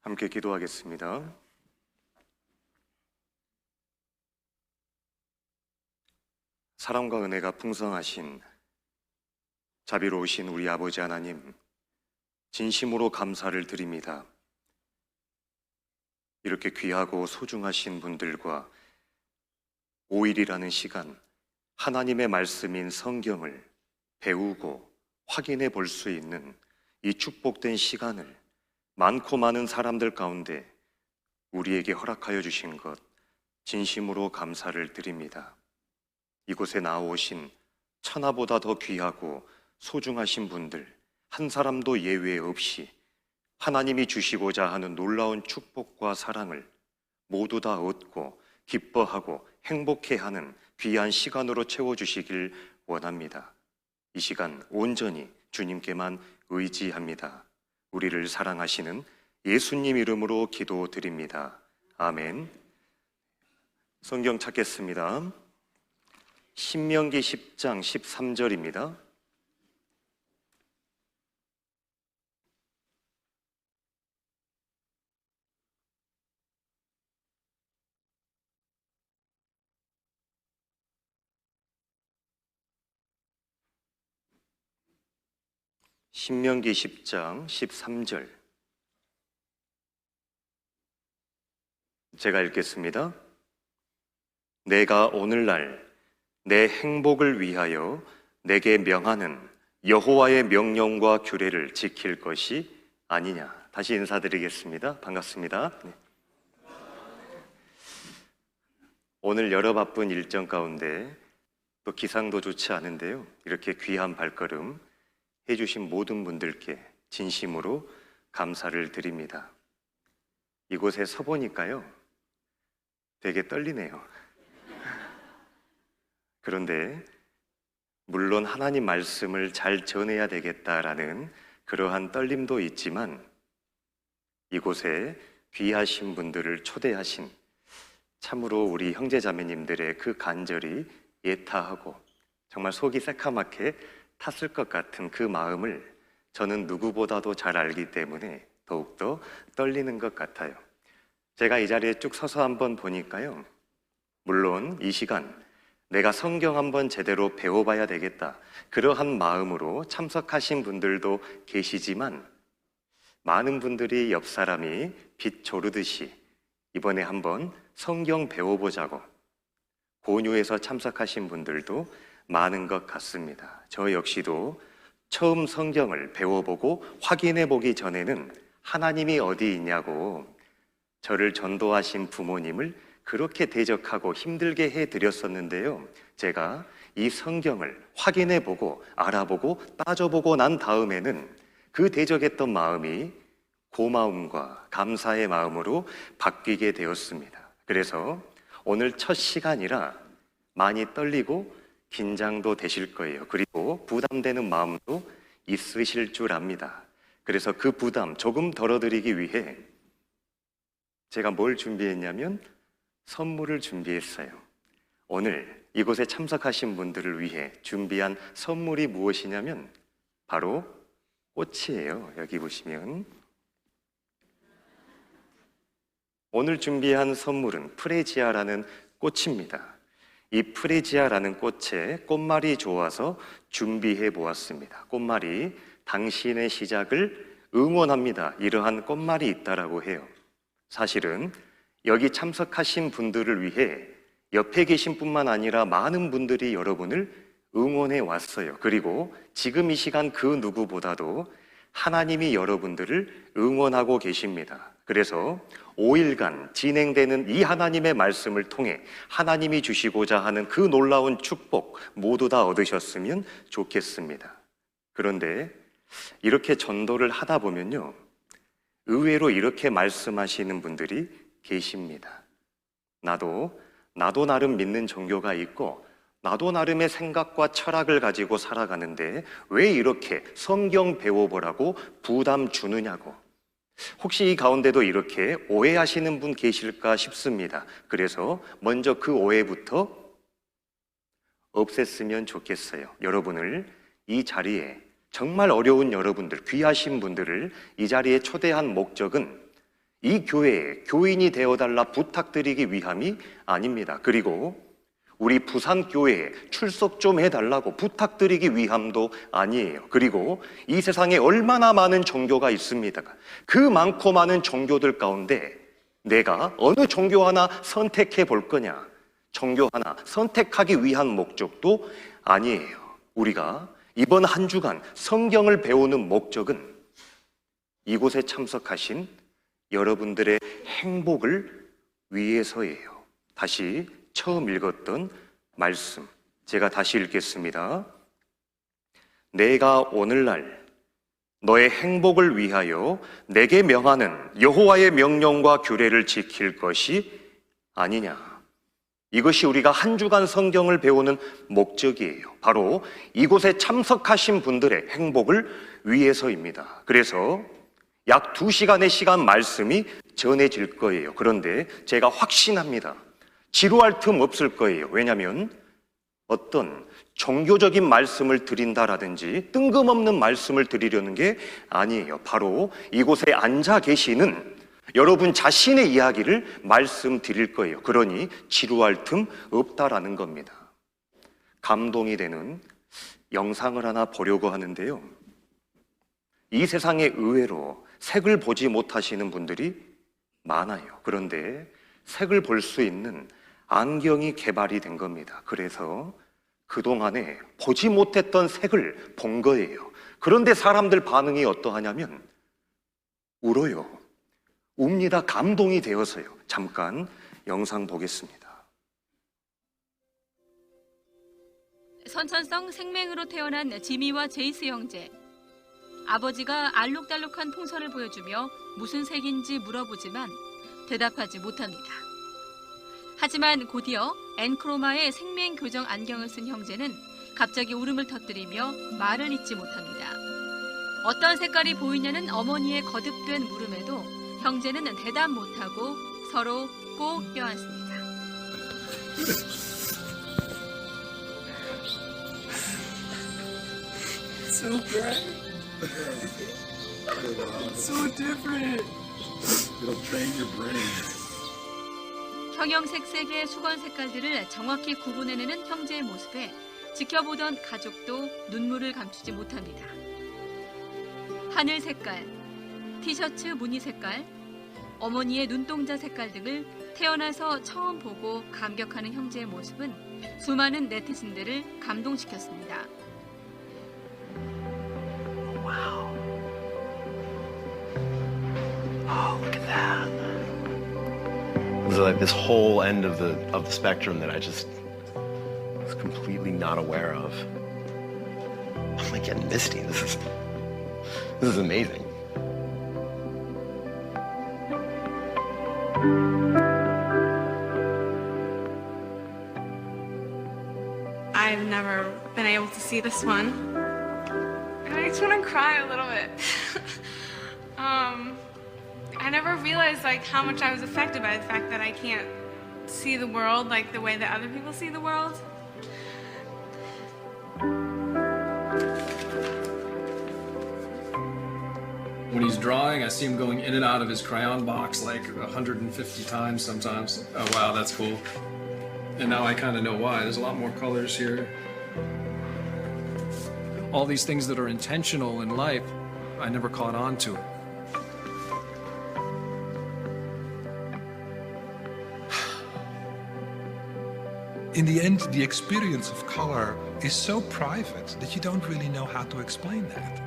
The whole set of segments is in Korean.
함께 기도하겠습니다. 사랑과 은혜가 풍성하신 자비로우신 우리 아버지 하나님, 진심으로 감사를 드립니다. 이렇게 귀하고 소중하신 분들과 5일이라는 시간, 하나님의 말씀인 성경을 배우고 확인해 볼 수 있는 이 축복된 시간을 많고 많은 사람들 가운데 우리에게 허락하여 주신 것 진심으로 감사를 드립니다. 이곳에 나오신 천하보다 더 귀하고 소중하신 분들 한 사람도 예외 없이 하나님이 주시고자 하는 놀라운 축복과 사랑을 모두 다 얻고 기뻐하고 행복해하는 귀한 시간으로 채워주시길 원합니다. 이 시간 온전히 주님께만 의지합니다. 우리를 사랑하시는 예수님 이름으로 기도드립니다. 아멘. 성경 찾겠습니다. 신명기 10장 13절입니다. 신명기 10장 13절 제가 읽겠습니다. 내가 오늘날 내 행복을 위하여 내게 명하는 여호와의 명령과 규례를 지킬 것이 아니냐. 다시 인사드리겠습니다. 반갑습니다. 네. 오늘 여러 바쁜 일정 가운데 또 기상도 좋지 않은데요, 이렇게 귀한 발걸음 해주신 모든 분들께 진심으로 감사를 드립니다. 이곳에 서보니까요, 되게 떨리네요. 그런데 물론 하나님 말씀을 잘 전해야 되겠다라는 그러한 떨림도 있지만 이곳에 귀하신 분들을 초대하신 참으로 우리 형제자매님들의 그 간절히 예타하고 정말 속이 새카맣게 탔을 것 같은 그 마음을 저는 누구보다도 잘 알기 때문에 더욱더 떨리는 것 같아요. 제가 이 자리에 쭉 서서 한번 보니까요, 물론 이 시간 내가 성경 한번 제대로 배워봐야 되겠다, 그러한 마음으로 참석하신 분들도 계시지만 많은 분들이 옆 사람이 빛 조르듯이 이번에 한번 성경 배워보자고 권유해서 참석하신 분들도 많은 것 같습니다. 저 역시도 처음 성경을 배워보고 확인해보기 전에는 하나님이 어디 있냐고 저를 전도하신 부모님을 그렇게 대적하고 힘들게 해드렸었는데요, 제가 이 성경을 확인해보고 알아보고 따져보고 난 다음에는 그 대적했던 마음이 고마움과 감사의 마음으로 바뀌게 되었습니다. 그래서 오늘 첫 시간이라 많이 떨리고 긴장도 되실 거예요. 그리고 부담되는 마음도 있으실 줄 압니다. 그래서 그 부담 조금 덜어드리기 위해 제가 뭘 준비했냐면 선물을 준비했어요. 오늘 이곳에 참석하신 분들을 위해 준비한 선물이 무엇이냐면 바로 꽃이에요. 여기 보시면 오늘 준비한 선물은 프레지아라는 꽃입니다. 이 프레지아라는 꽃에 꽃말이 좋아서 준비해 보았습니다. 꽃말이 당신의 시작을 응원합니다, 이러한 꽃말이 있다라고 해요. 사실은 여기 참석하신 분들을 위해 옆에 계신 뿐만 아니라 많은 분들이 여러분을 응원해 왔어요. 그리고 지금 이 시간 그 누구보다도 하나님이 여러분들을 응원하고 계십니다. 그래서 5일간 진행되는 이 하나님의 말씀을 통해 하나님이 주시고자 하는 그 놀라운 축복 모두 다 얻으셨으면 좋겠습니다. 그런데 이렇게 전도를 하다 보면요, 의외로 이렇게 말씀하시는 분들이 계십니다. 나도 나름 믿는 종교가 있고 나도 나름의 생각과 철학을 가지고 살아가는데 왜 이렇게 성경 배워보라고 부담 주느냐고. 혹시 이 가운데도 이렇게 오해하시는 분 계실까 싶습니다. 그래서 먼저 그 오해부터 없앴으면 좋겠어요. 여러분을 이 자리에, 정말 어려운 여러분들, 귀하신 분들을 이 자리에 초대한 목적은 이 교회에 교인이 되어달라 부탁드리기 위함이 아닙니다. 그리고 우리 부산교회에 출석 좀 해달라고 부탁드리기 위함도 아니에요. 그리고 이 세상에 얼마나 많은 종교가 있습니다. 그 많고 많은 종교들 가운데 내가 어느 종교 하나 선택해 볼 거냐, 종교 하나 선택하기 위한 목적도 아니에요. 우리가 이번 한 주간 성경을 배우는 목적은 이곳에 참석하신 여러분들의 행복을 위해서예요. 다시 처음 읽었던 말씀, 제가 다시 읽겠습니다. 내가 오늘날 너의 행복을 위하여 내게 명하는 여호와의 명령과 규례를 지킬 것이 아니냐. 이것이 우리가 한 주간 성경을 배우는 목적이에요. 바로 이곳에 참석하신 분들의 행복을 위해서입니다. 그래서 약 2시간의 시간 말씀이 전해질 거예요. 그런데 제가 확신합니다. 지루할 틈 없을 거예요. 왜냐하면 어떤 종교적인 말씀을 드린다라든지 뜬금없는 말씀을 드리려는 게 아니에요. 바로 이곳에 앉아 계시는 여러분 자신의 이야기를 말씀드릴 거예요. 그러니 지루할 틈 없다라는 겁니다. 감동이 되는 영상을 하나 보려고 하는데요. 이 세상에 의외로 색을 보지 못하시는 분들이 많아요. 그런데 색을 볼 수 있는 안경이 개발이 된 겁니다. 그래서 그동안에 보지 못했던 색을 본 거예요. 그런데 사람들 반응이 어떠하냐면 울어요. 웁니다. 감동이 되어서요. 잠깐 영상 보겠습니다. 선천성 생맹으로 태어난 지미와 제이스 형제. 아버지가 알록달록한 풍선을 보여주며 무슨 색인지 물어보지만 대답하지 못합니다. 하지만 곧이어 엔크로마의 생맹 교정 안경을 쓴 형제는 갑자기 울음을 터뜨리며 말을 잇지 못합니다. 어떤 색깔이 보이냐는 어머니의 거듭된 물음에도 형제는 대답 못하고 서로 꼭 껴안습니다. So bright. So different. It'll train your brain. 형형색 색의 수건 색깔들을 정확히 구분해내는 형제의 모습에 지켜보던 가족도 눈물을 감추지 못합니다. 하늘 색깔, 티셔츠 무늬 색깔, 어머니의 눈동자 색깔 등을 태어나서 처음 보고 감격하는 형제의 모습은 수많은 네티즌들을 감동시켰습니다. Wow. Oh, look at that. It was like this whole end of the spectrum that I just was completely not aware of. I'm like getting misty. This is amazing. I've never been able to see this one. And I just want to cry a little bit. I never realized like how much I was affected by the fact that I can't see the world like the way that other people see the world. When he's drawing, I see him going in and out of his crayon box like 150 times sometimes. Oh wow, that's cool. And now I kind of know why. There's a lot more colors here. All these things that are intentional in life, I never caught on to it. In the end, the experience of color is so private that you don't really know how to explain that.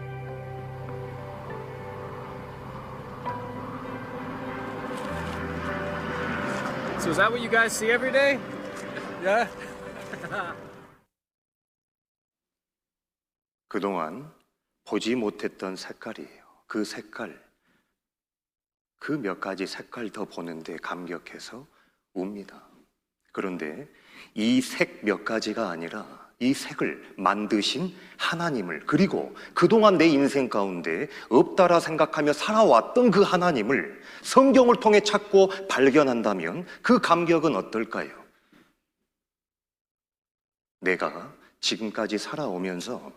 So is that what you guys see every day? Yeah? 그동안 보지 못했던 색깔이에요. 그 색깔, 그 몇 가지 색깔 더 보는데 감격해서 웁니다. 그런데 이 색 몇 가지가 아니라 이 색을 만드신 하나님을, 그리고 그동안 내 인생 가운데 없다라 생각하며 살아왔던 그 하나님을 성경을 통해 찾고 발견한다면 그 감격은 어떨까요? 내가 지금까지 살아오면서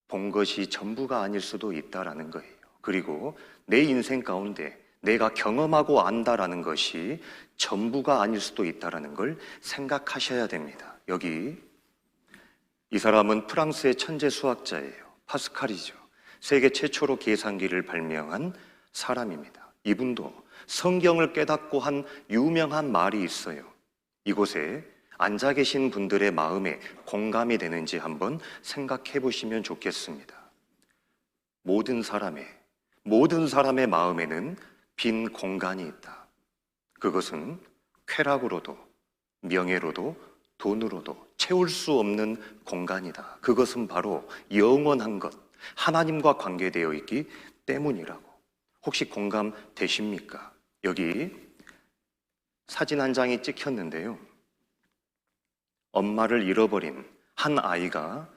본 것이 전부가 아닐 수도 있다라는 거예요. 그리고 내 인생 가운데 내가 경험하고 안다라는 것이 전부가 아닐 수도 있다는 걸 생각하셔야 됩니다. 여기 이 사람은 프랑스의 천재 수학자예요. 파스칼이죠. 세계 최초로 계산기를 발명한 사람입니다. 이분도 성경을 깨닫고 한 유명한 말이 있어요. 이곳에 앉아 계신 분들의 마음에 공감이 되는지 한번 생각해 보시면 좋겠습니다. 모든 사람의 마음에는 빈 공간이 있다. 그것은 쾌락으로도 명예로도 돈으로도 채울 수 없는 공간이다. 그것은 바로 영원한 것, 하나님과 관계되어 있기 때문이라고. 혹시 공감되십니까? 여기 사진 한 장이 찍혔는데요. 엄마를 잃어버린 한 아이가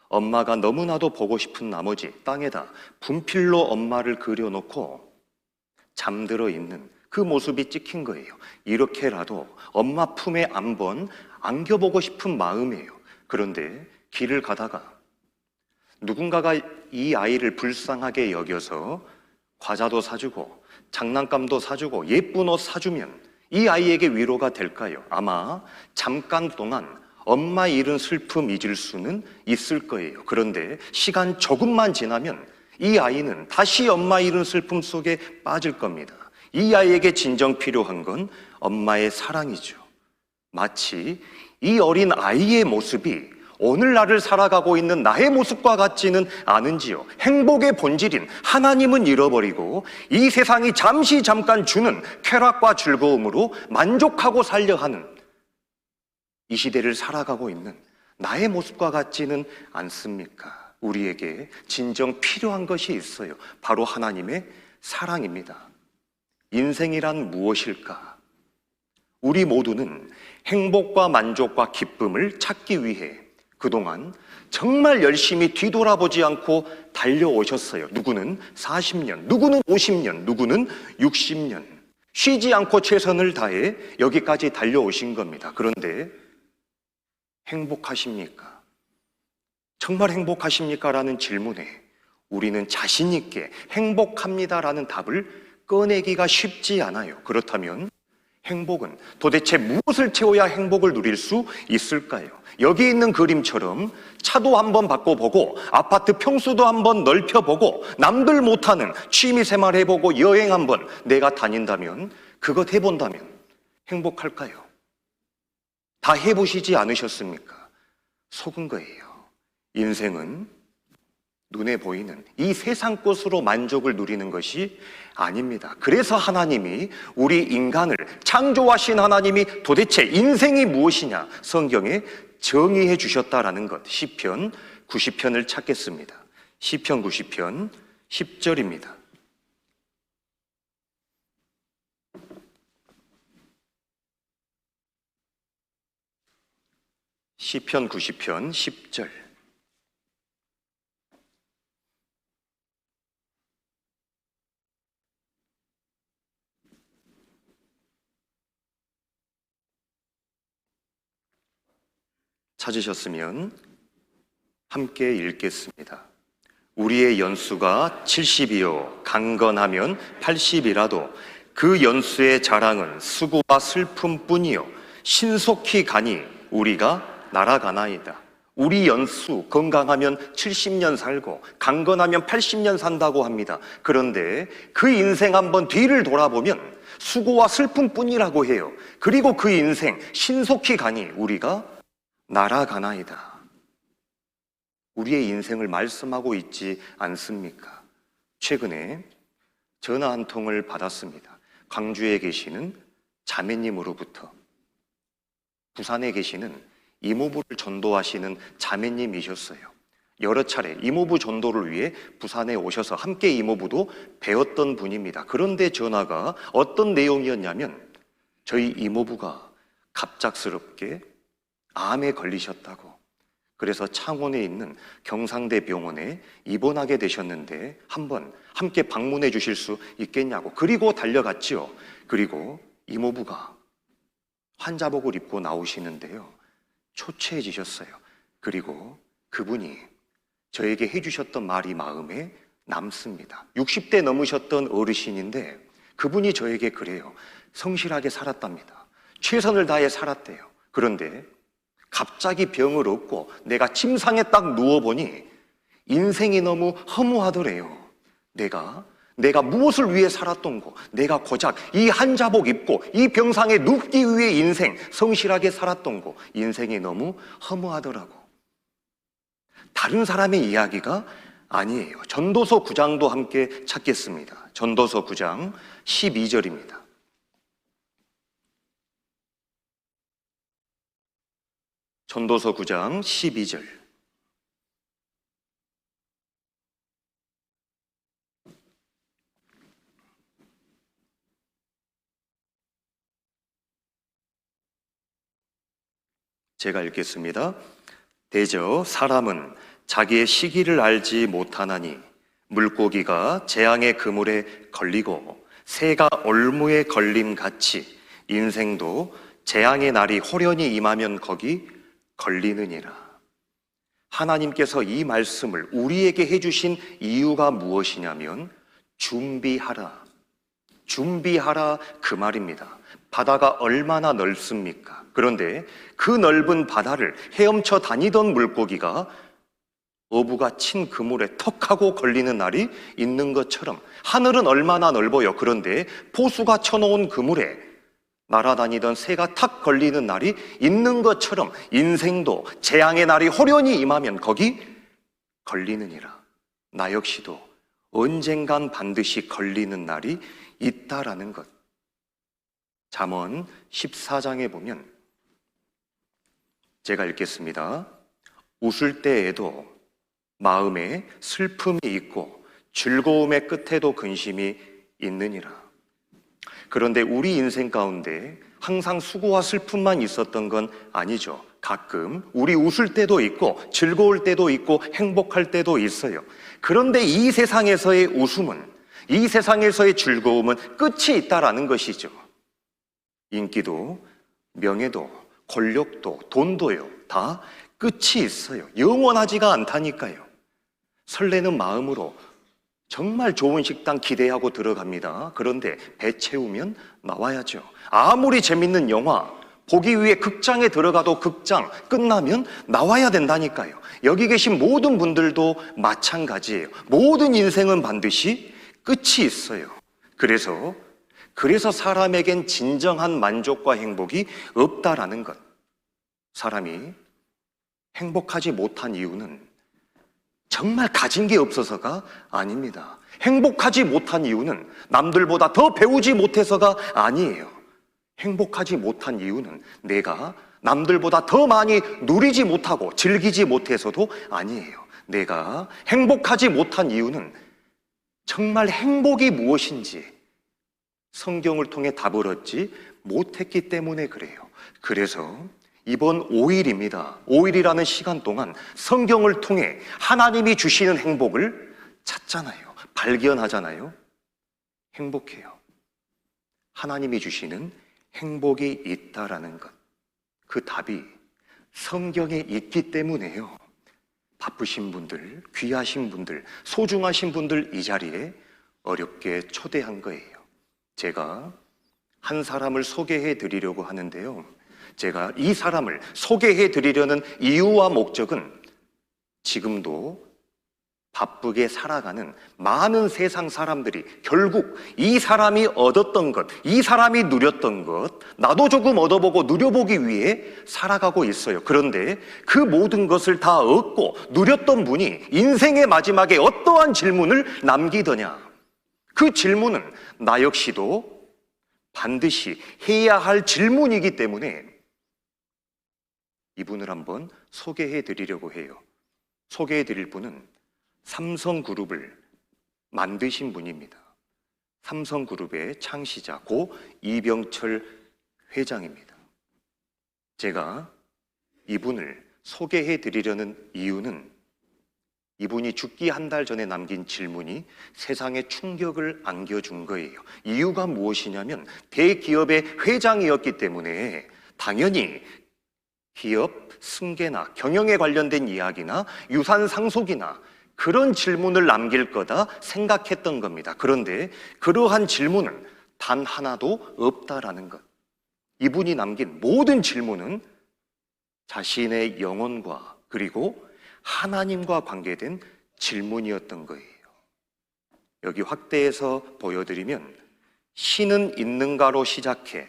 엄마가 너무나도 보고 싶은 나머지 땅에다 분필로 엄마를 그려놓고 잠들어 있는 그 모습이 찍힌 거예요. 이렇게라도 엄마 품에 한번 안겨보고 싶은 마음이에요. 그런데 길을 가다가 누군가가 이 아이를 불쌍하게 여겨서 과자도 사주고 장난감도 사주고 예쁜 옷 사주면 이 아이에게 위로가 될까요? 아마 잠깐 동안 엄마 잃은 슬픔 잊을 수는 있을 거예요. 그런데 시간 조금만 지나면 이 아이는 다시 엄마 잃은 슬픔 속에 빠질 겁니다. 이 아이에게 진정 필요한 건 엄마의 사랑이죠. 마치 이 어린 아이의 모습이 오늘날을 살아가고 있는 나의 모습과 같지는 않은지요. 행복의 본질인 하나님은 잃어버리고 이 세상이 잠깐 주는 쾌락과 즐거움으로 만족하고 살려 하는 이 시대를 살아가고 있는 나의 모습과 같지는 않습니까? 우리에게 진정 필요한 것이 있어요. 바로 하나님의 사랑입니다. 인생이란 무엇일까? 우리 모두는 행복과 만족과 기쁨을 찾기 위해 그동안 정말 열심히 뒤돌아보지 않고 달려오셨어요. 누구는 40년, 누구는 50년, 누구는 60년. 쉬지 않고 최선을 다해 여기까지 달려오신 겁니다. 그런데 행복하십니까? 정말 행복하십니까? 라는 질문에 우리는 자신 있게 행복합니다라는 답을 꺼내기가 쉽지 않아요. 그렇다면 행복은 도대체 무엇을 채워야 행복을 누릴 수 있을까요? 여기 있는 그림처럼 차도 한번 바꿔보고 아파트 평수도 한번 넓혀보고 남들 못하는 취미생활 해보고 여행 한번 내가 다닌다면, 그것 해본다면 행복할까요? 다 해보시지 않으셨습니까? 속은 거예요. 인생은 눈에 보이는 이 세상 것으로 만족을 누리는 것이 아닙니다. 그래서 하나님이 우리 인간을 창조하신 하나님이 도대체 인생이 무엇이냐 성경에 정의해 주셨다라는 것. 시편 90편을 찾겠습니다. 시편 90편 10절입니다. 시편 90편 10절. 찾으셨으면 함께 읽겠습니다. 우리의 연수가 70이요 강건하면 80이라도 그 연수의 자랑은 수고와 슬픔뿐이요 신속히 가니 우리가 날아가나이다. 우리 연수 건강하면 70년 살고 강건하면 80년 산다고 합니다. 그런데 그 인생 한번 뒤를 돌아보면 수고와 슬픔뿐이라고 해요. 그리고 그 인생 신속히 가니 우리가 날아가나이다. 우리의 인생을 말씀하고 있지 않습니까? 최근에 전화 한 통을 받았습니다. 광주에 계시는 자매님으로부터. 부산에 계시는 이모부를 전도하시는 자매님이셨어요. 여러 차례 이모부 전도를 위해 부산에 오셔서 함께 이모부도 배웠던 분입니다. 그런데 전화가 어떤 내용이었냐면 저희 이모부가 갑작스럽게 암에 걸리셨다고, 그래서 창원에 있는 경상대 병원에 입원하게 되셨는데 한번 함께 방문해 주실 수 있겠냐고. 그리고 달려갔지요. 그리고 이모부가 환자복을 입고 나오시는데요, 초췌해지셨어요. 그리고 그분이 저에게 해주셨던 말이 마음에 남습니다. 60대 넘으셨던 어르신인데 그분이 저에게 그래요. 성실하게 살았답니다. 최선을 다해 살았대요. 그런데 갑자기 병을 얻고 내가 침상에 딱 누워보니 인생이 너무 허무하더래요. 내가 무엇을 위해 살았던 거, 내가 고작 이 한자복 입고 이 병상에 눕기 위해 인생 성실하게 살았던 거, 인생이 너무 허무하더라고. 다른 사람의 이야기가 아니에요. 전도서 9장도 함께 찾겠습니다. 전도서 9장 12절입니다. 전도서 9장 12절. 제가 읽겠습니다. 대저 사람은 자기의 시기를 알지 못하나니 물고기가 재앙의 그물에 걸리고 새가 올무에 걸림 같이 인생도 재앙의 날이 호련히 임하면 거기 걸리느니라. 하나님께서 이 말씀을 우리에게 해주신 이유가 무엇이냐면 준비하라 그 말입니다. 바다가 얼마나 넓습니까? 그런데 그 넓은 바다를 헤엄쳐 다니던 물고기가 어부가 친 그물에 턱 하고 걸리는 날이 있는 것처럼 하늘은 얼마나 넓어요. 그런데 포수가 쳐놓은 그물에 날아다니던 새가 탁 걸리는 날이 있는 것처럼 인생도 재앙의 날이 호련히 임하면 거기 걸리느니라. 나 역시도 언젠간 반드시 걸리는 날이 있다라는 것. 잠언 14장에 보면 제가 읽겠습니다. 웃을 때에도 마음에 슬픔이 있고 즐거움의 끝에도 근심이 있느니라. 그런데 우리 인생 가운데 항상 수고와 슬픔만 있었던 건 아니죠. 가끔 우리 웃을 때도 있고 즐거울 때도 있고 행복할 때도 있어요. 그런데 이 세상에서의 웃음은, 이 세상에서의 즐거움은 끝이 있다라는 것이죠. 인기도 명예도 권력도 돈도요, 다 끝이 있어요. 영원하지가 않다니까요. 설레는 마음으로 정말 좋은 식당 기대하고 들어갑니다. 그런데 배 채우면 나와야죠. 아무리 재밌는 영화 보기 위해 극장에 들어가도 극장 끝나면 나와야 된다니까요. 여기 계신 모든 분들도 마찬가지예요. 모든 인생은 반드시 끝이 있어요. 그래서 사람에겐 진정한 만족과 행복이 없다라는 것. 사람이 행복하지 못한 이유는 정말 가진 게 없어서가 아닙니다. 행복하지 못한 이유는 남들보다 더 배우지 못해서가 아니에요. 행복하지 못한 이유는 내가 남들보다 더 많이 누리지 못하고 즐기지 못해서도 아니에요. 내가 행복하지 못한 이유는 정말 행복이 무엇인지 성경을 통해 답을 얻지 못했기 때문에 그래요. 그래서 이번 5일입니다. 5일이라는 시간 동안 성경을 통해 하나님이 주시는 행복을 찾잖아요. 발견하잖아요. 행복해요. 하나님이 주시는 행복이 있다라는 것. 그 답이 성경에 있기 때문에요. 바쁘신 분들, 귀하신 분들, 소중하신 분들 이 자리에 어렵게 초대한 거예요. 제가 한 사람을 소개해 드리려고 하는데요. 제가 이 사람을 소개해 드리려는 이유와 목적은 지금도 바쁘게 살아가는 많은 세상 사람들이 결국 이 사람이 얻었던 것, 이 사람이 누렸던 것, 나도 조금 얻어보고 누려보기 위해 살아가고 있어요. 그런데 그 모든 것을 다 얻고 누렸던 분이 인생의 마지막에 어떠한 질문을 남기더냐. 그 질문은 나 역시도 반드시 해야 할 질문이기 때문에 이분을 한번 소개해 드리려고 해요. 소개해 드릴 분은 삼성그룹을 만드신 분입니다. 삼성그룹의 창시자 고 이병철 회장입니다. 제가 이분을 소개해 드리려는 이유는 이분이 죽기 한 달 전에 남긴 질문이 세상에 충격을 안겨준 거예요. 이유가 무엇이냐면 대기업의 회장이었기 때문에 당연히 기업 승계나 경영에 관련된 이야기나 유산 상속이나 그런 질문을 남길 거다 생각했던 겁니다. 그런데 그러한 질문은 단 하나도 없다라는 것. 이분이 남긴 모든 질문은 자신의 영혼과 그리고 하나님과 관계된 질문이었던 거예요. 여기 확대해서 보여드리면 신은 있는가로 시작해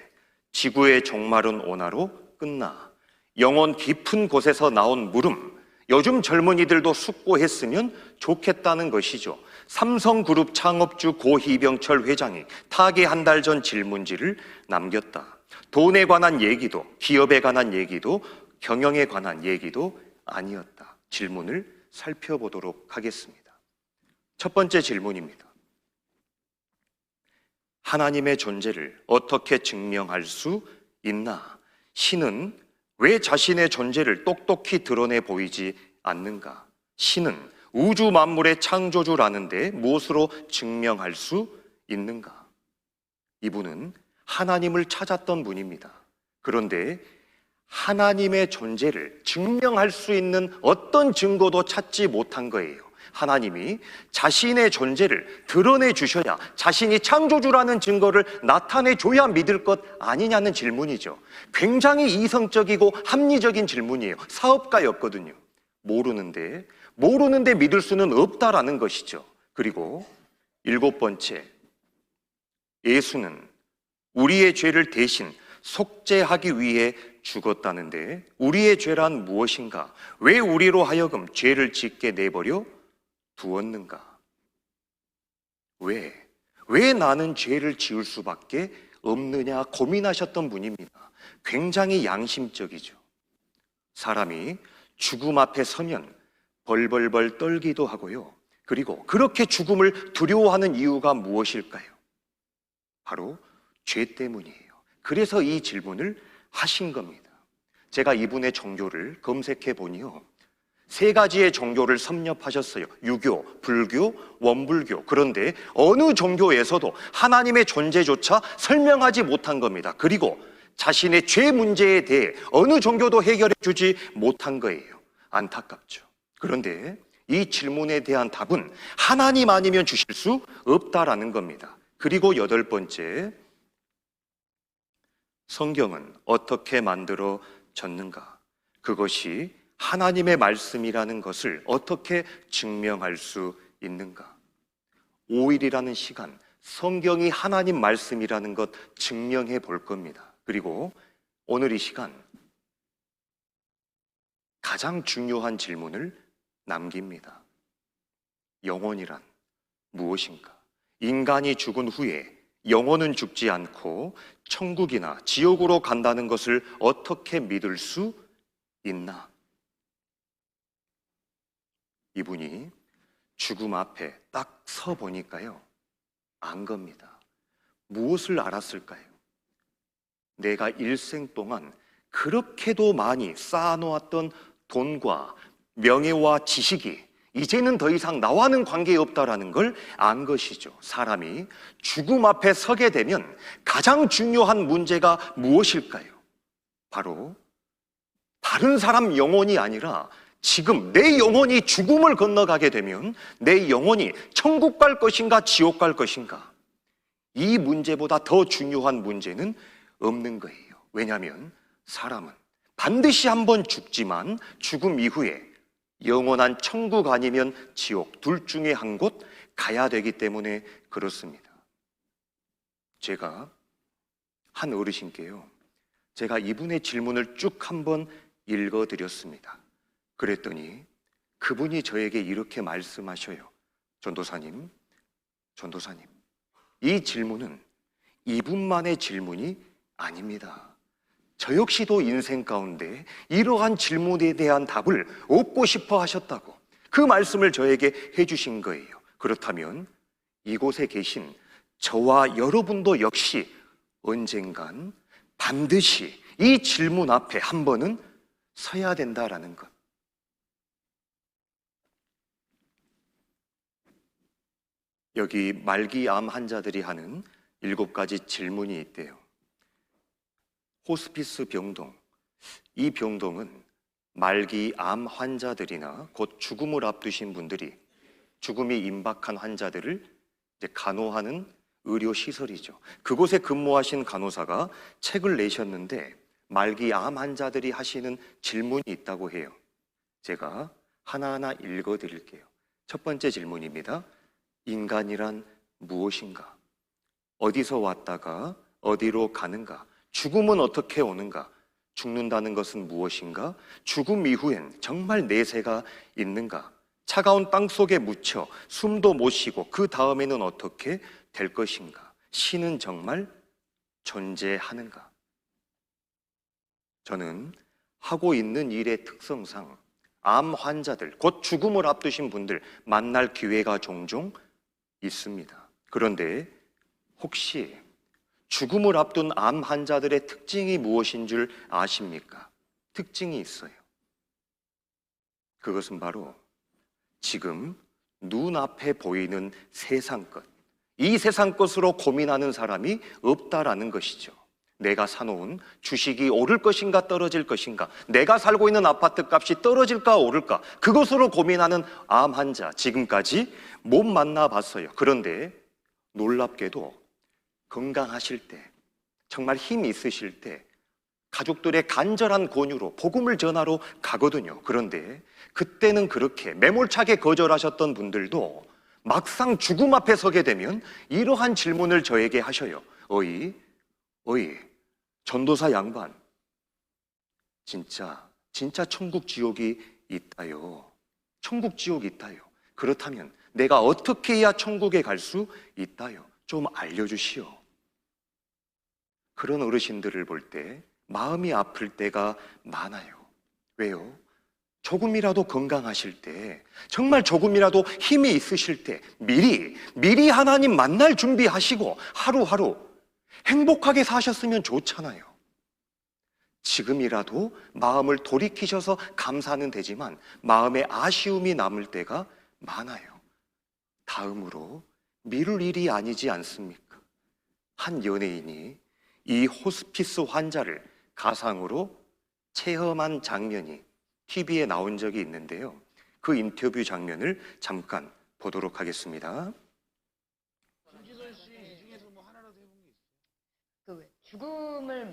지구의 종말은 오나로 끝나 영혼 깊은 곳에서 나온 물음, 요즘 젊은이들도 숙고했으면 좋겠다는 것이죠. 삼성그룹 창업주 고희병철 회장이 타계 한 달 전 질문지를 남겼다. 돈에 관한 얘기도, 기업에 관한 얘기도, 경영에 관한 얘기도 아니었다. 질문을 살펴보도록 하겠습니다. 첫 번째 질문입니다. 하나님의 존재를 어떻게 증명할 수 있나? 신은 왜 자신의 존재를 똑똑히 드러내 보이지 않는가? 신은 우주 만물의 창조주라는데 무엇으로 증명할 수 있는가? 이분은 하나님을 찾았던 분입니다. 그런데 하나님의 존재를 증명할 수 있는 어떤 증거도 찾지 못한 거예요. 하나님이 자신의 존재를 드러내 주셔야 자신이 창조주라는 증거를 나타내 줘야 믿을 것 아니냐는 질문이죠. 굉장히 이성적이고 합리적인 질문이에요. 사업가였거든요. 모르는데 믿을 수는 없다라는 것이죠. 그리고 7번째, 예수는 우리의 죄를 대신 속죄하기 위해 죽었다는데 우리의 죄란 무엇인가? 왜 우리로 하여금 죄를 짓게 내버려 두었는가? 왜 나는 죄를 지을 수밖에 없느냐 고민하셨던 분입니다. 굉장히 양심적이죠. 사람이 죽음 앞에 서면 벌벌벌 떨기도 하고요. 그리고 그렇게 죽음을 두려워하는 이유가 무엇일까요? 바로 죄 때문이에요. 그래서 이 질문을 하신 겁니다. 제가 이분의 종교를 검색해 보니요, 3가지의 종교를 섭렵하셨어요. 유교, 불교, 원불교. 그런데 어느 종교에서도 하나님의 존재조차 설명하지 못한 겁니다. 그리고 자신의 죄 문제에 대해 어느 종교도 해결해 주지 못한 거예요. 안타깝죠. 그런데 이 질문에 대한 답은 하나님 아니면 주실 수 없다라는 겁니다. 그리고 8번째, 성경은 어떻게 만들어졌는가? 그것이 하나님의 말씀이라는 것을 어떻게 증명할 수 있는가? 5일이라는 시간, 성경이 하나님 말씀이라는 것 증명해 볼 겁니다. 그리고 오늘 이 시간 가장 중요한 질문을 남깁니다. 영혼이란 무엇인가? 인간이 죽은 후에 영혼은 죽지 않고 천국이나 지옥으로 간다는 것을 어떻게 믿을 수 있나? 이분이 죽음 앞에 딱 서 보니까요, 안 겁니다. 무엇을 알았을까요? 내가 일생 동안 그렇게도 많이 쌓아놓았던 돈과 명예와 지식이 이제는 더 이상 나와는 관계없다라는 걸 안 것이죠. 사람이 죽음 앞에 서게 되면 가장 중요한 문제가 무엇일까요? 바로 다른 사람 영혼이 아니라 지금 내 영혼이 죽음을 건너가게 되면 내 영혼이 천국 갈 것인가 지옥 갈 것인가, 이 문제보다 더 중요한 문제는 없는 거예요. 왜냐하면 사람은 반드시 한번 죽지만 죽음 이후에 영원한 천국 아니면 지옥 둘 중에 한 곳 가야 되기 때문에 그렇습니다. 제가 한 어르신께요, 제가 이분의 질문을 쭉 한번 읽어드렸습니다. 그랬더니 그분이 저에게 이렇게 말씀하셔요. 전도사님, 이 질문은 이분만의 질문이 아닙니다. 저 역시도 인생 가운데 이러한 질문에 대한 답을 얻고 싶어 하셨다고 그 말씀을 저에게 해주신 거예요. 그렇다면 이곳에 계신 저와 여러분도 역시 언젠간 반드시 이 질문 앞에 한 번은 서야 된다라는 것. 여기 말기암 환자들이 하는 7가지 질문이 있대요. 호스피스 병동, 이 병동은 말기암 환자들이나 곧 죽음을 앞두신 분들이 죽음이 임박한 환자들을 이제 간호하는 의료 시설이죠. 그곳에 근무하신 간호사가 책을 내셨는데 말기 암 환자들이 하시는 질문이 있다고 해요. 제가 하나하나 읽어드릴게요. 첫 번째 질문입니다. 인간이란 무엇인가? 어디서 왔다가 어디로 가는가? 죽음은 어떻게 오는가? 죽는다는 것은 무엇인가? 죽음 이후엔 정말 내세가 있는가? 차가운 땅 속에 묻혀 숨도 못 쉬고 그 다음에는 어떻게 될 것인가? 신은 정말 존재하는가? 저는 하고 있는 일의 특성상 암 환자들, 곧 죽음을 앞두신 분들 만날 기회가 종종 있습니다. 그런데 혹시 죽음을 앞둔 암 환자들의 특징이 무엇인 줄 아십니까? 특징이 있어요. 그것은 바로 지금 눈앞에 보이는 세상 것, 이 세상 것으로 고민하는 사람이 없다라는 것이죠. 내가 사놓은 주식이 오를 것인가 떨어질 것인가, 내가 살고 있는 아파트 값이 떨어질까 오를까, 그것으로 고민하는 암 환자 지금까지 못 만나봤어요. 그런데 놀랍게도 건강하실 때, 정말 힘 있으실 때 가족들의 간절한 권유로 복음을 전하러 가거든요. 그런데 그때는 그렇게 매몰차게 거절하셨던 분들도 막상 죽음 앞에 서게 되면 이러한 질문을 저에게 하셔요. 어이, 전도사 양반, 진짜 천국 지옥이 있다요. 천국 지옥이 있다요. 그렇다면 내가 어떻게 해야 천국에 갈 수 있다요? 좀 알려주시오. 그런 어르신들을 볼 때 마음이 아플 때가 많아요. 왜요? 조금이라도 건강하실 때, 정말 조금이라도 힘이 있으실 때 미리 하나님 만날 준비하시고 하루하루 행복하게 사셨으면 좋잖아요. 지금이라도 마음을 돌이키셔서 감사는 되지만 마음에 아쉬움이 남을 때가 많아요. 다음으로 미룰 일이 아니지 않습니까? 한 연예인이 이 호스피스 환자를 가상으로 체험한 장면이 TV에 나온 적이 있는데요. 그 인터뷰 장면을 잠깐 보도록 하겠습니다. 죽음을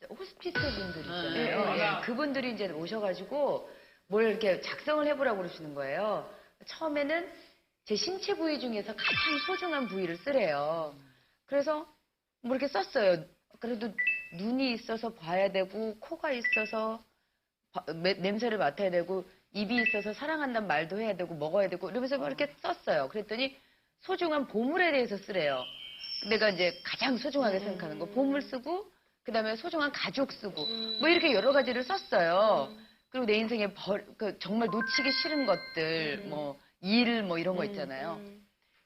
호스피스 분들 있잖아요. 그분들이 이제 오셔가지고 뭘 이렇게 작성을 해보라고 그러시는 거예요. 처음에는 제 신체 부위 중에서 가장 소중한 부위를 쓰래요. 그래서 뭐 이렇게 썼어요. 그래도 눈이 있어서 봐야 되고, 코가 있어서 냄새를 맡아야 되고, 입이 있어서 사랑한다는 말도 해야 되고, 먹어야 되고, 이러면서 뭐 이렇게 썼어요. 그랬더니 소중한 보물에 대해서 쓰래요. 내가 이제 가장 소중하게 생각하는 거 보물 쓰고, 그 다음에 소중한 가족 쓰고, 뭐 이렇게 여러 가지를 썼어요. 그리고 내 인생에 정말 놓치기 싫은 것들, 뭐 일 뭐 이런 거 있잖아요.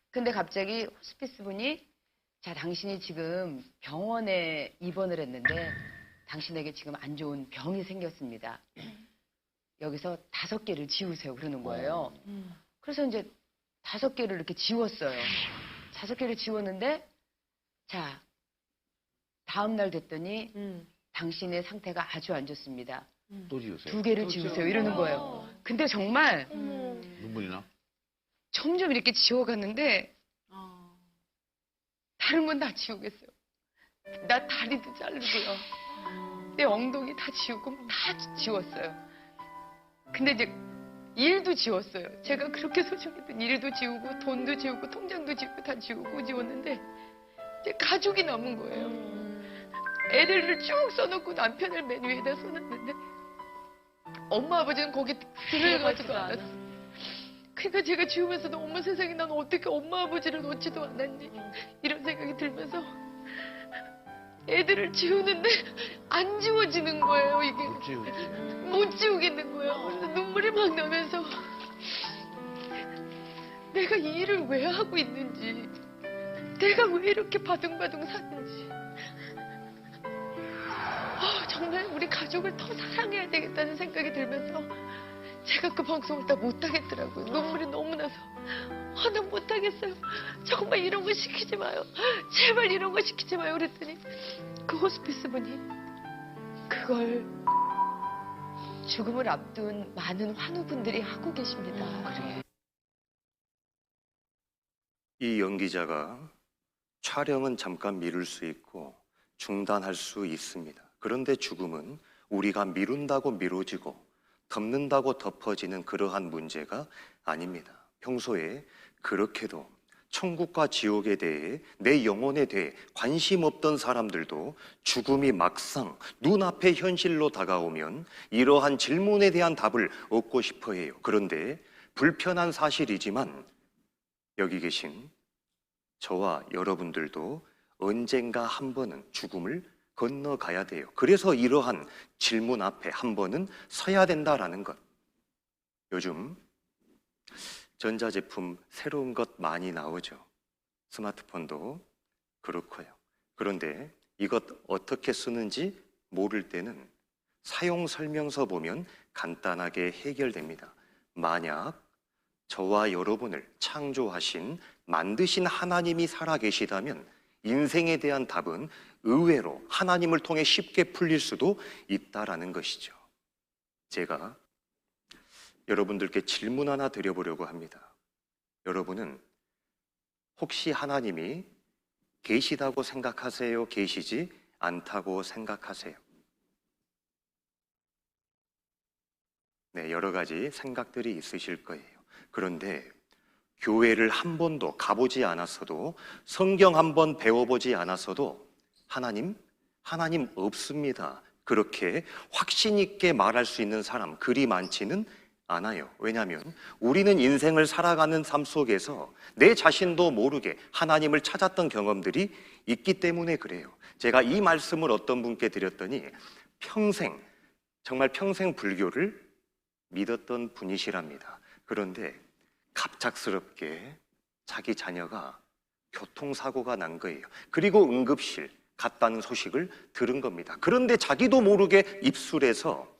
근데 갑자기 호스피스 분이, 자, 당신이 지금 병원에 입원을 했는데 당신에게 지금 안 좋은 병이 생겼습니다. 여기서 5개를 지우세요. 그러는 거예요. 그래서 이제 5개를 이렇게 지웠어요. 5개를 지웠는데, 자, 다음 날 됐더니 당신의 상태가 아주 안 좋습니다. 또 지우세요. 2개를 지우세요. 이러는 거예요. 근데 정말 눈물이 나? 점점 이렇게 지워갔는데 다른 건 다 지우겠어요. 나 다리도 자르고요. 내 엉덩이 다 지우고 다 지웠어요. 근데 이제 일도 지웠어요. 제가 그렇게 소중했던 일도 지우고 돈도 지우고 통장도 지우고 다 지웠는데 이제 가족이 남은 거예요. 애들을 쭉 써놓고 남편을 맨 위에다 써놨는데 엄마 아버지는 거기 들어가지도 않았어요. 그러니까 제가 지우면서도 어머 세상에 난 어떻게 엄마 아버지를 놓지도 않았니 이런 생각이 들면서 애들을 지우는데 안 지워지는 거예요. 이게 못 지우지. 못 지우겠는 거예요. 그래서 눈물이 막 나면서 내가 이 일을 왜 하고 있는지, 내가 왜 이렇게 바둥바둥 사는지, 정말 우리 가족을 더 사랑해야 되겠다는 생각이 들면서 제가 그 방송을 다 못하겠더라고요. 눈물이 너무 나서. 나 못하겠어요. 정말 이런 거 시키지 마요. 제발 이런 거 시키지 마요. 그랬더니 그 호스피스 분이 그걸 죽음을 앞둔 많은 환우분들이 하고 계십니다. 그래. 이 연기자가 촬영은 잠깐 미룰 수 있고 중단할 수 있습니다. 그런데 죽음은 우리가 미룬다고 미뤄지고 덮는다고 덮어지는 그러한 문제가 아닙니다. 평소에 그렇게도 천국과 지옥에 대해, 내 영혼에 대해 관심 없던 사람들도 죽음이 막상 눈앞에 현실로 다가오면 이러한 질문에 대한 답을 얻고 싶어 해요. 그런데 불편한 사실이지만 여기 계신 저와 여러분들도 언젠가 한 번은 죽음을 건너가야 돼요. 그래서 이러한 질문 앞에 한 번은 서야 된다라는 것. 요즘 전자제품 새로운 것 많이 나오죠. 스마트폰도 그렇고요. 그런데 이것 어떻게 쓰는지 모를 때는 사용 설명서 보면 간단하게 해결됩니다. 만약 저와 여러분을 창조하신, 만드신 하나님이 살아계시다면 인생에 대한 답은 의외로 하나님을 통해 쉽게 풀릴 수도 있다라는 것이죠. 제가 여러분들께 질문 하나 드려보려고 합니다. 여러분은 혹시 하나님이 계시다고 생각하세요? 계시지 않다고 생각하세요? 네, 여러 가지 생각들이 있으실 거예요. 그런데 교회를 한 번도 가보지 않았어도, 성경 한 번 배워보지 않았어도 하나님 없습니다, 그렇게 확신 있게 말할 수 있는 사람 그리 많지는 않아요. 왜냐하면 우리는 인생을 살아가는 삶 속에서 내 자신도 모르게 하나님을 찾았던 경험들이 있기 때문에 그래요. 제가 이 말씀을 어떤 분께 드렸더니 정말 평생 불교를 믿었던 분이시랍니다. 그런데 갑작스럽게 자기 자녀가 교통사고가 난 거예요. 그리고 응급실 갔다는 소식을 들은 겁니다. 그런데 자기도 모르게 입술에서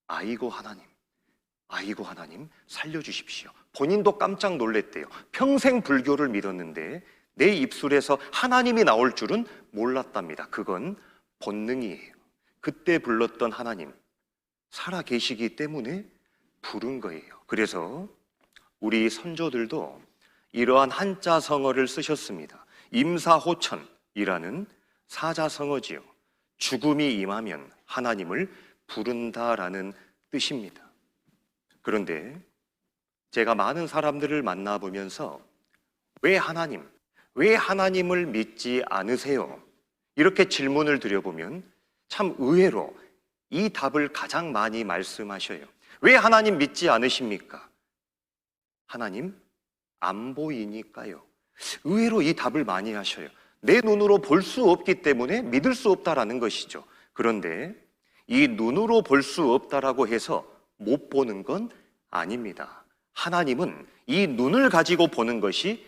아이고 하나님 살려주십시오. 본인도 깜짝 놀랐대요. 평생 불교를 믿었는데 내 입술에서 하나님이 나올 줄은 몰랐답니다. 그건 본능이에요. 그때 불렀던 하나님 살아계시기 때문에 부른 거예요. 그래서 우리 선조들도 이러한 한자성어를 쓰셨습니다. 임사호천이라는 사자성어지요. 죽음이 임하면 하나님을 부른다라는 뜻입니다. 그런데 제가 많은 사람들을 만나보면서 왜 하나님을 믿지 않으세요? 이렇게 질문을 드려보면 참 의외로 이 답을 가장 많이 말씀하셔요. 왜 하나님 믿지 않으십니까? 하나님 안 보이니까요. 의외로 이 답을 많이 하셔요. 내 눈으로 볼 수 없기 때문에 믿을 수 없다라는 것이죠. 그런데 이 눈으로 볼 수 없다라고 해서 못 보는 건 아닙니다. 하나님은 이 눈을 가지고 보는 것이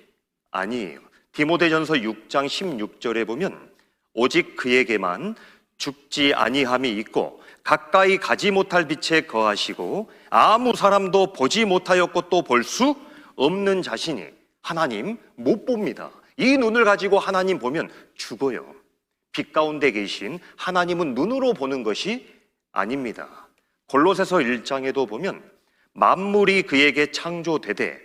아니에요. 디모데전서 6장 16절에 보면 오직 그에게만 죽지 아니함이 있고 가까이 가지 못할 빛에 거하시고 아무 사람도 보지 못하였고 또 볼 수 없는 자신이, 하나님 못 봅니다. 이 눈을 가지고 하나님 보면 죽어요. 빛 가운데 계신 하나님은 눈으로 보는 것이 아닙니다. 골로새서 1장에도 보면 만물이 그에게 창조되되,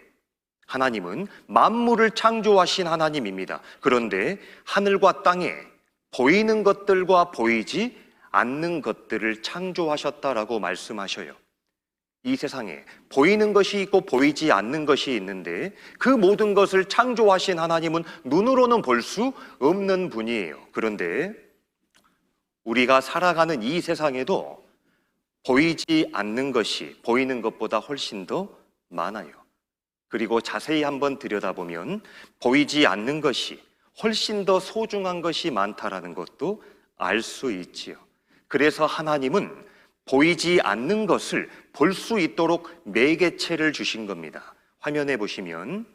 하나님은 만물을 창조하신 하나님입니다. 그런데 하늘과 땅에 보이는 것들과 보이지 않는 것들을 창조하셨다라고 말씀하셔요. 이 세상에 보이는 것이 있고 보이지 않는 것이 있는데 그 모든 것을 창조하신 하나님은 눈으로는 볼 수 없는 분이에요. 그런데 우리가 살아가는 이 세상에도 보이지 않는 것이 보이는 것보다 훨씬 더 많아요. 그리고 자세히 한번 들여다보면 보이지 않는 것이 훨씬 더 소중한 것이 많다라는 것도 알 수 있지요. 그래서 하나님은 보이지 않는 것을 볼 수 있도록 매개체를 주신 겁니다. 화면에 보시면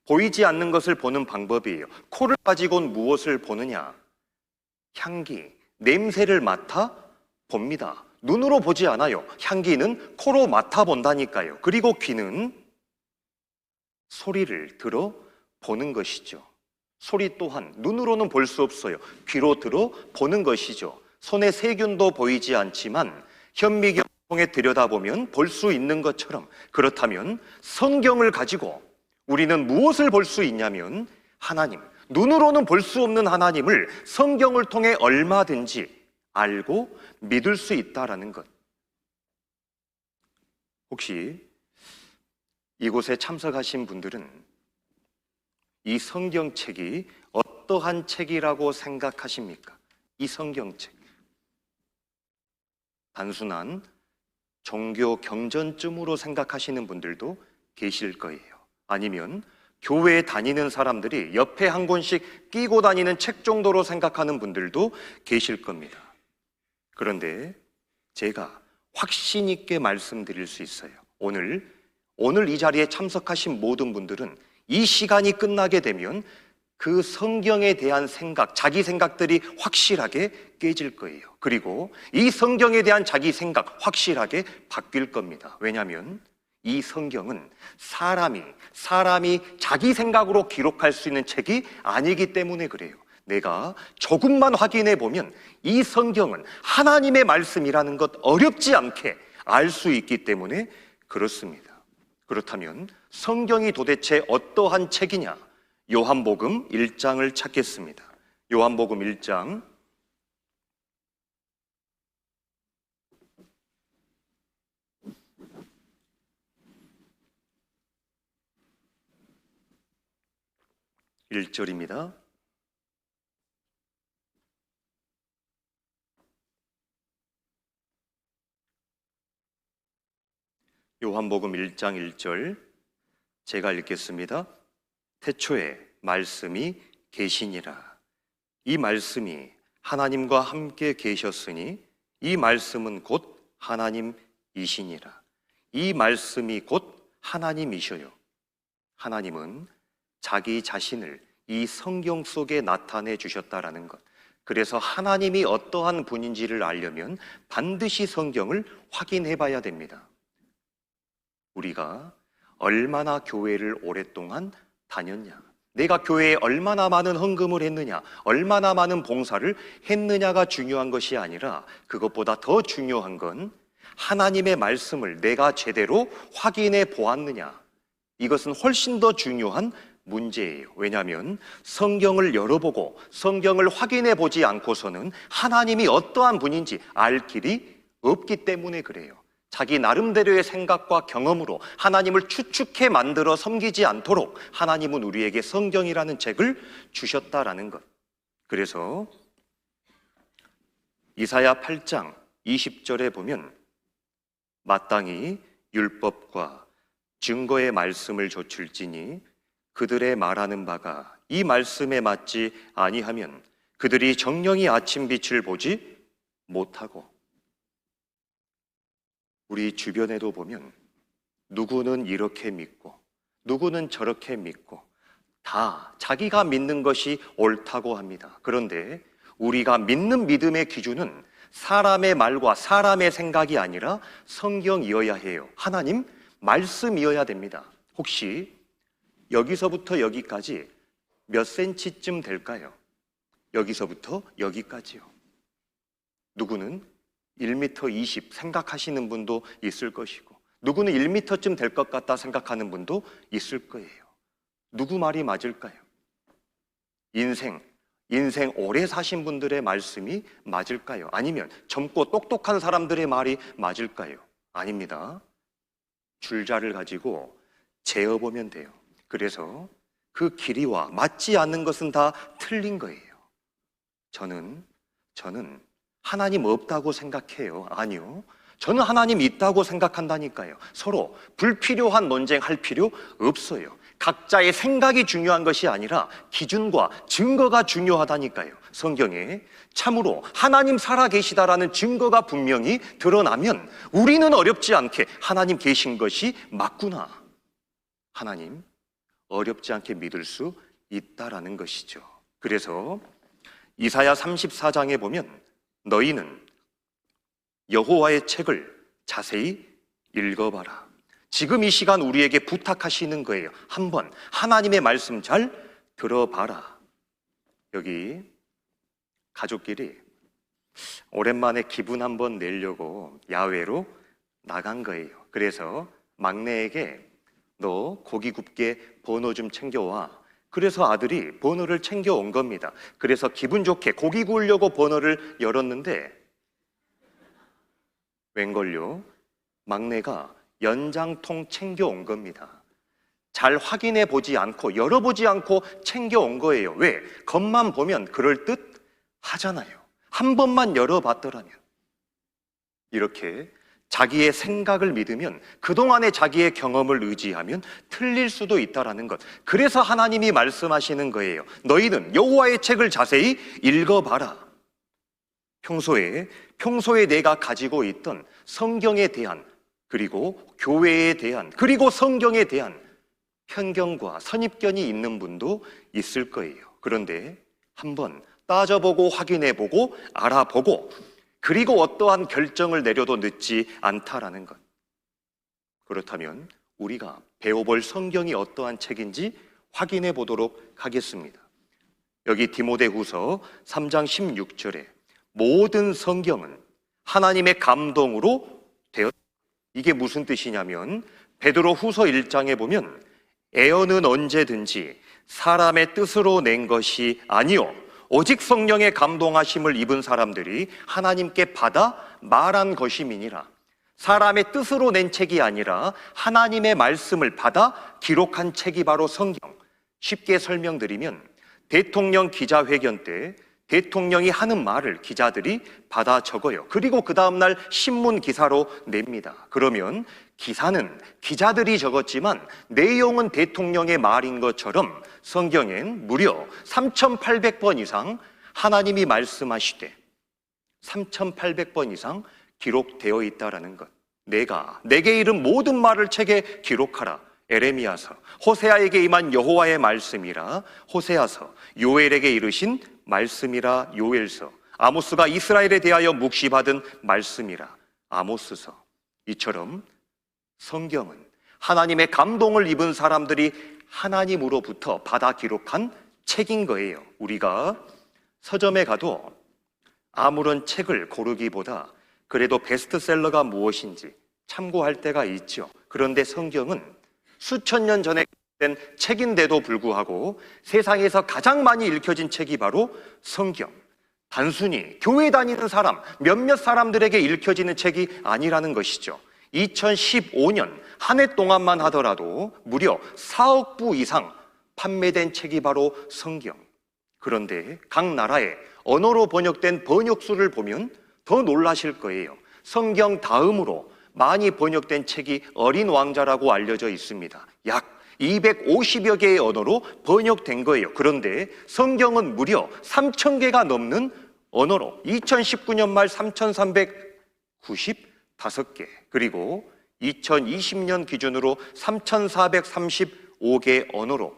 보이지 않는 것을 보는 방법이에요. 코를 가지고는 무엇을 보느냐? 향기, 냄새를 맡아 봅니다. 눈으로 보지 않아요. 향기는 코로 맡아 본다니까요. 그리고 귀는 소리를 들어 보는 것이죠. 소리 또한 눈으로는 볼 수 없어요. 귀로 들어 보는 것이죠. 손에 세균도 보이지 않지만 현미경을 통해 들여다보면 볼 수 있는 것처럼, 그렇다면 성경을 가지고 우리는 무엇을 볼 수 있냐면 하나님, 눈으로는 볼 수 없는 하나님을 성경을 통해 얼마든지 알고 믿을 수 있다라는 것. 혹시 이곳에 참석하신 분들은 이 성경책이 어떠한 책이라고 생각하십니까? 이 성경책. 단순한 종교 경전쯤으로 생각하시는 분들도 계실 거예요. 아니면 교회에 다니는 사람들이 옆에 한 권씩 끼고 다니는 책 정도로 생각하는 분들도 계실 겁니다. 그런데 제가 확신 있게 말씀드릴 수 있어요. 오늘 이 자리에 참석하신 모든 분들은 이 시간이 끝나게 되면 그 성경에 대한 생각, 자기 생각들이 확실하게 깨질 거예요. 그리고 이 성경에 대한 자기 생각 확실하게 바뀔 겁니다. 왜냐하면 이 성경은 사람이 자기 생각으로 기록할 수 있는 책이 아니기 때문에 그래요. 내가 조금만 확인해 보면 이 성경은 하나님의 말씀이라는 것 어렵지 않게 알 수 있기 때문에 그렇습니다. 그렇다면 성경이 도대체 어떠한 책이냐? 요한복음 1장을 찾겠습니다. 요한복음 1장 1절입니다. 요한복음 1장 1절 제가 읽겠습니다. 태초에 말씀이 계시니라. 이 말씀이 하나님과 함께 계셨으니 이 말씀은 곧 하나님이시니라. 이 말씀이 곧 하나님이셔요. 하나님은 자기 자신을 이 성경 속에 나타내 주셨다라는 것. 그래서 하나님이 어떠한 분인지를 알려면 반드시 성경을 확인해 봐야 됩니다. 우리가 얼마나 교회를 오랫동안 다녔냐, 내가 교회에 얼마나 많은 헌금을 했느냐, 얼마나 많은 봉사를 했느냐가 중요한 것이 아니라 그것보다 더 중요한 건 하나님의 말씀을 내가 제대로 확인해 보았느냐. 이것은 훨씬 더 중요한 문제예요. 왜냐하면 성경을 열어보고 성경을 확인해 보지 않고서는 하나님이 어떠한 분인지 알 길이 없기 때문에 그래요. 자기 나름대로의 생각과 경험으로 하나님을 추측해 만들어 섬기지 않도록 하나님은 우리에게 성경이라는 책을 주셨다라는 것. 그래서 이사야 8장 20절에 보면 마땅히 율법과 증거의 말씀을 좇을지니 그들의 말하는 바가 이 말씀에 맞지 아니하면 그들이 정령이 아침 빛을 보지 못하고. 우리 주변에도 보면 누구는 이렇게 믿고 누구는 저렇게 믿고 다 자기가 믿는 것이 옳다고 합니다. 그런데 우리가 믿는 믿음의 기준은 사람의 말과 사람의 생각이 아니라 성경이어야 해요. 하나님 말씀이어야 됩니다. 혹시 여기서부터 여기까지 몇 센치쯤 될까요? 여기서부터 여기까지요. 누구는 1m 20 생각하시는 분도 있을 것이고 누구는 1m쯤 될 것 같다 생각하는 분도 있을 거예요. 누구 말이 맞을까요? 인생 오래 사신 분들의 말씀이 맞을까요? 아니면 젊고 똑똑한 사람들의 말이 맞을까요? 아닙니다. 줄자를 가지고 재어보면 돼요. 그래서 그 길이와 맞지 않는 것은 다 틀린 거예요. 저는 하나님 없다고 생각해요. 아니요. 저는 하나님 있다고 생각한다니까요. 서로 불필요한 논쟁할 필요 없어요. 각자의 생각이 중요한 것이 아니라 기준과 증거가 중요하다니까요. 성경에 참으로 하나님 살아계시다라는 증거가 분명히 드러나면 우리는 어렵지 않게 하나님 계신 것이 맞구나. 하나님 어렵지 않게 믿을 수 있다라는 것이죠. 그래서 이사야 34장에 보면 너희는 여호와의 책을 자세히 읽어봐라. 지금 이 시간 우리에게 부탁하시는 거예요. 한번 하나님의 말씀 잘 들어봐라. 여기 가족끼리 오랜만에 기분 한번 내려고 야외로 나간 거예요. 그래서 막내에게 너 고기 굽게 버너 좀 챙겨와. 그래서 아들이 버너를 챙겨온 겁니다. 그래서 기분 좋게 고기 구우려고 버너를 열었는데 웬걸요? 막내가 연장통 챙겨온 겁니다. 잘 확인해 보지 않고 열어보지 않고 챙겨온 거예요. 왜? 겉만 보면 그럴듯 하잖아요. 한 번만 열어봤더라면. 이렇게 자기의 생각을 믿으면 그동안의 자기의 경험을 의지하면 틀릴 수도 있다라는 것. 그래서 하나님이 말씀하시는 거예요. 너희는 여호와의 책을 자세히 읽어봐라. 평소에 내가 가지고 있던 성경에 대한, 그리고 교회에 대한, 그리고 성경에 대한 편견과 선입견이 있는 분도 있을 거예요. 그런데 한번 따져보고 확인해보고 알아보고 그리고 어떠한 결정을 내려도 늦지 않다라는 것. 그렇다면 우리가 배워볼 성경이 어떠한 책인지 확인해 보도록 하겠습니다. 여기 디모데후서 3장 16절에 모든 성경은 하나님의 감동으로 되었다. 이게 무슨 뜻이냐면 베드로 후서 1장에 보면 애언은 언제든지 사람의 뜻으로 낸 것이 아니요 오직 성령의 감동하심을 입은 사람들이 하나님께 받아 말한 것임이니라. 사람의 뜻으로 낸 책이 아니라 하나님의 말씀을 받아 기록한 책이 바로 성경. 쉽게 설명드리면 대통령 기자회견 때 대통령이 하는 말을 기자들이 받아 적어요. 그리고 그 다음날 신문 기사로 냅니다. 그러면 기사는 기자들이 적었지만 내용은 대통령의 말인 것처럼 성경엔 무려 3,800번 이상 하나님이 말씀하시되 3,800번 이상 기록되어 있다라는 것. 내게 이른 모든 말을 책에 기록하라. 에레미야서, 호세아에게 임한 여호와의 말씀이라 호세아서, 요엘에게 이르신 말씀이라 요엘서, 아모스가 이스라엘에 대하여 묵시받은 말씀이라 아모스서. 이처럼 성경은 하나님의 감동을 입은 사람들이 하나님으로부터 받아 기록한 책인 거예요. 우리가 서점에 가도 아무런 책을 고르기보다 그래도 베스트셀러가 무엇인지 참고할 때가 있죠. 그런데 성경은 수천 년 전에 된 책인데도 불구하고 세상에서 가장 많이 읽혀진 책이 바로 성경. 단순히 교회 다니는 사람, 몇몇 사람들에게 읽혀지는 책이 아니라는 것이죠. 2015년 한 해 동안만 하더라도 무려 4억 부 이상 판매된 책이 바로 성경. 그런데 각 나라의 언어로 번역된 번역수를 보면 더 놀라실 거예요. 성경 다음으로 많이 번역된 책이 어린 왕자라고 알려져 있습니다. 약 250여 개의 언어로 번역된 거예요. 그런데 성경은 무려 3,000개가 넘는 언어로 2019년 말 3,395개, 그리고 2020년 기준으로 3,435개 언어로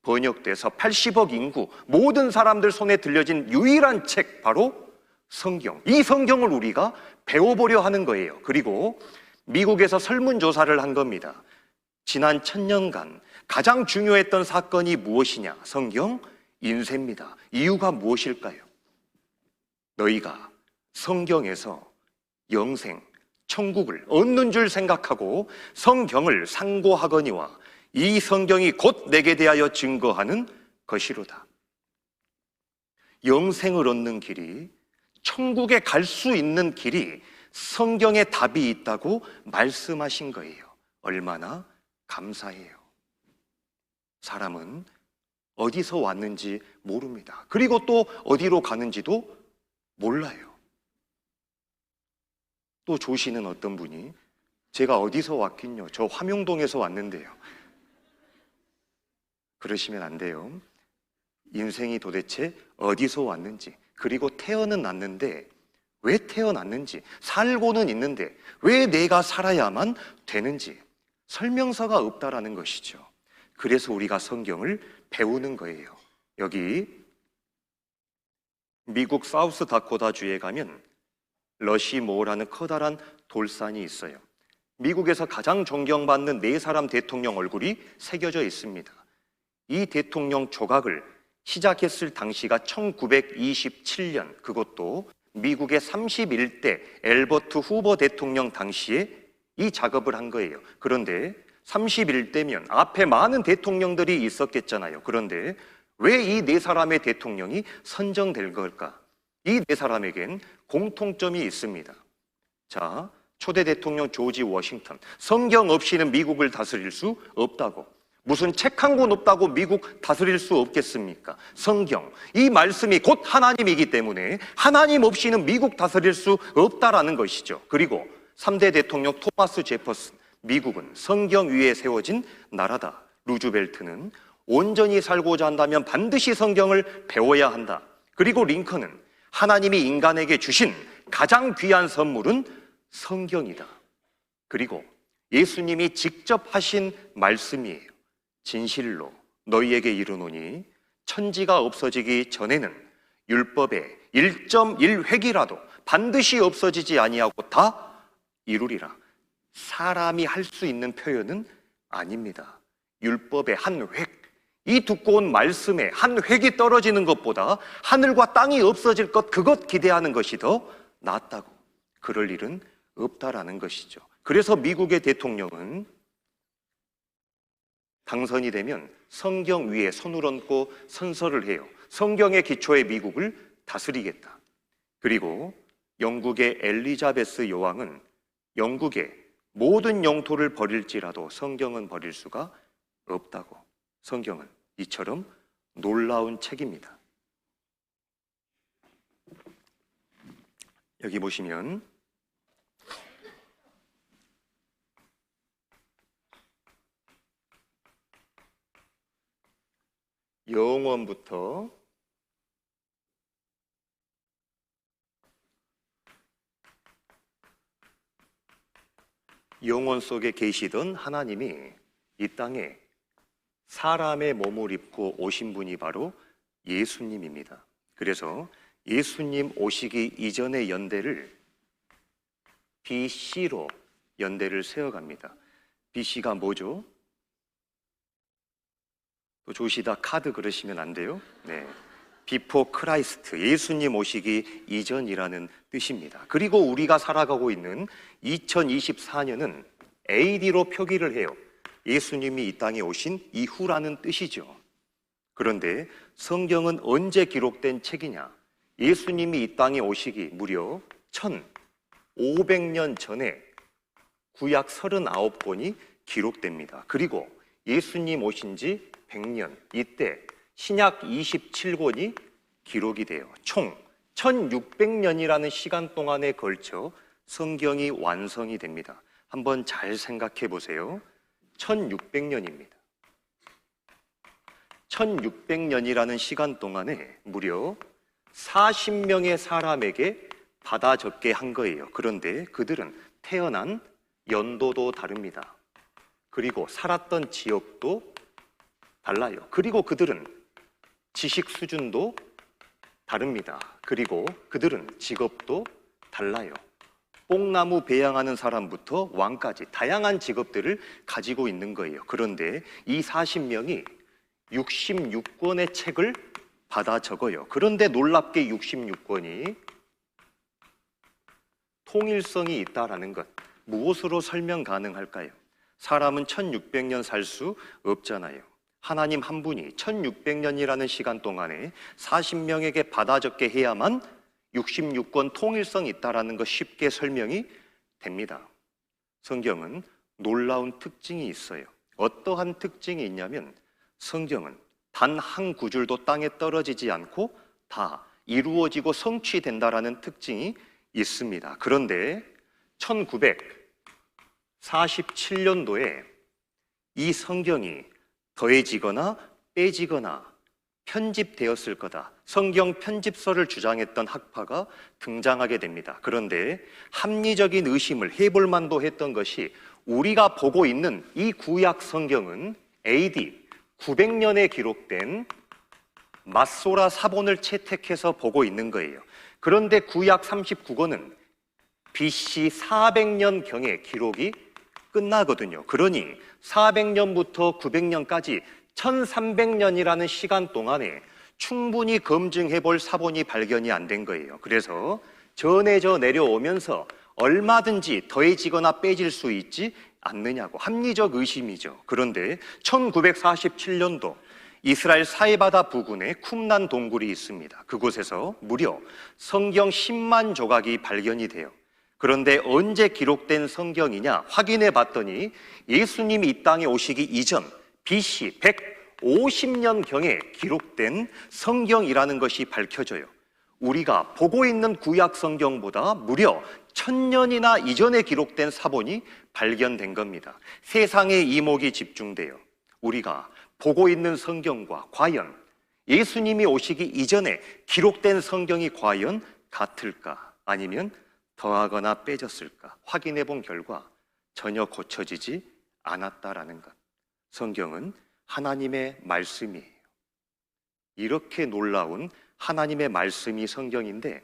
번역돼서 80억 인구 모든 사람들 손에 들려진 유일한 책, 바로 성경. 이 성경을 우리가 배워보려 하는 거예요. 그리고 미국에서 설문조사를 한 겁니다. 지난 1000년간 가장 중요했던 사건이 무엇이냐? 성경, 인쇄입니다. 이유가 무엇일까요? 너희가 성경에서 영생, 천국을 얻는 줄 생각하고 성경을 상고하거니와 이 성경이 곧 내게 대하여 증거하는 것이로다. 영생을 얻는 길이, 천국에 갈 수 있는 길이 성경에 답이 있다고 말씀하신 거예요. 얼마나 감사해요. 사람은 어디서 왔는지 모릅니다. 그리고 또 어디로 가는지도 몰라요. 또 조시는 어떤 분이 제가 어디서 왔긴요, 저 화명동에서 왔는데요. 그러시면 안 돼요. 인생이 도대체 어디서 왔는지, 그리고 태어는 났는데 왜 태어났는지, 살고는 있는데 왜 내가 살아야만 되는지 설명서가 없다라는 것이죠. 그래서 우리가 성경을 배우는 거예요. 여기 미국 사우스 다코타주에 가면 러시모어라는 커다란 돌산이 있어요. 미국에서 가장 존경받는 4사람 대통령 얼굴이 새겨져 있습니다. 이 대통령 조각을 시작했을 당시가 1927년, 그것도 미국의 31대 엘버트 후버 대통령 당시에 이 작업을 한 거예요. 그런데 31대면 앞에 많은 대통령들이 있었겠잖아요. 그런데 왜 이 네 사람의 대통령이 선정된 걸까? 이 네 사람에겐 공통점이 있습니다. 자, 초대 대통령 조지 워싱턴, 성경 없이는 미국을 다스릴 수 없다고. 무슨 책 한 권 없다고 미국 다스릴 수 없겠습니까? 성경, 이 말씀이 곧 하나님이기 때문에 하나님 없이는 미국 다스릴 수 없다라는 것이죠. 그리고 3대 대통령 토마스 제퍼슨, 미국은 성경 위에 세워진 나라다. 루즈벨트는 온전히 살고자 한다면 반드시 성경을 배워야 한다. 그리고 링컨은 하나님이 인간에게 주신 가장 귀한 선물은 성경이다. 그리고 예수님이 직접 하신 말씀이에요. 진실로 너희에게 이르노니 천지가 없어지기 전에는 율법의 1.1획이라도 반드시 없어지지 아니하고 다 이루리라. 사람이 할 수 있는 표현은 아닙니다. 율법의 한 획, 이 두꺼운 말씀에 한 획이 떨어지는 것보다 하늘과 땅이 없어질 것, 그것 기대하는 것이 더 낫다고. 그럴 일은 없다라는 것이죠. 그래서 미국의 대통령은 당선이 되면 성경 위에 손을 얹고 선서를 해요. 성경의 기초에 미국을 다스리겠다. 그리고 영국의 엘리자베스 여왕은 영국의 모든 영토를 버릴지라도 성경은 버릴 수가 없다고. 성경은 이처럼 놀라운 책입니다. 여기 보시면 영원부터 영원 속에 계시던 하나님이 이 땅에 사람의 몸을 입고 오신 분이 바로 예수님입니다. 그래서 예수님 오시기 이전의 연대를 BC로 연대를 세워갑니다. BC가 뭐죠? 또 조시다 카드 그러시면 안 돼요. 네, Before Christ, 예수님 오시기 이전이라는 뜻입니다. 그리고 우리가 살아가고 있는 2024년은 AD로 표기를 해요. 예수님이 이 땅에 오신 이후라는 뜻이죠. 그런데 성경은 언제 기록된 책이냐? 예수님이 이 땅에 오시기 무려 1500년 전에 구약 39권이 기록됩니다. 그리고 예수님 오신 지 100년, 이때 신약 27권이 기록이 돼요. 총 1600년이라는 시간 동안에 걸쳐 성경이 완성이 됩니다. 한번 잘 생각해 보세요. 1600년입니다. 1600년이라는 시간 동안에 무려 40명의 사람에게 받아 적게 한 거예요. 그런데 그들은 태어난 연도도 다릅니다. 그리고 살았던 지역도 달라요. 그리고 그들은 지식 수준도 다릅니다. 그리고 그들은 직업도 달라요. 뽕나무 배양하는 사람부터 왕까지 다양한 직업들을 가지고 있는 거예요. 그런데 이 40명이 66권의 책을 받아 적어요. 그런데 놀랍게 66권이 통일성이 있다라는 것, 무엇으로 설명 가능할까요? 사람은 1600년 살 수 없잖아요. 하나님 한 분이 1600년이라는 시간 동안에 40명에게 받아 적게 해야만 66권 통일성이 있다라는 것 쉽게 설명이 됩니다. 성경은 놀라운 특징이 있어요. 어떠한 특징이 있냐면 성경은 단 한 구줄도 땅에 떨어지지 않고 다 이루어지고 성취된다라는 특징이 있습니다. 그런데 1947년도에 이 성경이 더해지거나 빼지거나 편집되었을 거다. 성경 편집서를 주장했던 학파가 등장하게 됩니다. 그런데 합리적인 의심을 해볼 만도 했던 것이 우리가 보고 있는 이 구약 성경은 AD 900년에 기록된 마소라 사본을 채택해서 보고 있는 거예요. 그런데 구약 39권은 BC 400년경에 기록이 끝나거든요. 그러니 400년부터 900년까지 1300년이라는 시간 동안에 충분히 검증해 볼 사본이 발견이 안 된 거예요. 그래서 전해져 내려오면서 얼마든지 더해지거나 빼질 수 있지 않느냐고 합리적 의심이죠. 그런데 1947년도 이스라엘 사해바다 부근에 쿰란 동굴이 있습니다. 그곳에서 무려 성경 10만 조각이 발견이 돼요. 그런데 언제 기록된 성경이냐 확인해 봤더니 예수님이 이 땅에 오시기 이전 BC 150년경에 기록된 성경이라는 것이 밝혀져요. 우리가 보고 있는 구약 성경보다 무려 1000년이나 이전에 기록된 사본이 발견된 겁니다. 세상의 이목이 집중돼요. 우리가 보고 있는 성경과 과연 예수님이 오시기 이전에 기록된 성경이 과연 같을까? 아니면 더하거나 빼졌을까? 확인해 본 결과 전혀 고쳐지지 않았다라는 것. 성경은 하나님의 말씀이에요. 이렇게 놀라운 하나님의 말씀이 성경인데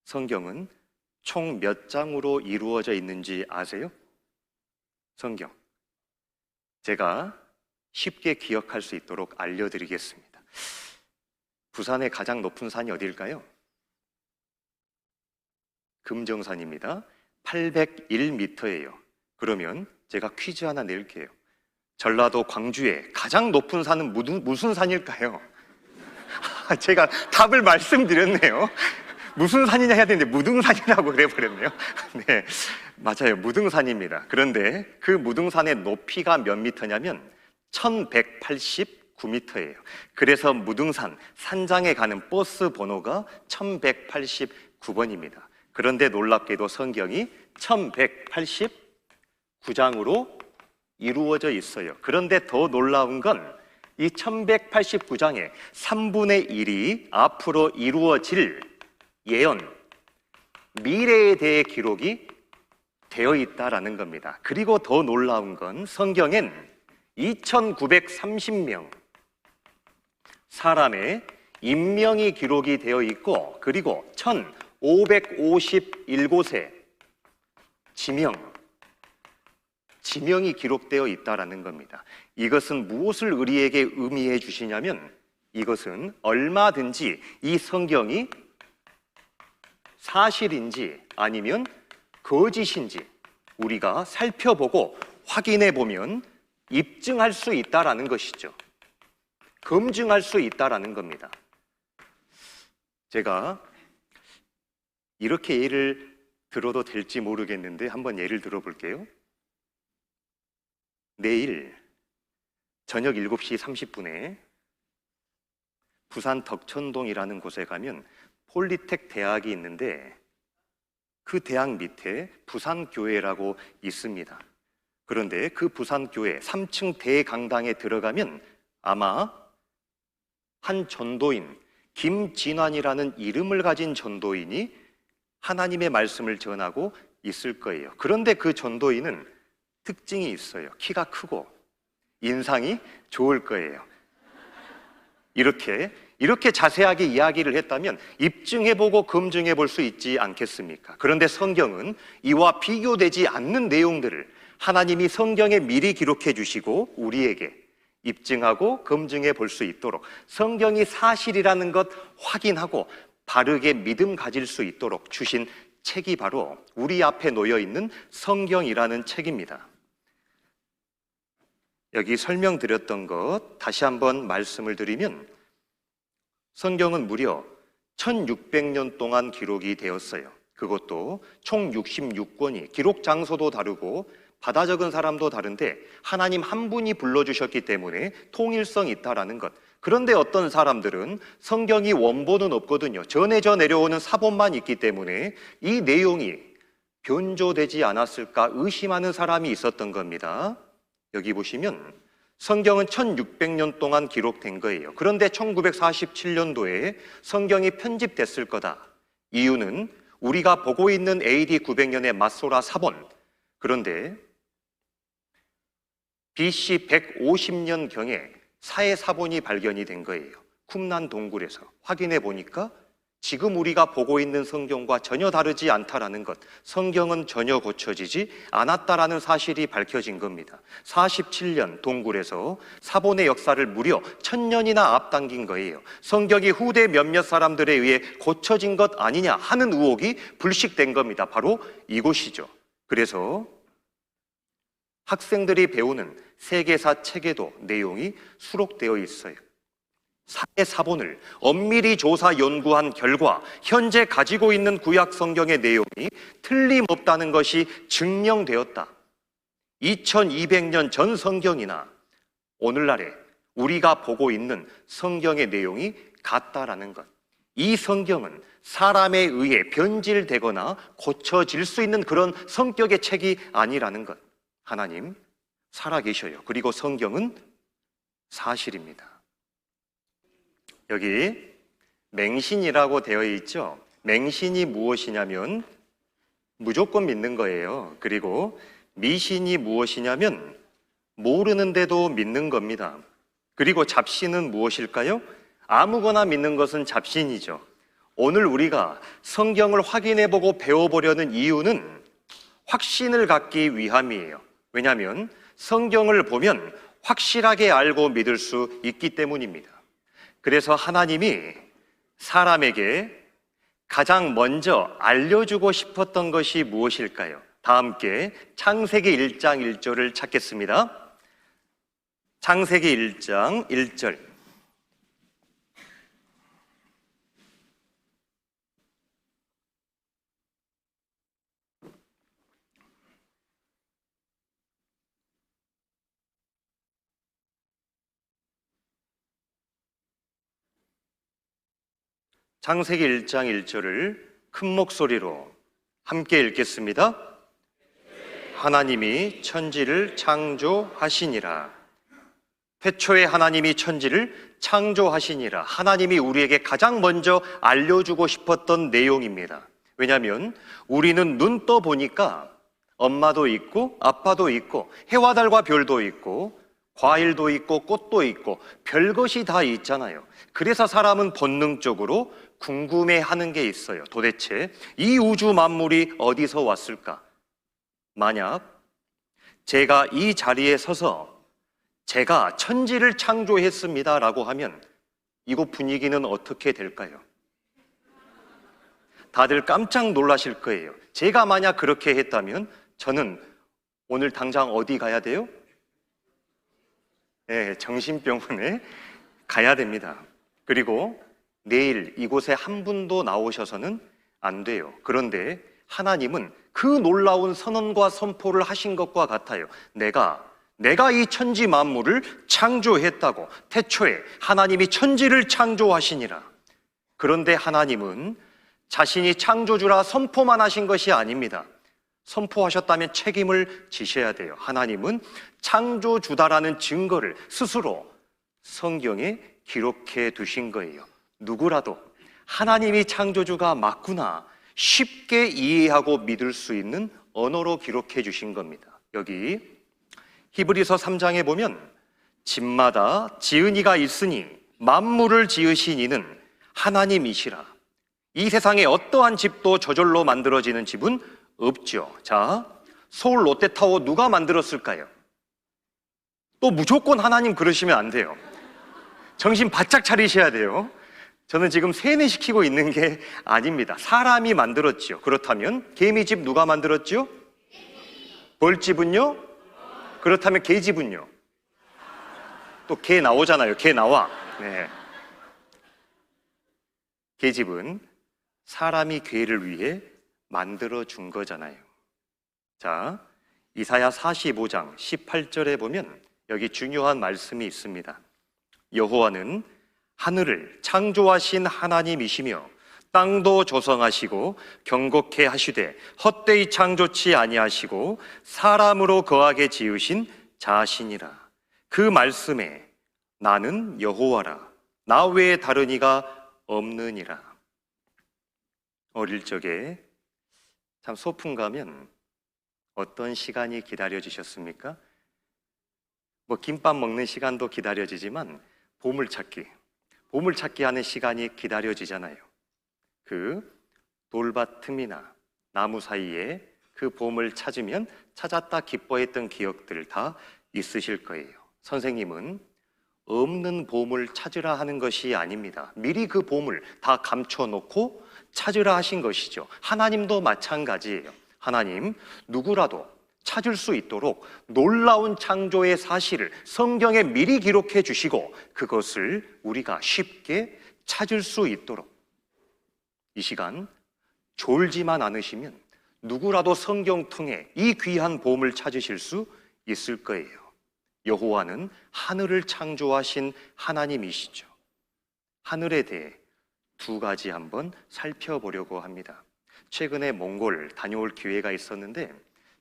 성경은 총 몇 장으로 이루어져 있는지 아세요? 성경. 제가 쉽게 기억할 수 있도록 알려드리겠습니다. 부산의 가장 높은 산이 어디일까요? 금정산입니다. 801m예요. 그러면 제가 퀴즈 하나 낼게요. 전라도 광주의 가장 높은 산은 무슨 산일까요? 제가 답을 말씀드렸네요. 무슨 산이냐 해야 되는데 무등산이라고 그래버렸네요. 네, 맞아요. 무등산입니다. 그런데 그 무등산의 높이가 몇 미터냐면 1189m예요. 그래서 무등산 산장에 가는 버스 번호가 1189번입니다. 그런데 놀랍게도 성경이 1189장으로 이루어져 있어요. 그런데 더 놀라운 건 이 1189장의 3분의 1이 앞으로 이루어질 예언, 미래에 대해 기록이 되어 있다라는 겁니다. 그리고 더 놀라운 건 성경엔 2930명 사람의 인명이 기록이 되어 있고 그리고 1551곳의 지명이 기록되어 있다라는 겁니다. 이것은 무엇을 우리에게 의미해 주시냐면 이것은 얼마든지 이 성경이 사실인지 아니면 거짓인지 우리가 살펴보고 확인해 보면 입증할 수 있다라는 것이죠. 검증할 수 있다라는 겁니다. 제가 이렇게 예를 들어도 될지 모르겠는데 한번 예를 들어볼게요. 내일 저녁 7시 30분에 부산 덕천동이라는 곳에 가면 폴리텍 대학이 있는데 그 대학 밑에 부산교회라고 있습니다. 그런데 그 부산교회 3층 대강당에 들어가면 아마 한 전도인 김진환이라는 이름을 가진 전도인이 하나님의 말씀을 전하고 있을 거예요. 그런데 그 전도인은 특징이 있어요. 키가 크고 인상이 좋을 거예요. 이렇게 자세하게 이야기를 했다면 입증해보고 검증해 볼 수 있지 않겠습니까? 그런데 성경은 이와 비교되지 않는 내용들을 하나님이 성경에 미리 기록해 주시고 우리에게 입증하고 검증해 볼 수 있도록 성경이 사실이라는 것 확인하고 바르게 믿음 가질 수 있도록 주신 책이 바로 우리 앞에 놓여 있는 성경이라는 책입니다. 여기 설명드렸던 것 다시 한번 말씀을 드리면 성경은 무려 1600년 동안 기록이 되었어요. 그것도 총 66권이 기록 장소도 다르고 받아 적은 사람도 다른데 하나님 한 분이 불러주셨기 때문에 통일성이 있다라는 것. 그런데 어떤 사람들은 성경이 원본은 없거든요. 전해져 내려오는 사본만 있기 때문에 이 내용이 변조되지 않았을까 의심하는 사람이 있었던 겁니다. 여기 보시면 성경은 1600년 동안 기록된 거예요. 그런데 1947년도에 성경이 편집됐을 거다. 이유는 우리가 보고 있는 AD 900년의 마소라 사본, 그런데 BC 150년경에 사해 사본이 발견이 된 거예요. 쿰란 동굴에서 확인해 보니까 지금 우리가 보고 있는 성경과 전혀 다르지 않다라는 것, 성경은 전혀 고쳐지지 않았다라는 사실이 밝혀진 겁니다. 47년 동굴에서 사본의 역사를 무려 1000년이나 앞당긴 거예요. 성경이 후대 몇몇 사람들에 의해 고쳐진 것 아니냐 하는 의혹이 불식된 겁니다. 바로 이곳이죠. 그래서 학생들이 배우는 세계사 책에도 내용이 수록되어 있어요. 사회 사본을 엄밀히 조사 연구한 결과 현재 가지고 있는 구약 성경의 내용이 틀림없다는 것이 증명되었다. 2200년 전 성경이나 오늘날에 우리가 보고 있는 성경의 내용이 같다라는 것. 이 성경은 사람에 의해 변질되거나 고쳐질 수 있는 그런 성격의 책이 아니라는 것. 하나님 살아계셔요. 그리고 성경은 사실입니다. 여기 맹신이라고 되어 있죠. 맹신이 무엇이냐면 무조건 믿는 거예요. 그리고 미신이 무엇이냐면 모르는데도 믿는 겁니다. 그리고 잡신은 무엇일까요? 아무거나 믿는 것은 잡신이죠. 오늘 우리가 성경을 확인해보고 배워보려는 이유는 확신을 갖기 위함이에요. 왜냐하면 성경을 보면 확실하게 알고 믿을 수 있기 때문입니다. 그래서 하나님이 사람에게 가장 먼저 알려주고 싶었던 것이 무엇일까요? 다 함께 창세기 1장 1절을 찾겠습니다. 창세기 1장 1절. 창세기 1장 1절을 큰 목소리로 함께 읽겠습니다. 하나님이 천지를 창조하시니라. 태초에 하나님이 천지를 창조하시니라. 하나님이 우리에게 가장 먼저 알려주고 싶었던 내용입니다. 왜냐하면 우리는 눈 떠보니까 엄마도 있고 아빠도 있고 해와 달과 별도 있고 과일도 있고 꽃도 있고 별것이 다 있잖아요. 그래서 사람은 본능적으로 궁금해하는 게 있어요. 도대체 이 우주 만물이 어디서 왔을까? 만약 제가 이 자리에 서서 제가 천지를 창조했습니다 라고 하면 이곳 분위기는 어떻게 될까요? 다들 깜짝 놀라실 거예요. 제가 만약 그렇게 했다면 저는 오늘 당장 어디 가야 돼요? 네, 정신병원에 가야 됩니다. 그리고 내일 이곳에 한 분도 나오셔서는 안 돼요. 그런데 하나님은 그 놀라운 선언과 선포를 하신 것과 같아요. 내가 이 천지 만물을 창조했다고. 태초에 하나님이 천지를 창조하시니라. 그런데 하나님은 자신이 창조주라 선포만 하신 것이 아닙니다. 선포하셨다면 책임을 지셔야 돼요. 하나님은 창조주다라는 증거를 스스로 성경에 기록해 두신 거예요. 누구라도 하나님이 창조주가 맞구나 쉽게 이해하고 믿을 수 있는 언어로 기록해 주신 겁니다. 여기 히브리서 3장에 보면 집마다 지은 이가 있으니 만물을 지으신 이는 하나님이시라. 이 세상에 어떠한 집도 저절로 만들어지는 집은 없죠. 자, 서울 롯데타워 누가 만들었을까요? 또 무조건 하나님 그러시면 안 돼요. 정신 바짝 차리셔야 돼요. 저는 지금 세뇌시키고 있는 게 아닙니다. 사람이 만들었지요. 그렇다면 개미집 누가 만들었죠? 벌집은요? 그렇다면 개집은요? 또 개 나오잖아요. 개 나와. 네. 개집은 사람이 개를 위해 만들어 준 거잖아요. 자, 이사야 45장 18절에 보면 여기 중요한 말씀이 있습니다. 여호와는 하늘을 창조하신 하나님이시며 땅도 조성하시고 경고케 하시되 헛되이 창조치 아니하시고 사람으로 거하게 지으신 자신이라. 그 말씀에 나는 여호와라 나 외에 다른 이가 없느니라. 어릴 적에 참 소풍 가면 어떤 시간이 기다려지셨습니까? 뭐 김밥 먹는 시간도 기다려지지만 보물찾기 하는 시간이 기다려지잖아요. 그 돌밭 틈이나 나무 사이에 그 보물 찾으면 찾았다 기뻐했던 기억들 다 있으실 거예요. 선생님은 없는 보물 찾으라 하는 것이 아닙니다. 미리 그 보물 다 감춰놓고 찾으라 하신 것이죠. 하나님도 마찬가지예요. 하나님 누구라도 찾을 수 있도록 놀라운 창조의 사실을 성경에 미리 기록해 주시고 그것을 우리가 쉽게 찾을 수 있도록 이 시간 졸지만 않으시면 누구라도 성경 통해 이 귀한 보험을 찾으실 수 있을 거예요. 여호와는 하늘을 창조하신 하나님이시죠. 하늘에 대해 두 가지 한번 살펴보려고 합니다. 최근에 몽골 다녀올 기회가 있었는데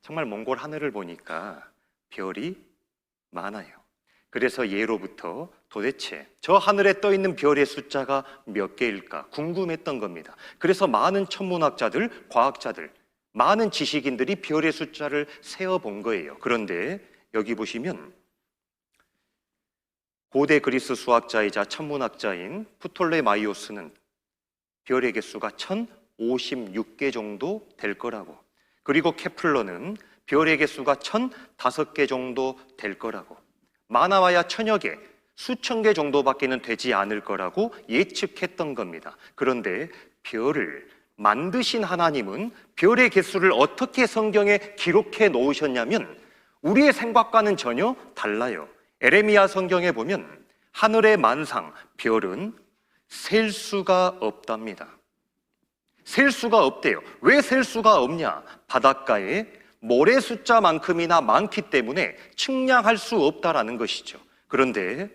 정말 몽골 하늘을 보니까 별이 많아요. 그래서 예로부터 도대체 저 하늘에 떠 있는 별의 숫자가 몇 개일까 궁금했던 겁니다. 그래서 많은 천문학자들, 과학자들, 많은 지식인들이 별의 숫자를 세어본 거예요. 그런데 여기 보시면 고대 그리스 수학자이자 천문학자인 프톨레마이오스는 별의 개수가 1056개 정도 될 거라고, 그리고 케플러는 별의 개수가 1005개 정도 될 거라고, 많아봐야 1000여 개, 수천 개 정도밖에는 되지 않을 거라고 예측했던 겁니다. 그런데 별을 만드신 하나님은 별의 개수를 어떻게 성경에 기록해 놓으셨냐면 우리의 생각과는 전혀 달라요. 에레미야 성경에 보면 하늘의 만상, 별은 셀 수가 없답니다. 셀 수가 없대요. 왜 셀 수가 없냐? 바닷가에 모래 숫자만큼이나 많기 때문에 측량할 수 없다라는 것이죠. 그런데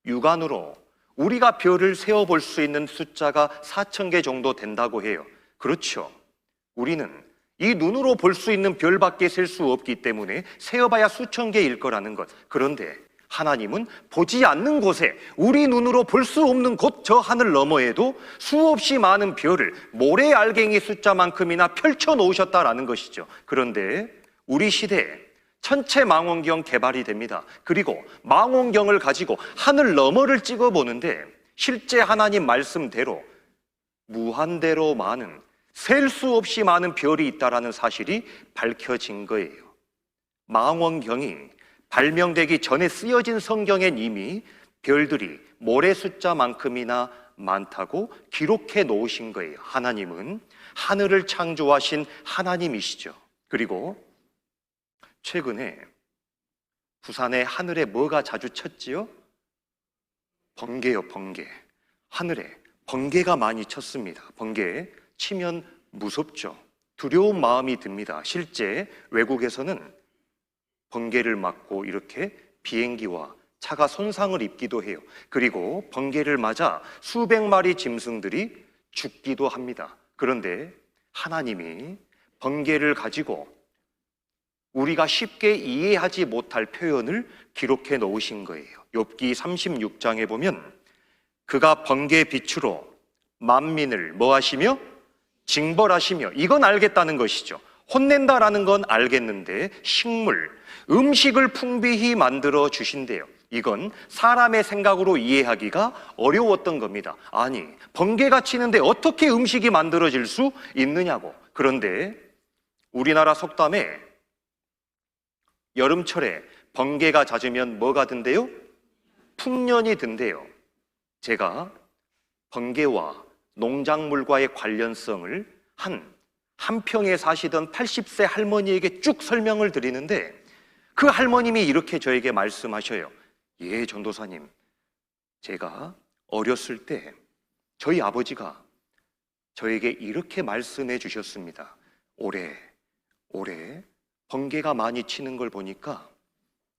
육안으로 우리가 별을 세어볼 수 있는 숫자가 4000개 정도 된다고 해요. 그렇죠. 우리는 이 눈으로 볼 수 있는 별밖에 셀 수 없기 때문에 세어봐야 수천 개일 거라는 것. 그런데 하나님은 보지 않는 곳에, 우리 눈으로 볼 수 없는 곳 저 하늘 너머에도 수없이 많은 별을 모래 알갱이 숫자만큼이나 펼쳐 놓으셨다라는 것이죠. 그런데 우리 시대에 천체 망원경 개발이 됩니다. 그리고 망원경을 가지고 하늘 너머를 찍어보는데 실제 하나님 말씀대로 무한대로 많은, 셀 수 없이 많은 별이 있다라는 사실이 밝혀진 거예요. 망원경이 발명되기 전에 쓰여진 성경엔 이미 별들이 모래 숫자만큼이나 많다고 기록해 놓으신 거예요. 하나님은 하늘을 창조하신 하나님이시죠. 그리고 최근에 부산의 하늘에 뭐가 자주 쳤지요? 번개요, 번개. 하늘에 번개가 많이 쳤습니다. 번개 치면 무섭죠. 두려운 마음이 듭니다. 실제 외국에서는 번개를 맞고 이렇게 비행기와 차가 손상을 입기도 해요. 그리고 번개를 맞아 수백 마리 짐승들이 죽기도 합니다. 그런데 하나님이 번개를 가지고 우리가 쉽게 이해하지 못할 표현을 기록해 놓으신 거예요. 욥기 36장에 보면 그가 번개 빛으로 만민을 뭐 하시며? 징벌하시며. 이건 알겠다는 것이죠. 혼낸다라는 건 알겠는데 식물, 음식을 풍비히 만들어 주신대요. 이건 사람의 생각으로 이해하기가 어려웠던 겁니다. 아니, 번개가 치는데 어떻게 음식이 만들어질 수 있느냐고. 그런데 우리나라 속담에 여름철에 번개가 잦으면 뭐가 든대요? 풍년이 든대요. 제가 번개와 농작물과의 관련성을 한 평에 사시던 80세 할머니에게 쭉 설명을 드리는데 그 할머님이 이렇게 저에게 말씀하셔요. 예, 전도사님, 제가 어렸을 때 저희 아버지가 저에게 이렇게 말씀해 주셨습니다. 올해 번개가 많이 치는 걸 보니까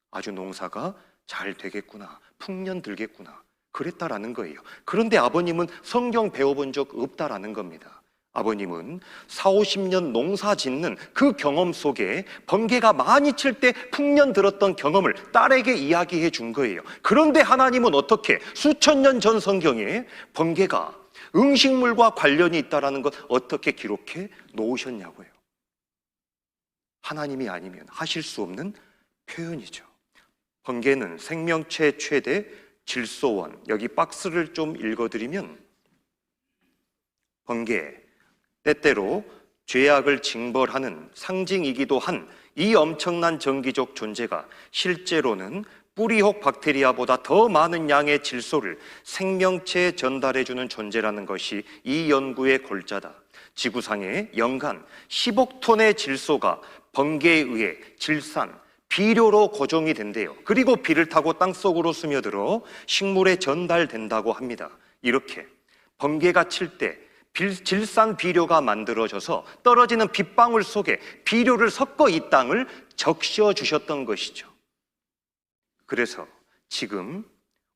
아주 농사가 잘 되겠구나, 풍년 들겠구나, 그랬다라는 거예요. 그런데 아버님은 성경 배워본 적 없다라는 겁니다. 아버님은 40-50년 농사 짓는 그 경험 속에 번개가 많이 칠 때 풍년 들었던 경험을 딸에게 이야기해 준 거예요. 그런데 하나님은 어떻게 수천 년 전 성경에 번개가 음식물과 관련이 있다라는 것 어떻게 기록해 놓으셨냐고요. 하나님이 아니면 하실 수 없는 표현이죠. 번개는 생명체 최대 질소원. 여기 박스를 좀 읽어드리면 번개, 때때로 죄악을 징벌하는 상징이기도 한 이 엄청난 전기적 존재가 실제로는 뿌리혹 박테리아보다 더 많은 양의 질소를 생명체에 전달해주는 존재라는 것이 이 연구의 골자다. 지구상에 연간 10억 톤의 질소가 번개에 의해 질산, 비료로 고정이 된대요. 그리고 비를 타고 땅속으로 스며들어 식물에 전달된다고 합니다. 이렇게 번개가 칠 때 질산 비료가 만들어져서 떨어지는 빗방울 속에 비료를 섞어 이 땅을 적셔 주셨던 것이죠. 그래서 지금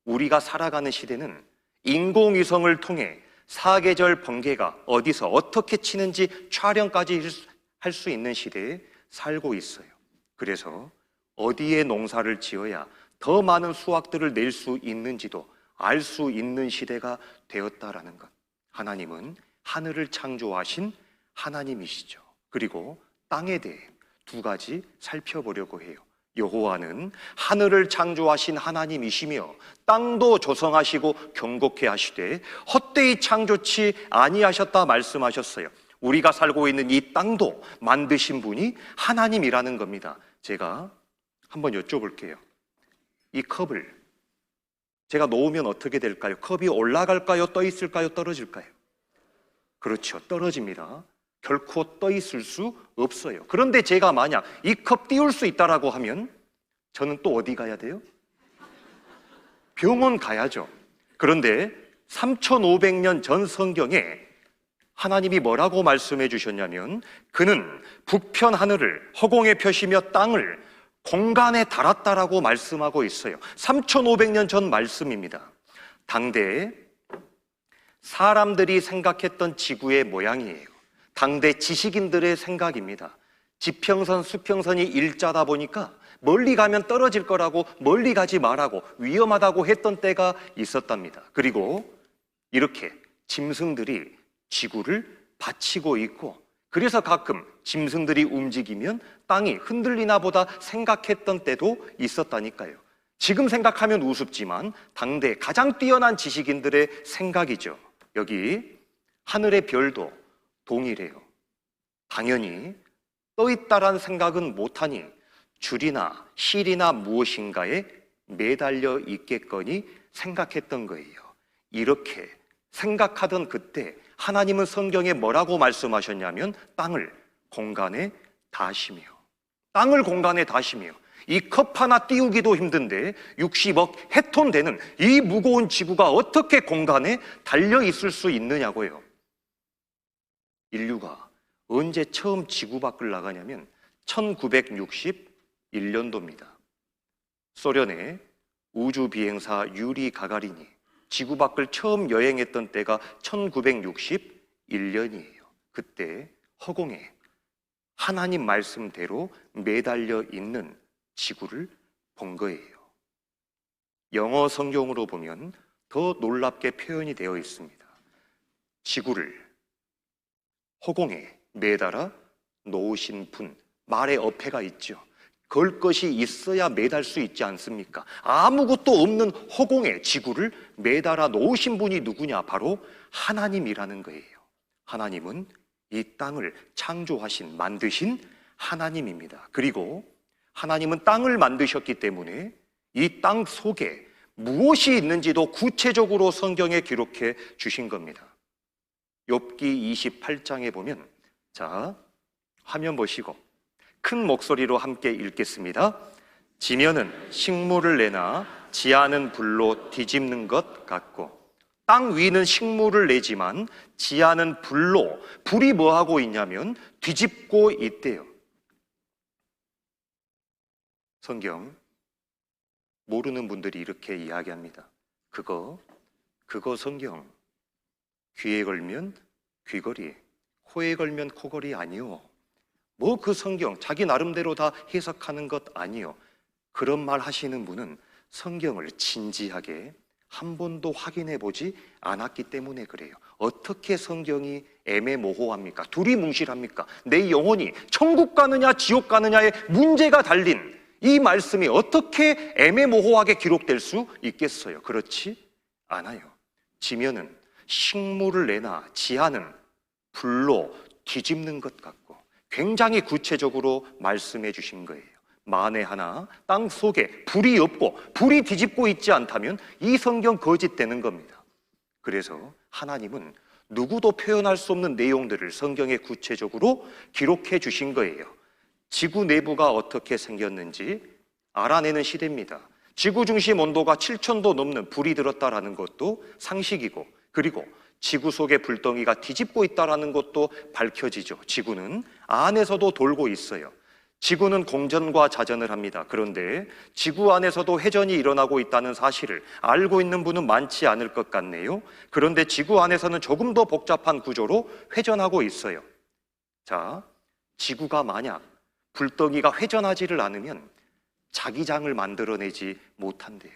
우리가 살아가는 시대는 인공위성을 통해 사계절 번개가 어디서 어떻게 치는지 촬영까지 할 수 있는 시대에 살고 있어요. 그래서 어디에 농사를 지어야 더 많은 수확들을 낼 수 있는지도 알 수 있는 시대가 되었다라는 것. 하나님은 하늘을 창조하신 하나님이시죠. 그리고 땅에 대해 두 가지 살펴보려고 해요. 여호와는 하늘을 창조하신 하나님이시며 땅도 조성하시고 경곡케 하시되 헛되이 창조치 아니하셨다 말씀하셨어요. 우리가 살고 있는 이 땅도 만드신 분이 하나님이라는 겁니다. 제가 한번 여쭤볼게요. 이 컵을 제가 놓으면 어떻게 될까요? 컵이 올라갈까요? 떠 있을까요? 떨어질까요? 그렇죠. 떨어집니다. 결코 떠 있을 수 없어요. 그런데 제가 만약 이 컵 띄울 수 있다라고 하면 저는 또 어디 가야 돼요? 병원 가야죠. 그런데 3,500년 전 성경에 하나님이 뭐라고 말씀해 주셨냐면 그는 북편 하늘을 허공에 펴시며 땅을 공간에 달았다라고 말씀하고 있어요. 3,500년 전 말씀입니다. 당대에 사람들이 생각했던 지구의 모양이에요. 당대 지식인들의 생각입니다. 지평선, 수평선이 일자다 보니까 멀리 가면 떨어질 거라고 멀리 가지 말라고 위험하다고 했던 때가 있었답니다. 그리고 이렇게 짐승들이 지구를 받치고 있고 그래서 가끔 짐승들이 움직이면 땅이 흔들리나 보다 생각했던 때도 있었다니까요. 지금 생각하면 우습지만 당대 가장 뛰어난 지식인들의 생각이죠. 여기 하늘의 별도 동일해요. 당연히 떠 있다란 생각은 못하니 줄이나 실이나 무엇인가에 매달려 있겠거니 생각했던 거예요. 이렇게 생각하던 그때 하나님은 성경에 뭐라고 말씀하셨냐면 땅을 공간에 다시며 땅을 공간에 다시며 이 컵 하나 띄우기도 힘든데 60억 해톤 되는 이 무거운 지구가 어떻게 공간에 달려 있을 수 있느냐고요. 인류가 언제 처음 지구 밖을 나가냐면 1961년도입니다. 소련의 우주 비행사 유리 가가린이 지구 밖을 처음 여행했던 때가 1961년이에요. 그때 허공에 하나님 말씀대로 매달려 있는 지구를 본 거예요. 영어 성경으로 보면 더 놀랍게 표현이 되어 있습니다. 지구를 허공에 매달아 놓으신 분, 말의 어폐가 있죠. 걸 것이 있어야 매달 수 있지 않습니까? 아무것도 없는 허공에 지구를 매달아 놓으신 분이 누구냐? 바로 하나님이라는 거예요. 하나님은 이 땅을 창조하신, 만드신 하나님입니다. 그리고 하나님은 땅을 만드셨기 때문에 이 땅 속에 무엇이 있는지도 구체적으로 성경에 기록해 주신 겁니다. 욥기 28장에 보면, 자, 화면 보시고 큰 목소리로 함께 읽겠습니다. 지면은 식물을 내나 지하는 불로 뒤집는 것 같고, 땅 위는 식물을 내지만 지하는 불로, 불이 뭐 하고 있냐면 뒤집고 있대요. 성경 모르는 분들이 이렇게 이야기합니다. 그거 성경 귀에 걸면 귀걸이, 코에 걸면 코걸이 아니요. 뭐 그 성경 자기 나름대로 다 해석하는 것 아니요. 그런 말 하시는 분은 성경을 진지하게 한 번도 확인해 보지 않았기 때문에 그래요. 어떻게 성경이 애매모호합니까? 두리뭉실합니까? 내 영혼이 천국 가느냐 지옥 가느냐에 문제가 달린 이 말씀이 어떻게 애매모호하게 기록될 수 있겠어요? 그렇지 않아요. 지면은 식물을 내나 지하는 불로 뒤집는 것 같고 굉장히 구체적으로 말씀해 주신 거예요. 만에 하나 땅 속에 불이 없고 불이 뒤집고 있지 않다면 이 성경 거짓되는 겁니다. 그래서 하나님은 누구도 표현할 수 없는 내용들을 성경에 구체적으로 기록해 주신 거예요. 지구 내부가 어떻게 생겼는지 알아내는 시대입니다. 지구 중심 온도가 7,000도 넘는 불이 들었다라는 것도 상식이고, 그리고 지구 속의 불덩이가 뒤집고 있다라는 것도 밝혀지죠. 지구는 안에서도 돌고 있어요. 지구는 공전과 자전을 합니다. 그런데 지구 안에서도 회전이 일어나고 있다는 사실을 알고 있는 분은 많지 않을 것 같네요. 그런데 지구 안에서는 조금 더 복잡한 구조로 회전하고 있어요. 자, 지구가 만약 불덩이가 회전하지를 않으면 자기장을 만들어내지 못한대요.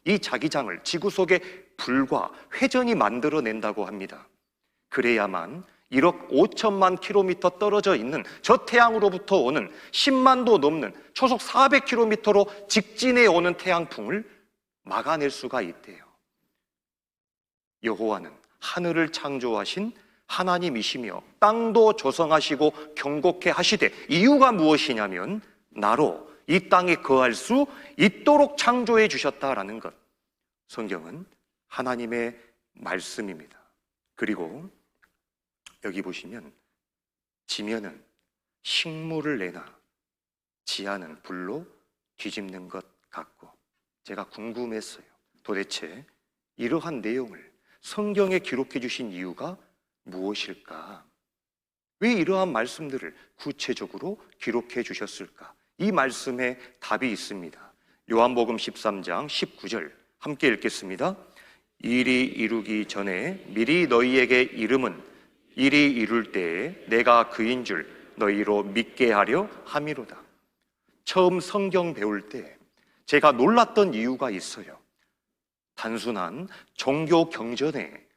이 자기장을 지구 속의 불과 회전이 만들어낸다고 합니다. 그래야만 1억 5천만 킬로미터 떨어져 있는 저 태양으로부터 오는 10만도 넘는 초속 400km로 직진해 오는 태양풍을 막아낼 수가 있대요. 여호와는 하늘을 창조하신 하나님이시며 땅도 조성하시고 경곡해 하시되, 이유가 무엇이냐면 나로 이 땅에 거할 수 있도록 창조해 주셨다라는 것. 성경은 하나님의 말씀입니다. 그리고 여기 보시면 지면은 식물을 내나 지하는 불로 뒤집는 것 같고, 제가 궁금했어요. 도대체 이러한 내용을 성경에 기록해 주신 이유가 무엇일까? 왜 이러한 말씀들을 구체적으로 기록해 주셨을까? 이 말씀에 답이 있습니다. 요한복음 13장 19절 함께 읽겠습니다. 일이 이루기 전에 미리 너희에게 이름은 일이 이룰 때에 내가 그인 줄 너희로 믿게 하려 함이로다. 처음 성경 배울 때 제가 놀랐던 이유가 있어요. 단순한 종교 경전에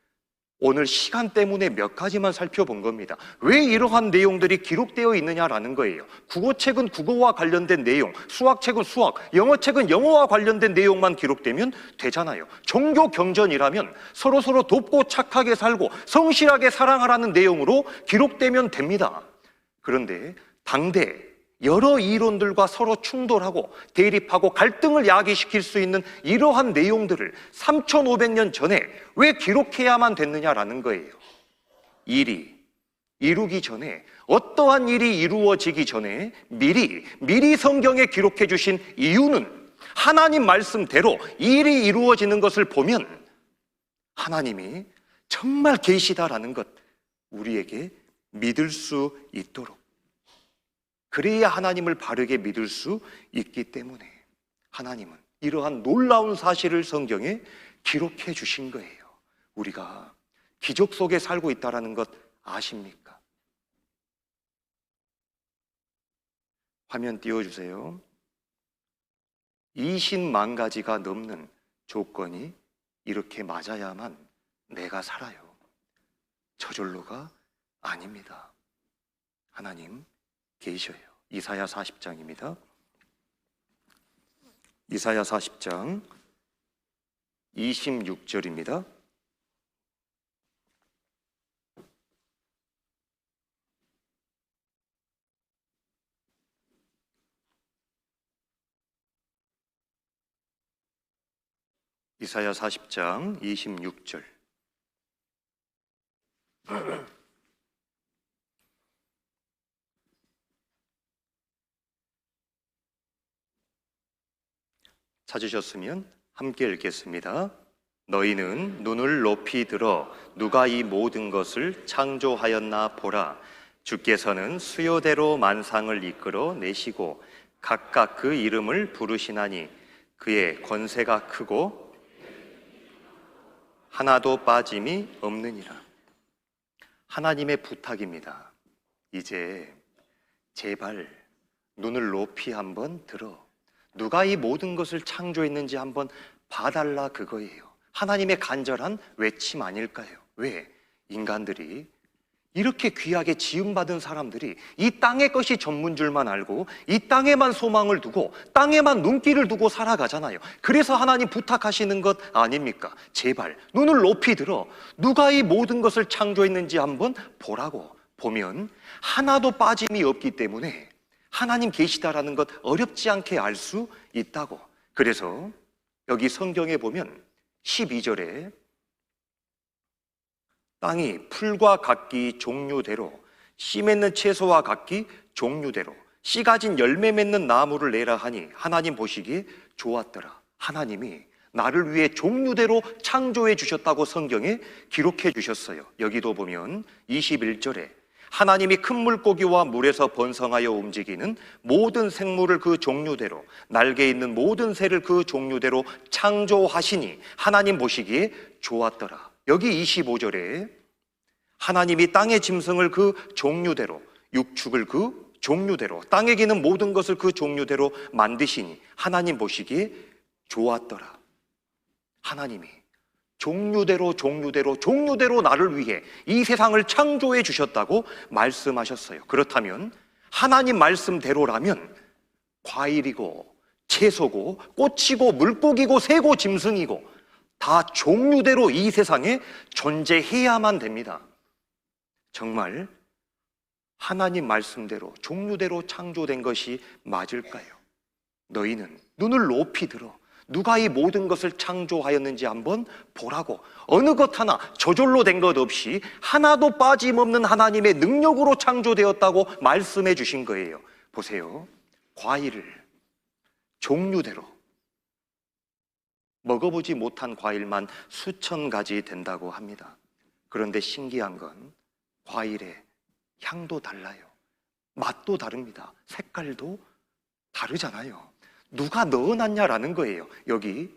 오늘 시간 때문에 몇 가지만 살펴본 겁니다. 왜 이러한 내용들이 기록되어 있느냐라는 거예요. 국어책은 국어와 관련된 내용, 수학책은 수학, 영어책은 영어와 관련된 내용만 기록되면 되잖아요. 종교 경전이라면 서로서로 돕고 착하게 살고 성실하게 사랑하라는 내용으로 기록되면 됩니다. 그런데 당대 여러 이론들과 서로 충돌하고 대립하고 갈등을 야기시킬 수 있는 이러한 내용들을 3,500년 전에 왜 기록해야만 됐느냐라는 거예요. 일이 이루기 전에, 어떠한 일이 이루어지기 전에 미리 성경에 기록해 주신 이유는 하나님 말씀대로 일이 이루어지는 것을 보면 하나님이 정말 계시다라는 것, 우리에게 믿을 수 있도록, 그래야 하나님을 바르게 믿을 수 있기 때문에 하나님은 이러한 놀라운 사실을 성경에 기록해 주신 거예요. 우리가 기적 속에 살고 있다는 것 아십니까? 화면 띄워주세요. 20만 가지가 넘는 조건이 이렇게 맞아야만 내가 살아요. 저절로가 아닙니다. 하나님 계셔요. 이사야 40장입니다. 이사야 40장 26절입니다. 이사야 40장 26절. 찾으셨으면 함께 읽겠습니다. 너희는 눈을 높이 들어 누가 이 모든 것을 창조하였나 보라. 주께서는 수요대로 만상을 이끌어 내시고 각각 그 이름을 부르시나니 그의 권세가 크고 하나도 빠짐이 없느니라. 하나님의 부탁입니다. 이제 제발 눈을 높이 한번 들어 누가 이 모든 것을 창조했는지 한번 봐달라, 그거예요. 하나님의 간절한 외침 아닐까요? 왜? 인간들이 이렇게 귀하게 지음받은 사람들이 이 땅의 것이 전문 줄만 알고 이 땅에만 소망을 두고 땅에만 눈길을 두고 살아가잖아요. 그래서 하나님 부탁하시는 것 아닙니까? 제발 눈을 높이 들어 누가 이 모든 것을 창조했는지 한번 보라고. 보면 하나도 빠짐이 없기 때문에 하나님 계시다라는 것 어렵지 않게 알 수 있다고. 그래서 여기 성경에 보면 12절에 땅이 풀과 각기 종류대로, 씨 맺는 채소와 각기 종류대로 씨 가진 열매 맺는 나무를 내라 하니 하나님 보시기에 좋았더라. 하나님이 나를 위해 종류대로 창조해 주셨다고 성경에 기록해 주셨어요. 여기도 보면 21절에 하나님이 큰 물고기와 물에서 번성하여 움직이는 모든 생물을 그 종류대로, 날개 있는 모든 새를 그 종류대로 창조하시니 하나님 보시기에 좋았더라. 여기 25절에 하나님이 땅의 짐승을 그 종류대로, 육축을 그 종류대로, 땅에 기는 모든 것을 그 종류대로 만드시니 하나님 보시기에 좋았더라. 하나님이 종류대로 나를 위해 이 세상을 창조해 주셨다고 말씀하셨어요. 그렇다면 하나님 말씀대로라면 과일이고 채소고 꽃이고 물고기고 새고 짐승이고 다 종류대로 이 세상에 존재해야만 됩니다. 정말 하나님 말씀대로 종류대로 창조된 것이 맞을까요? 너희는 눈을 높이 들어 누가 이 모든 것을 창조하였는지 한번 보라고. 어느 것 하나 저절로 된 것 없이 하나도 빠짐없는 하나님의 능력으로 창조되었다고 말씀해 주신 거예요. 보세요. 과일을 종류대로, 먹어보지 못한 과일만 수천 가지 된다고 합니다. 그런데 신기한 건 과일의 향도 달라요. 맛도 다릅니다. 색깔도 다르잖아요. 누가 넣어놨냐라는 거예요. 여기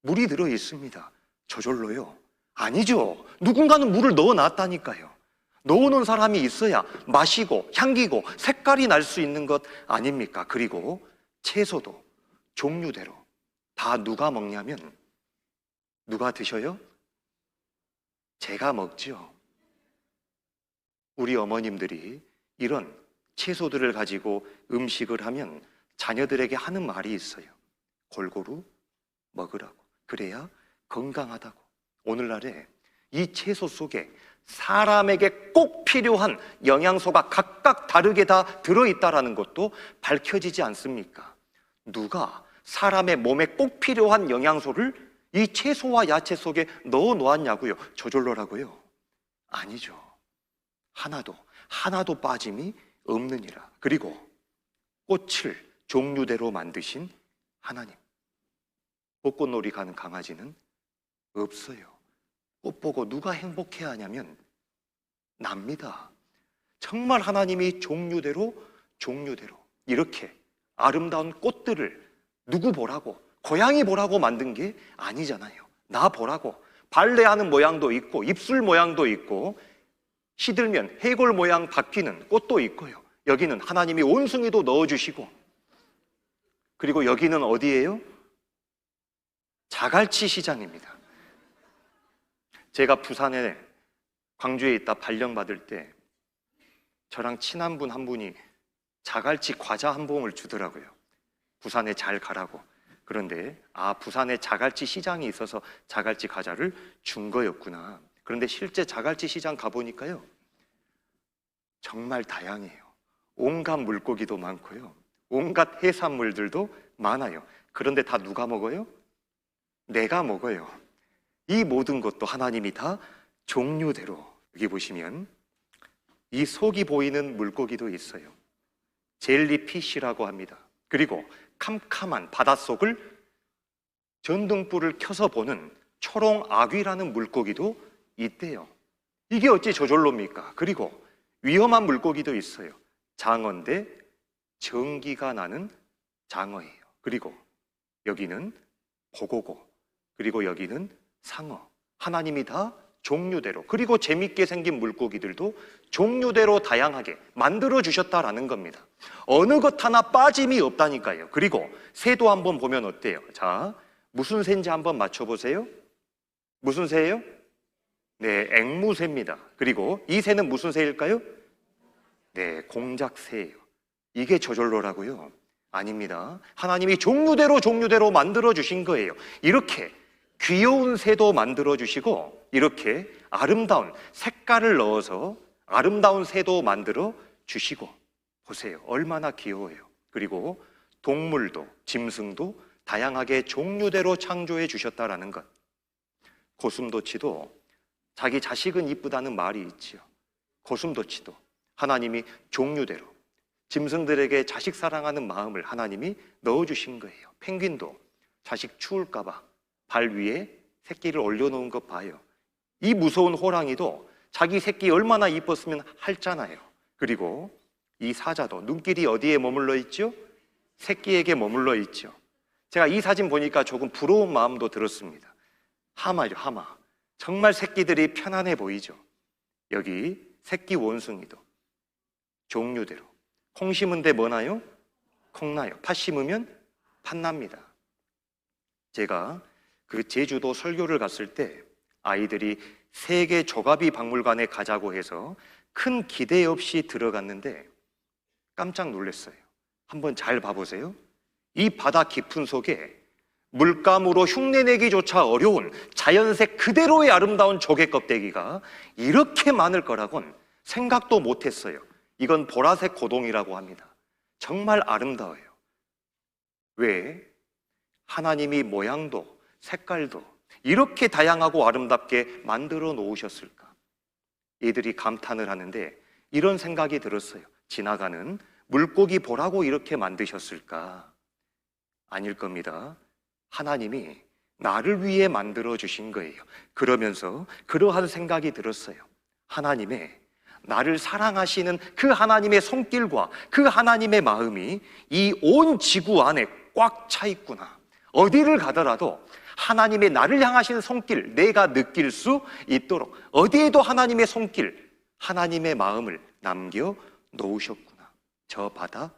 물이 들어 있습니다. 저절로요? 아니죠. 누군가는 물을 넣어놨다니까요. 넣어놓은 사람이 있어야 맛이고 향기고 색깔이 날 수 있는 것 아닙니까? 그리고 채소도 종류대로 다 누가 먹냐면 누가 드셔요? 제가 먹죠. 우리 어머님들이 이런 채소들을 가지고 음식을 하면 자녀들에게 하는 말이 있어요. 골고루 먹으라고. 그래야 건강하다고. 오늘날에 이 채소 속에 사람에게 꼭 필요한 영양소가 각각 다르게 다 들어있다는 것도 밝혀지지 않습니까? 누가 사람의 몸에 꼭 필요한 영양소를 이 채소와 야채 속에 넣어 놓았냐고요? 저절로라고요? 아니죠. 하나도 빠짐이 없느니라. 그리고 꽃을 종류대로 만드신 하나님. 벚꽃놀이 가는 강아지는 없어요. 꽃 보고 누가 행복해 하냐면 납니다. 정말 하나님이 종류대로 이렇게 아름다운 꽃들을 누구 보라고, 고양이 보라고 만든 게 아니잖아요. 나 보라고. 발레하는 모양도 있고 입술 모양도 있고 시들면 해골 모양 바뀌는 꽃도 있고요. 여기는 하나님이 원숭이도 넣어주시고, 그리고 여기는 어디예요? 자갈치 시장입니다. 제가 부산에 광주에 있다 발령받을 때 저랑 친한 분 한 분이 자갈치 과자 한 봉을 주더라고요. 부산에 잘 가라고. 그런데 부산에 자갈치 시장이 있어서 자갈치 과자를 준 거였구나. 그런데 실제 자갈치 시장 가보니까요, 정말 다양해요. 온갖 물고기도 많고요, 온갖 해산물들도 많아요. 그런데 다 누가 먹어요? 내가 먹어요. 이 모든 것도 하나님이 다 종류대로. 여기 보시면 이 속이 보이는 물고기도 있어요. 젤리피쉬라고 합니다. 그리고 캄캄한 바닷속을 전등불을 켜서 보는 초롱아귀라는 물고기도 있대요. 이게 어찌 저절로입니까? 그리고 위험한 물고기도 있어요. 장어인데 전기가 나는 장어예요. 그리고 여기는 보고고, 그리고 여기는 상어. 하나님이 다 종류대로, 그리고 재밌게 생긴 물고기들도 종류대로 다양하게 만들어 주셨다라는 겁니다. 어느 것 하나 빠짐이 없다니까요. 그리고 새도 한번 보면 어때요? 자, 무슨 새인지 한번 맞춰보세요. 무슨 새예요? 네, 앵무새입니다. 그리고 이 새는 무슨 새일까요? 네, 공작새예요. 이게 저절로라고요? 아닙니다. 하나님이 종류대로 만들어 주신 거예요. 이렇게 귀여운 새도 만들어 주시고, 이렇게 아름다운 색깔을 넣어서 아름다운 새도 만들어 주시고, 보세요. 얼마나 귀여워요. 그리고 동물도 짐승도 다양하게 종류대로 창조해 주셨다라는 것. 고슴도치도 자기 자식은 이쁘다는 말이 있지요. 고슴도치도 하나님이 종류대로 짐승들에게 자식 사랑하는 마음을 하나님이 넣어주신 거예요. 펭귄도 자식 추울까 봐 발 위에 새끼를 올려놓은 것 봐요. 이 무서운 호랑이도 자기 새끼 얼마나 이뻤으면 핥잖아요. 그리고 이 사자도 눈길이 어디에 머물러 있죠? 새끼에게 머물러 있죠. 제가 이 사진 보니까 조금 부러운 마음도 들었습니다. 하마죠, 하마. 정말 새끼들이 편안해 보이죠. 여기 새끼 원숭이도 종류대로 콩 심은 데 뭐나요? 콩 나요. 팥 심으면 팥 납니다. 제가 그 제주도 설교를 갔을 때 아이들이 세계 조가비 박물관에 가자고 해서 큰 기대 없이 들어갔는데 깜짝 놀랐어요. 한번 잘 봐보세요. 이 바다 깊은 속에 물감으로 흉내내기조차 어려운 자연색 그대로의 아름다운 조개 껍데기가 이렇게 많을 거라곤 생각도 못했어요. 이건 보라색 고동이라고 합니다. 정말 아름다워요. 왜? 하나님이 모양도 색깔도 이렇게 다양하고 아름답게 만들어 놓으셨을까? 얘들이 감탄을 하는데 이런 생각이 들었어요. 지나가는 물고기 보라고 이렇게 만드셨을까? 아닐 겁니다. 하나님이 나를 위해 만들어 주신 거예요. 그러면서 그러한 생각이 들었어요. 하나님의 나를 사랑하시는 그 하나님의 손길과 그 하나님의 마음이 이 온 지구 안에 꽉 차 있구나. 어디를 가더라도 하나님의 나를 향하신 손길 내가 느낄 수 있도록 어디에도 하나님의 손길, 하나님의 마음을 남겨 놓으셨구나. 저 바다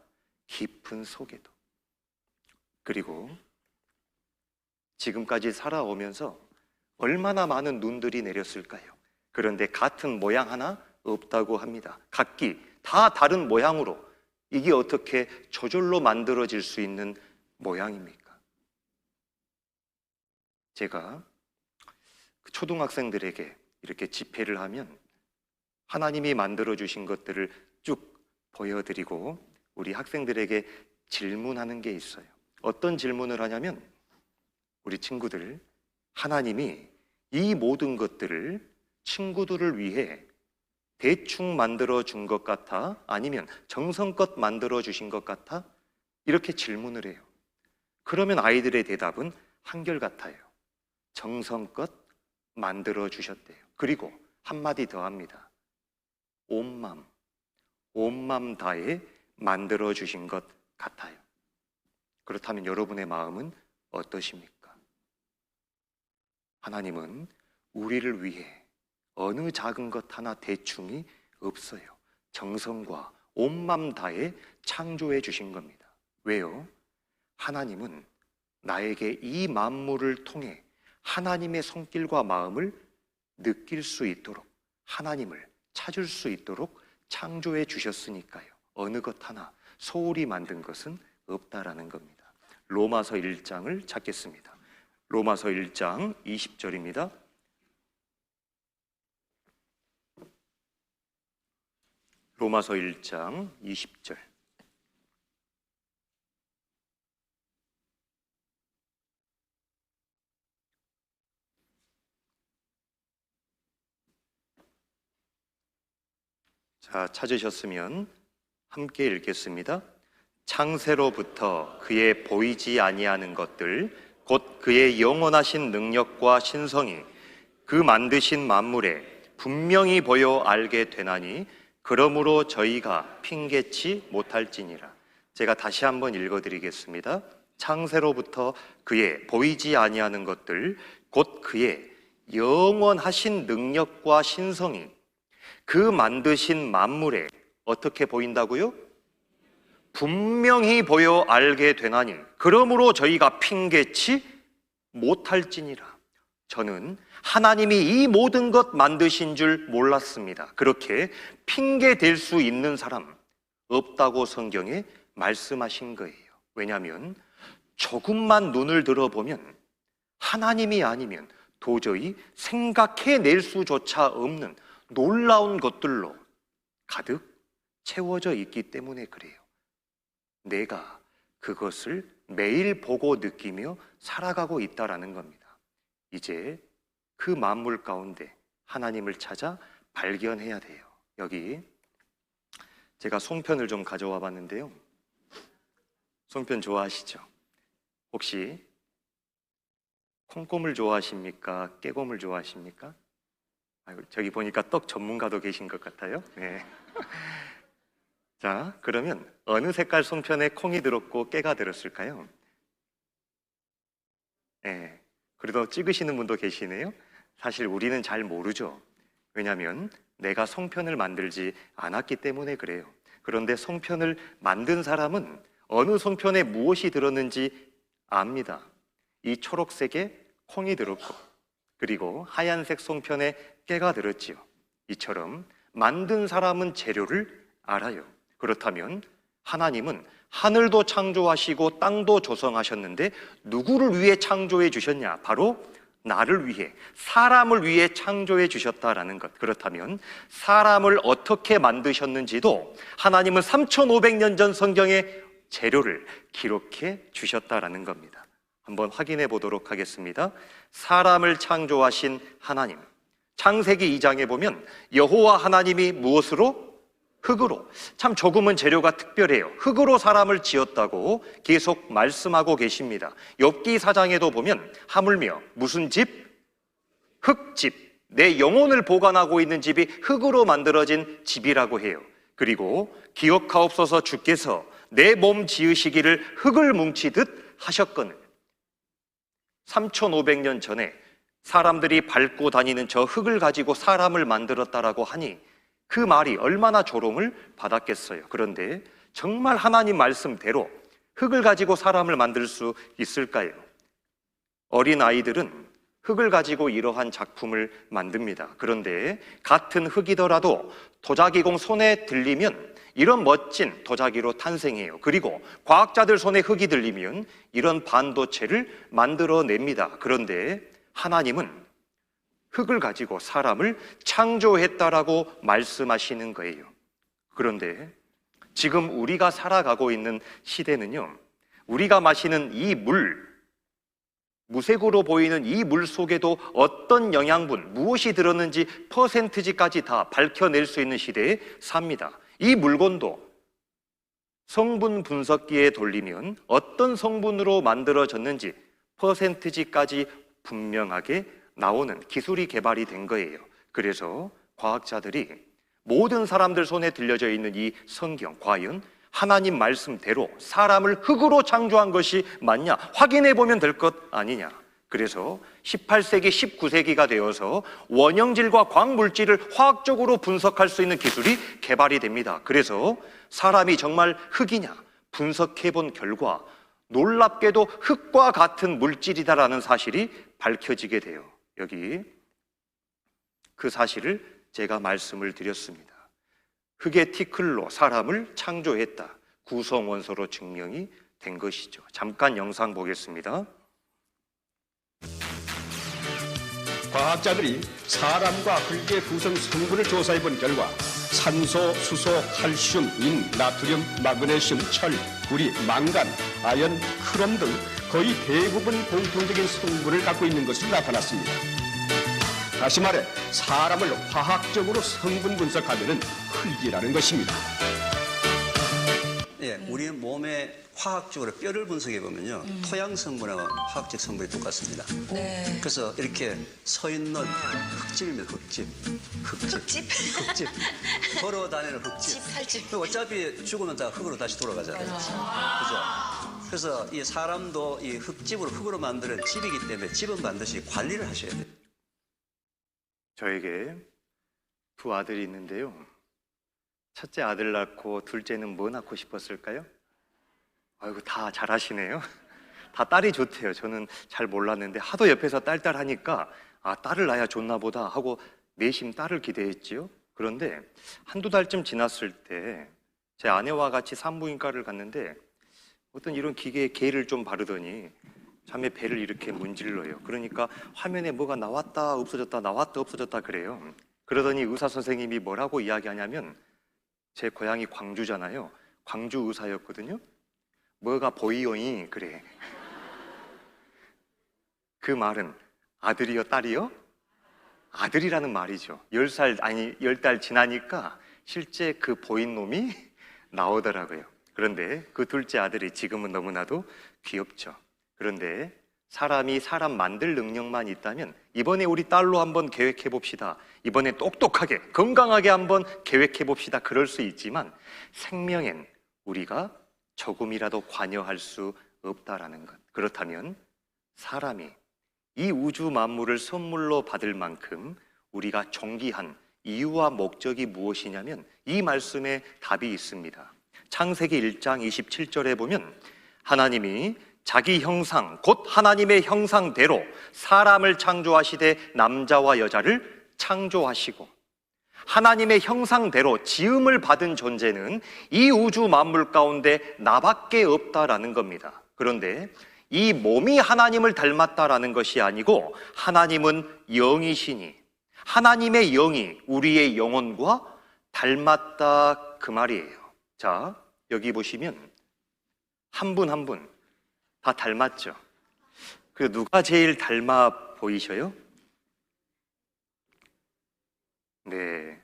깊은 속에도. 그리고 지금까지 살아오면서 얼마나 많은 눈들이 내렸을까요? 그런데 같은 모양 하나 없다고 합니다. 각기 다 다른 모양으로 이게 어떻게 저절로 만들어질 수 있는 모양입니까? 제가 초등학생들에게 이렇게 집회를 하면 하나님이 만들어주신 것들을 쭉 보여드리고 우리 학생들에게 질문하는 게 있어요. 어떤 질문을 하냐면 우리 친구들, 하나님이 이 모든 것들을 친구들을 위해 대충 만들어 준 것 같아? 아니면 정성껏 만들어 주신 것 같아? 이렇게 질문을 해요. 그러면 아이들의 대답은 한결같아요. 정성껏 만들어 주셨대요. 그리고 한마디 더 합니다. 온 맘 다해 만들어 주신 것 같아요. 그렇다면 여러분의 마음은 어떠십니까? 하나님은 우리를 위해 어느 작은 것 하나 대충이 없어요. 정성과 온 맘 다해 창조해 주신 겁니다. 왜요? 하나님은 나에게 이 만물을 통해 하나님의 손길과 마음을 느낄 수 있도록, 하나님을 찾을 수 있도록 창조해 주셨으니까요. 어느 것 하나 소홀히 만든 것은 없다라는 겁니다. 로마서 1장을 찾겠습니다. 로마서 1장 20절입니다. 로마서 1장 20절. 자, 찾으셨으면 함께 읽겠습니다. 창세로부터 그의 보이지 아니하는 것들 곧 그의 영원하신 능력과 신성이 그 만드신 만물에 분명히 보여 알게 되나니 그러므로 저희가 핑계치 못할지니라. 제가 다시 한번 읽어드리겠습니다. 창세로부터 그의 보이지 아니하는 것들 곧 그의 영원하신 능력과 신성이 그 만드신 만물에 어떻게 보인다고요? 분명히 보여 알게 되나니 그러므로 저희가 핑계치 못할지니라. 저는 하나님이 이 모든 것 만드신 줄 몰랐습니다. 그렇게 핑계 댈 수 있는 사람 없다고 성경에 말씀하신 거예요. 왜냐하면 조금만 눈을 들어보면 하나님이 아니면 도저히 생각해낼 수조차 없는 놀라운 것들로 가득 채워져 있기 때문에 그래요. 내가 그것을 매일 보고 느끼며 살아가고 있다라는 겁니다. 이제 그 만물 가운데 하나님을 찾아 발견해야 돼요. 여기 제가 송편을 좀 가져와 봤는데요. 송편 좋아하시죠? 혹시 콩고물 좋아하십니까? 깨고물 좋아하십니까? 아이고, 저기 보니까 떡 전문가도 계신 것 같아요. 네. 자, 그러면 어느 색깔 송편에 콩이 들었고 깨가 들었을까요? 네. 그래도 찍으시는 분도 계시네요. 사실 우리는 잘 모르죠. 왜냐하면 내가 송편을 만들지 않았기 때문에 그래요. 그런데 송편을 만든 사람은 어느 송편에 무엇이 들었는지 압니다. 이 초록색에 콩이 들었고, 그리고 하얀색 송편에 깨가 들었지요. 이처럼 만든 사람은 재료를 알아요. 그렇다면 하나님은 하늘도 창조하시고 땅도 조성하셨는데 누구를 위해 창조해 주셨냐? 바로 나를 위해, 사람을 위해 창조해 주셨다라는 것. 그렇다면 사람을 어떻게 만드셨는지도 하나님은 3,500년 전 성경에 재료를 기록해 주셨다라는 겁니다. 한번 확인해 보도록 하겠습니다. 사람을 창조하신 하나님. 창세기 2장에 보면 여호와 하나님이 무엇으로? 흙으로. 참 조금은 재료가 특별해요. 흙으로 사람을 지었다고 계속 말씀하고 계십니다. 욥기 4장에도 보면 하물며 무슨 집? 흙집. 내 영혼을 보관하고 있는 집이 흙으로 만들어진 집이라고 해요. 그리고 기억하옵소서 주께서 내 몸 지으시기를 흙을 뭉치듯 하셨거늘. 3,500년 전에 사람들이 밟고 다니는 저 흙을 가지고 사람을 만들었다라고 하니 그 말이 얼마나 조롱을 받았겠어요. 그런데 정말 하나님 말씀대로 흙을 가지고 사람을 만들 수 있을까요? 어린 아이들은 흙을 가지고 이러한 작품을 만듭니다. 그런데 같은 흙이더라도 도자기공 손에 들리면 이런 멋진 도자기로 탄생해요. 그리고 과학자들 손에 흙이 들리면 이런 반도체를 만들어냅니다. 그런데 하나님은 흙을 가지고 사람을 창조했다라고 말씀하시는 거예요. 그런데 지금 우리가 살아가고 있는 시대는요, 우리가 마시는 이 무색으로 보이는 이 물 속에도 어떤 영양분, 무엇이 들었는지 퍼센트지까지 다 밝혀낼 수 있는 시대에 삽니다. 이 물건도 성분 분석기에 돌리면 어떤 성분으로 만들어졌는지 퍼센트지까지 분명하게 나오는 기술이 개발이 된 거예요. 그래서 과학자들이 모든 사람들 손에 들려져 있는 이 성경, 과연 하나님 말씀대로 사람을 흙으로 창조한 것이 맞냐? 확인해 보면 될 것 아니냐? 그래서 18세기, 19세기가 되어서 원형질과 광물질을 화학적으로 분석할 수 있는 기술이 개발이 됩니다. 그래서 사람이 정말 흙이냐? 분석해 본 결과 놀랍게도 흙과 같은 물질이다라는 사실이 밝혀지게 돼요. 여기 그 사실을 제가 말씀을 드렸습니다. 흙의 티클로 사람을 창조했다. 구성원소로 증명이 된 것이죠. 잠깐 영상 보겠습니다. 과학자들이 사람과 흙의 구성 성분을 조사해 본 결과 산소, 수소, 칼슘, 인, 나트륨, 마그네슘, 철, 구리, 망간, 아연, 크롬 등 거의 대부분 공통적인 성분을 갖고 있는 것으로 나타났습니다. 다시 말해 사람을 화학적으로 성분 분석하면 흙이라는 것입니다. 예, 우리 몸의 화학적으로 뼈를 분석해 보면요, 토양 성분하고 화학적 성분이 똑같습니다. 네. 그래서 이렇게 서 있는 흙집입니다. 흙집. 흙집. 걸어 다니는 흙집. 살집. 어차피 죽으면 다 흙으로 다시 돌아가잖아요. 그죠? 그래서 이 사람도 이 흙집으로 흙으로 만드는 집이기 때문에 집은 반드시 관리를 하셔야 돼요. 저에게 두 아들이 있는데요. 첫째 아들 낳고 둘째는 뭐 낳고 싶었을까요? 아이고, 다 잘하시네요. 다 딸이 좋대요. 저는 잘 몰랐는데 하도 옆에서 딸 하니까 아, 딸을 낳아야 좋나 보다 하고 내심 딸을 기대했지요. 그런데 한두 달쯤 지났을 때 제 아내와 같이 산부인과를 갔는데 어떤 이런 기계에 게를 좀 바르더니 자매 배를 이렇게 문질러요. 그러니까 화면에 뭐가 나왔다 없어졌다 나왔다 없어졌다 그래요. 그러더니 의사 선생님이 뭐라고 이야기하냐면, 제 고향이 광주잖아요. 광주 의사였거든요. 뭐가 보이오잉 그래. 그 말은 아들이요 딸이요? 아들이라는 말이죠. 10살, 아니 10달 지나니까 실제 그 보인 놈이 나오더라고요. 그런데 그 둘째 아들이 지금은 너무나도 귀엽죠. 그런데 사람이 사람 만들 능력만 있다면 이번에 우리 딸로 한번 계획해 봅시다. 이번에 똑똑하게 건강하게 한번 계획해 봅시다. 그럴 수 있지만 생명엔 우리가 조금이라도 관여할 수 없다라는 것. 그렇다면 사람이 이 우주 만물을 선물로 받을 만큼 우리가 존귀한 이유와 목적이 무엇이냐면 이 말씀에 답이 있습니다. 창세기 1장 27절에 보면 하나님이 자기 형상, 곧 하나님의 형상대로 사람을 창조하시되 남자와 여자를 창조하시고, 하나님의 형상대로 지음을 받은 존재는 이 우주 만물 가운데 나밖에 없다라는 겁니다. 그런데 이 몸이 하나님을 닮았다라는 것이 아니고 하나님은 영이시니 하나님의 영이 우리의 영혼과 닮았다 그 말이에요. 자, 여기 보시면 한 분 한 분 다 닮았죠. 그 누가 제일 닮아 보이셔요? 네.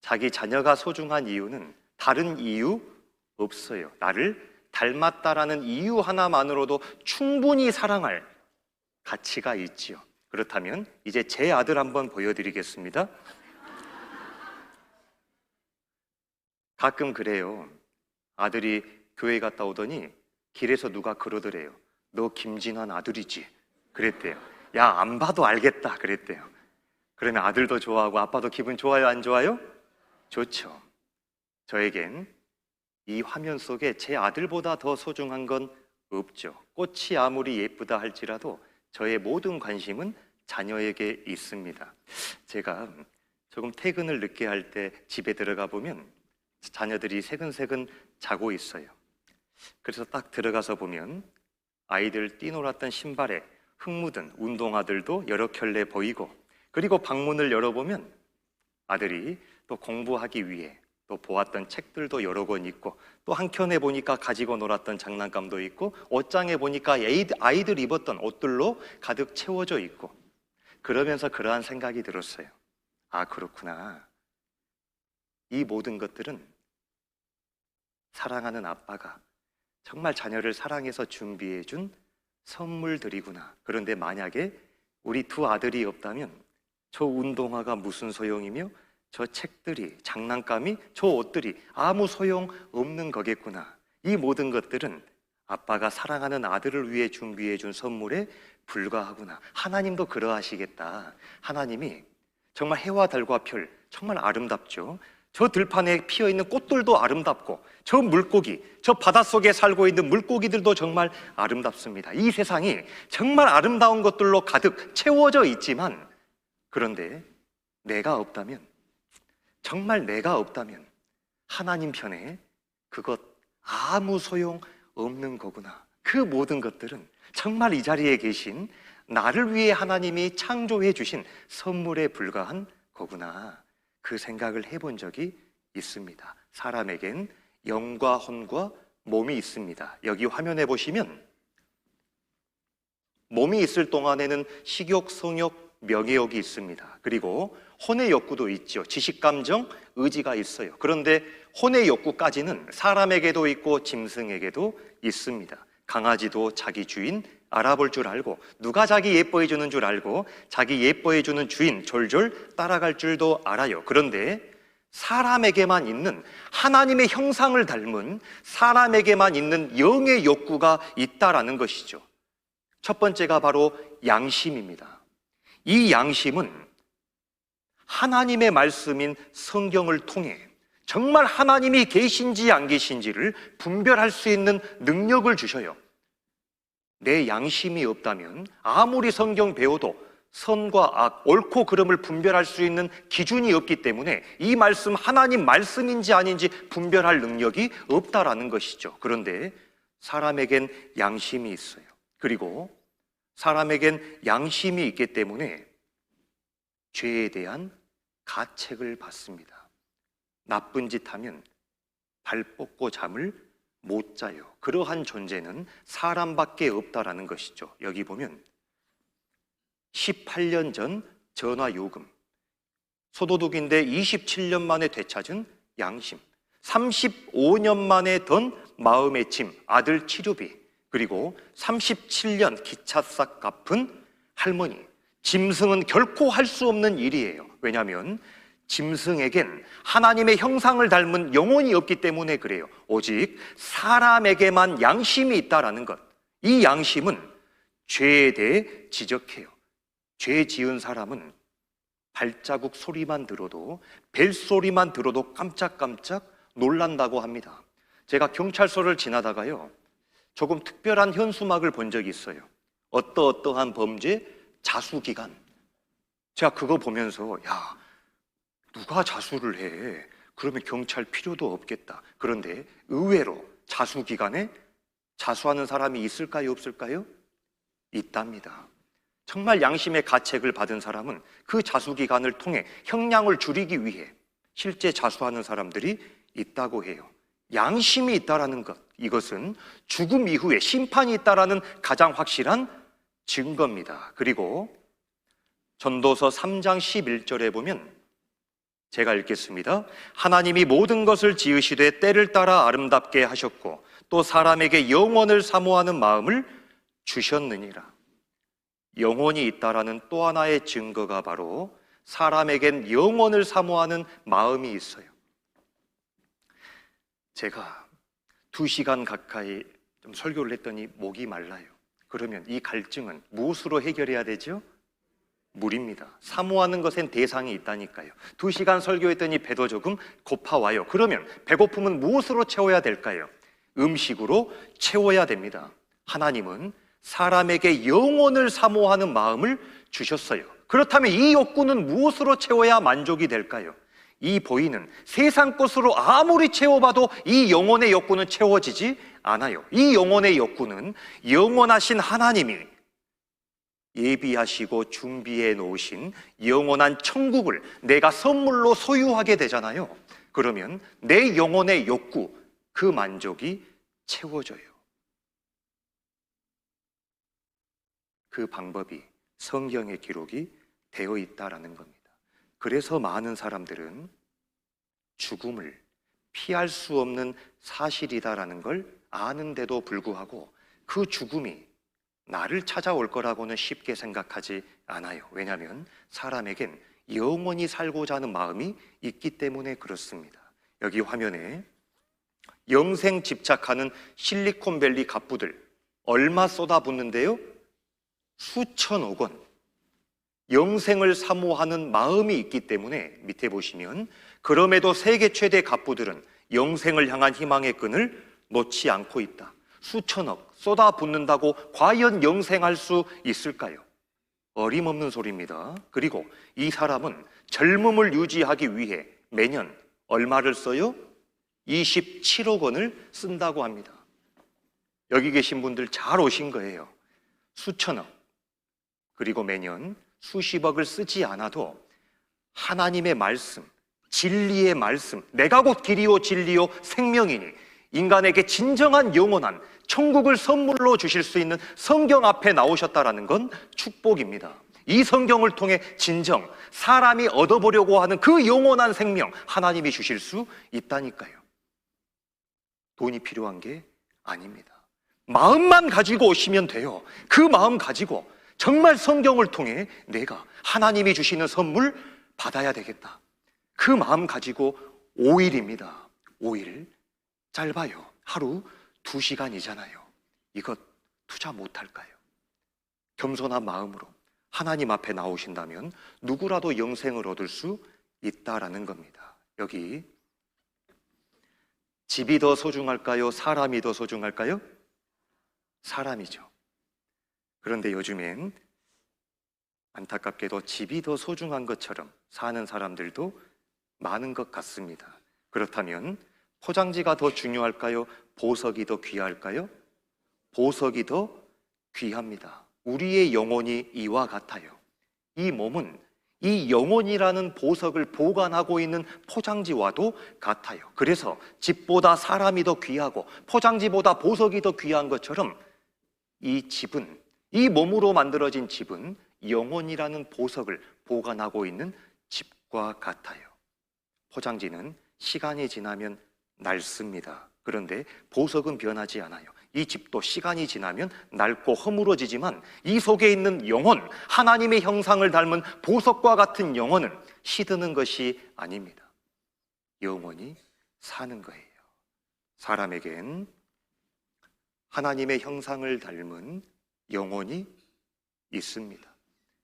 자기 자녀가 소중한 이유는 다른 이유 없어요. 나를 닮았다라는 이유 하나만으로도 충분히 사랑할 가치가 있지요. 그렇다면 이제 제 아들 한번 보여드리겠습니다. 가끔 그래요. 아들이 교회 갔다 오더니 길에서 누가 그러더래요. 너 김진환 아들이지? 그랬대요. 야, 안 봐도 알겠다 그랬대요. 그러면 아들도 좋아하고 아빠도 기분 좋아요, 안 좋아요? 좋죠. 저에겐 이 화면 속에 제 아들보다 더 소중한 건 없죠. 꽃이 아무리 예쁘다 할지라도 저의 모든 관심은 자녀에게 있습니다. 제가 조금 퇴근을 늦게 할 때 집에 들어가 보면 자녀들이 새근새근 자고 있어요. 그래서 딱 들어가서 보면 아이들 뛰놀았던 신발에 흙 묻은 운동화들도 여러 켤레 보이고, 그리고 방문을 열어보면 아들이 또 공부하기 위해 또 보았던 책들도 여러 권 있고, 또 한켠에 보니까 가지고 놀았던 장난감도 있고, 옷장에 보니까 아이들 입었던 옷들로 가득 채워져 있고, 그러면서 그러한 생각이 들었어요. 아, 그렇구나. 이 모든 것들은 사랑하는 아빠가 정말 자녀를 사랑해서 준비해 준 선물들이구나. 그런데 만약에 우리 두 아들이 없다면 저 운동화가 무슨 소용이며 저 책들이, 장난감이, 저 옷들이 아무 소용 없는 거겠구나. 이 모든 것들은 아빠가 사랑하는 아들을 위해 준비해 준 선물에 불과하구나. 하나님도 그러하시겠다. 하나님이 정말 해와 달과 별 정말 아름답죠. 저 들판에 피어있는 꽃들도 아름답고, 저 물고기, 저 바닷속에 살고 있는 물고기들도 정말 아름답습니다. 이 세상이 정말 아름다운 것들로 가득 채워져 있지만, 그런데 내가 없다면, 정말 내가 없다면 하나님 편에 그것 아무 소용 없는 거구나. 그 모든 것들은 정말 이 자리에 계신 나를 위해 하나님이 창조해 주신 선물에 불과한 거구나. 그 생각을 해본 적이 있습니다. 사람에겐 영과 혼과 몸이 있습니다. 여기 화면에 보시면 몸이 있을 동안에는 식욕, 성욕, 명예욕이 있습니다. 그리고 혼의 욕구도 있죠. 지식, 감정, 의지가 있어요. 그런데 혼의 욕구까지는 사람에게도 있고 짐승에게도 있습니다. 강아지도 자기 주인 알아볼 줄 알고, 누가 자기 예뻐해 주는 줄 알고 자기 예뻐해 주는 주인 졸졸 따라갈 줄도 알아요. 그런데 사람에게만 있는, 하나님의 형상을 닮은 사람에게만 있는 영의 욕구가 있다라는 것이죠. 첫 번째가 바로 양심입니다. 이 양심은 하나님의 말씀인 성경을 통해 정말 하나님이 계신지 안 계신지를 분별할 수 있는 능력을 주셔요. 내 양심이 없다면 아무리 성경 배워도 선과 악, 옳고 그름을 분별할 수 있는 기준이 없기 때문에 이 말씀 하나님 말씀인지 아닌지 분별할 능력이 없다라는 것이죠. 그런데 사람에겐 양심이 있어요. 그리고 사람에겐 양심이 있기 때문에 죄에 대한 가책을 받습니다. 나쁜 짓 하면 발 뻗고 잠을 못 자요. 그러한 존재는 사람밖에 없다라는 것이죠. 여기 보면 18년 전 전화 요금, 소도둑인데 27년 만에 되찾은 양심, 35년 만에 던 마음의 짐, 아들 치료비, 그리고 37년 기차싹 갚은 할머니. 짐승은 결코 할 수 없는 일이에요. 왜냐하면 짐승에겐 하나님의 형상을 닮은 영혼이 없기 때문에 그래요. 오직 사람에게만 양심이 있다라는 것. 이 양심은 죄에 대해 지적해요. 죄 지은 사람은 발자국 소리만 들어도, 벨소리만 들어도 깜짝깜짝 놀란다고 합니다. 제가 경찰서를 지나다가요, 조금 특별한 현수막을 본 적이 있어요. 어떠어떠한 범죄 자수기간. 제가 그거 보면서 야, 누가 자수를 해? 그러면 경찰 필요도 없겠다. 그런데 의외로 자수기간에 자수하는 사람이 있을까요, 없을까요? 있답니다. 정말 양심의 가책을 받은 사람은 그 자수기간을 통해 형량을 줄이기 위해 실제 자수하는 사람들이 있다고 해요. 양심이 있다라는 것, 이것은 죽음 이후에 심판이 있다라는 가장 확실한 증거입니다. 그리고 전도서 3장 11절에 보면, 제가 읽겠습니다. 하나님이 모든 것을 지으시되 때를 따라 아름답게 하셨고 또 사람에게 영원을 사모하는 마음을 주셨느니라. 영혼이 있다라는 또 하나의 증거가 바로 사람에겐 영원을 사모하는 마음이 있어요. 제가 2시간 가까이 좀 설교를 했더니 목이 말라요. 그러면 이 갈증은 무엇으로 해결해야 되죠? 물입니다. 사모하는 것엔 대상이 있다니까요. 2시간 설교했더니 배도 조금 고파와요. 그러면 배고픔은 무엇으로 채워야 될까요? 음식으로 채워야 됩니다. 하나님은 사람에게 영혼을 사모하는 마음을 주셨어요. 그렇다면 이 욕구는 무엇으로 채워야 만족이 될까요? 이 보이는 세상 것으로 아무리 채워봐도 이 영혼의 욕구는 채워지지 않아요. 이 영혼의 욕구는 영원하신 하나님이 예비하시고 준비해 놓으신 영원한 천국을 내가 선물로 소유하게 되잖아요. 그러면 내 영혼의 욕구, 그 만족이 채워져요. 그 방법이 성경의 기록이 되어 있다라는 겁니다. 그래서 많은 사람들은 죽음을 피할 수 없는 사실이다라는 걸 아는데도 불구하고 그 죽음이 나를 찾아올 거라고는 쉽게 생각하지 않아요. 왜냐하면 사람에겐 영원히 살고자 하는 마음이 있기 때문에 그렇습니다. 여기 화면에 영생 집착하는 실리콘밸리 갑부들 얼마 쏟아붓는데요? 수천억 원. 영생을 사모하는 마음이 있기 때문에 밑에 보시면 그럼에도 세계 최대 갑부들은 영생을 향한 희망의 끈을 놓지 않고 있다. 수천억 쏟아붓는다고 과연 영생할 수 있을까요? 어림없는 소리입니다. 그리고 이 사람은 젊음을 유지하기 위해 매년 얼마를 써요? 27억 원을 쓴다고 합니다. 여기 계신 분들 잘 오신 거예요. 수천억, 그리고 매년 수십억을 쓰지 않아도 하나님의 말씀, 진리의 말씀, 내가 곧 길이요 진리요 생명이니 인간에게 진정한 영원한 천국을 선물로 주실 수 있는 성경 앞에 나오셨다라는 건 축복입니다. 이 성경을 통해 진정 사람이 얻어보려고 하는 그 영원한 생명 하나님이 주실 수 있다니까요. 돈이 필요한 게 아닙니다. 마음만 가지고 오시면 돼요. 그 마음 가지고 정말 성경을 통해 내가 하나님이 주시는 선물 받아야 되겠다. 그 마음 가지고 5일입니다. 5일 짧아요. 하루 2시간이잖아요. 이것 투자 못할까요? 겸손한 마음으로 하나님 앞에 나오신다면 누구라도 영생을 얻을 수 있다라는 겁니다. 여기 집이 더 소중할까요? 사람이 더 소중할까요? 사람이죠. 그런데 요즘엔 안타깝게도 집이 더 소중한 것처럼 사는 사람들도 많은 것 같습니다. 그렇다면 포장지가 더 중요할까요? 보석이 더 귀할까요? 보석이 더 귀합니다. 우리의 영혼이 이와 같아요. 이 몸은 이 영혼이라는 보석을 보관하고 있는 포장지와도 같아요. 그래서 집보다 사람이 더 귀하고 포장지보다 보석이 더 귀한 것처럼 이 집은, 이 몸으로 만들어진 집은 영혼이라는 보석을 보관하고 있는 집과 같아요. 포장지는 시간이 지나면 낡습니다. 그런데 보석은 변하지 않아요. 이 집도 시간이 지나면 낡고 허물어지지만 이 속에 있는 영혼, 하나님의 형상을 닮은 보석과 같은 영혼은 시드는 것이 아닙니다. 영원히 사는 거예요. 사람에겐 하나님의 형상을 닮은 영혼이 있습니다.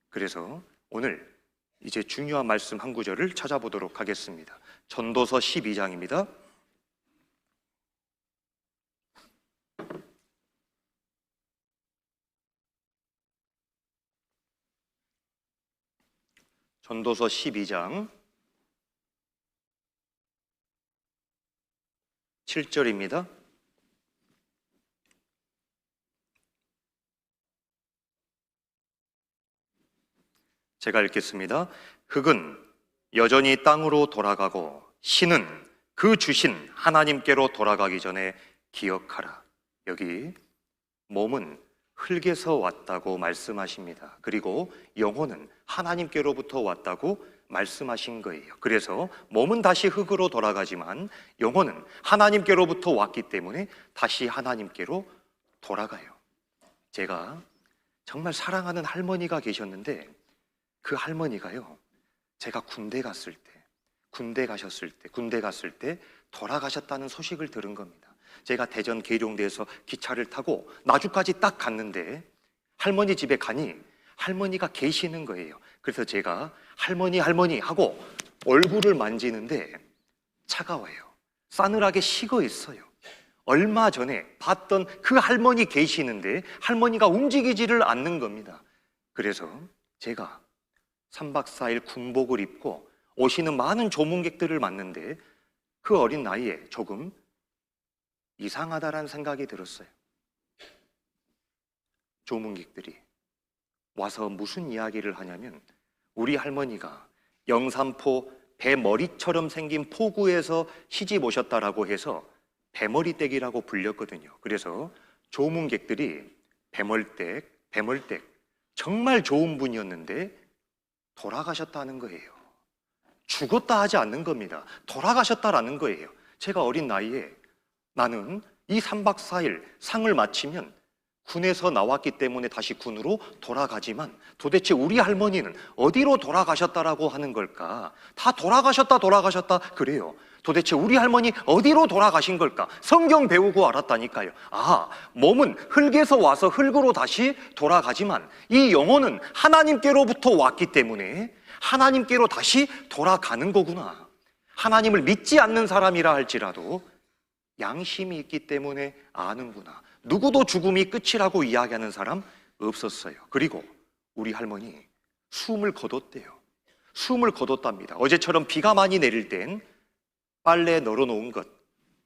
그래서 오늘 이제 중요한 말씀 한 구절을 찾아보도록 하겠습니다. 전도서 12장입니다. 전도서 12장 7절입니다. 제가 읽겠습니다. 흙은 여전히 땅으로 돌아가고 신은 그 주신 하나님께로 돌아가기 전에 기억하라. 여기 몸은 흙에서 왔다고 말씀하십니다. 그리고 영혼은 하나님께로부터 왔다고 말씀하신 거예요. 그래서 몸은 다시 흙으로 돌아가지만 영혼은 하나님께로부터 왔기 때문에 다시 하나님께로 돌아가요. 제가 정말 사랑하는 할머니가 계셨는데 그 할머니가요, 제가 군대 갔을 때 돌아가셨다는 소식을 들은 겁니다. 제가 대전 계룡대에서 기차를 타고 나주까지 딱 갔는데 할머니 집에 가니 할머니가 계시는 거예요. 그래서 제가 할머니 하고 얼굴을 만지는데 차가워요. 싸늘하게 식어 있어요. 얼마 전에 봤던 그 할머니 계시는데 할머니가 움직이지를 않는 겁니다. 그래서 제가 3박 4일 군복을 입고 오시는 많은 조문객들을 만났는데 그 어린 나이에 조금 이상하다라는 생각이 들었어요. 조문객들이 와서 무슨 이야기를 하냐면 우리 할머니가 영산포 배머리처럼 생긴 포구에서 시집 오셨다라고 해서 배머리댁이라고 불렸거든요. 그래서 조문객들이 배멀댁 정말 좋은 분이었는데 돌아가셨다는 거예요. 죽었다 하지 않는 겁니다. 돌아가셨다라는 거예요. 제가 어린 나이에 나는 이 3박 4일 상을 마치면 군에서 나왔기 때문에 다시 군으로 돌아가지만 도대체 우리 할머니는 어디로 돌아가셨다라고 하는 걸까? 다 돌아가셨다 그래요. 도대체 우리 할머니 어디로 돌아가신 걸까? 성경 배우고 알았다니까요. 아, 몸은 흙에서 와서 흙으로 다시 돌아가지만 이 영혼은 하나님께로부터 왔기 때문에 하나님께로 다시 돌아가는 거구나. 하나님을 믿지 않는 사람이라 할지라도 양심이 있기 때문에 아는구나. 누구도 죽음이 끝이라고 이야기하는 사람 없었어요. 그리고 우리 할머니 숨을 거뒀대요. 숨을 거뒀답니다. 어제처럼 비가 많이 내릴 땐 빨래 널어놓은 것,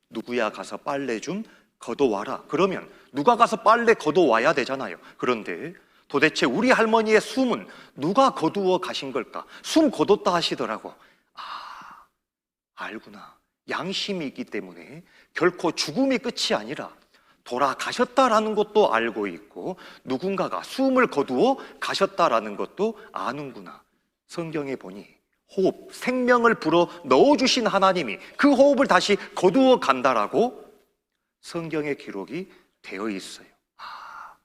누구야 가서 빨래 좀 걷어와라. 그러면 누가 가서 빨래 걷어와야 되잖아요. 그런데 도대체 우리 할머니의 숨은 누가 거두어 가신 걸까? 숨 거뒀다 하시더라고. 아, 알구나. 양심이 있기 때문에 결코 죽음이 끝이 아니라 돌아가셨다라는 것도 알고 있고 누군가가 숨을 거두어 가셨다라는 것도 아는구나. 성경에 보니 호흡, 생명을 불어 넣어주신 하나님이 그 호흡을 다시 거두어 간다라고 성경에 기록이 되어 있어요. 아,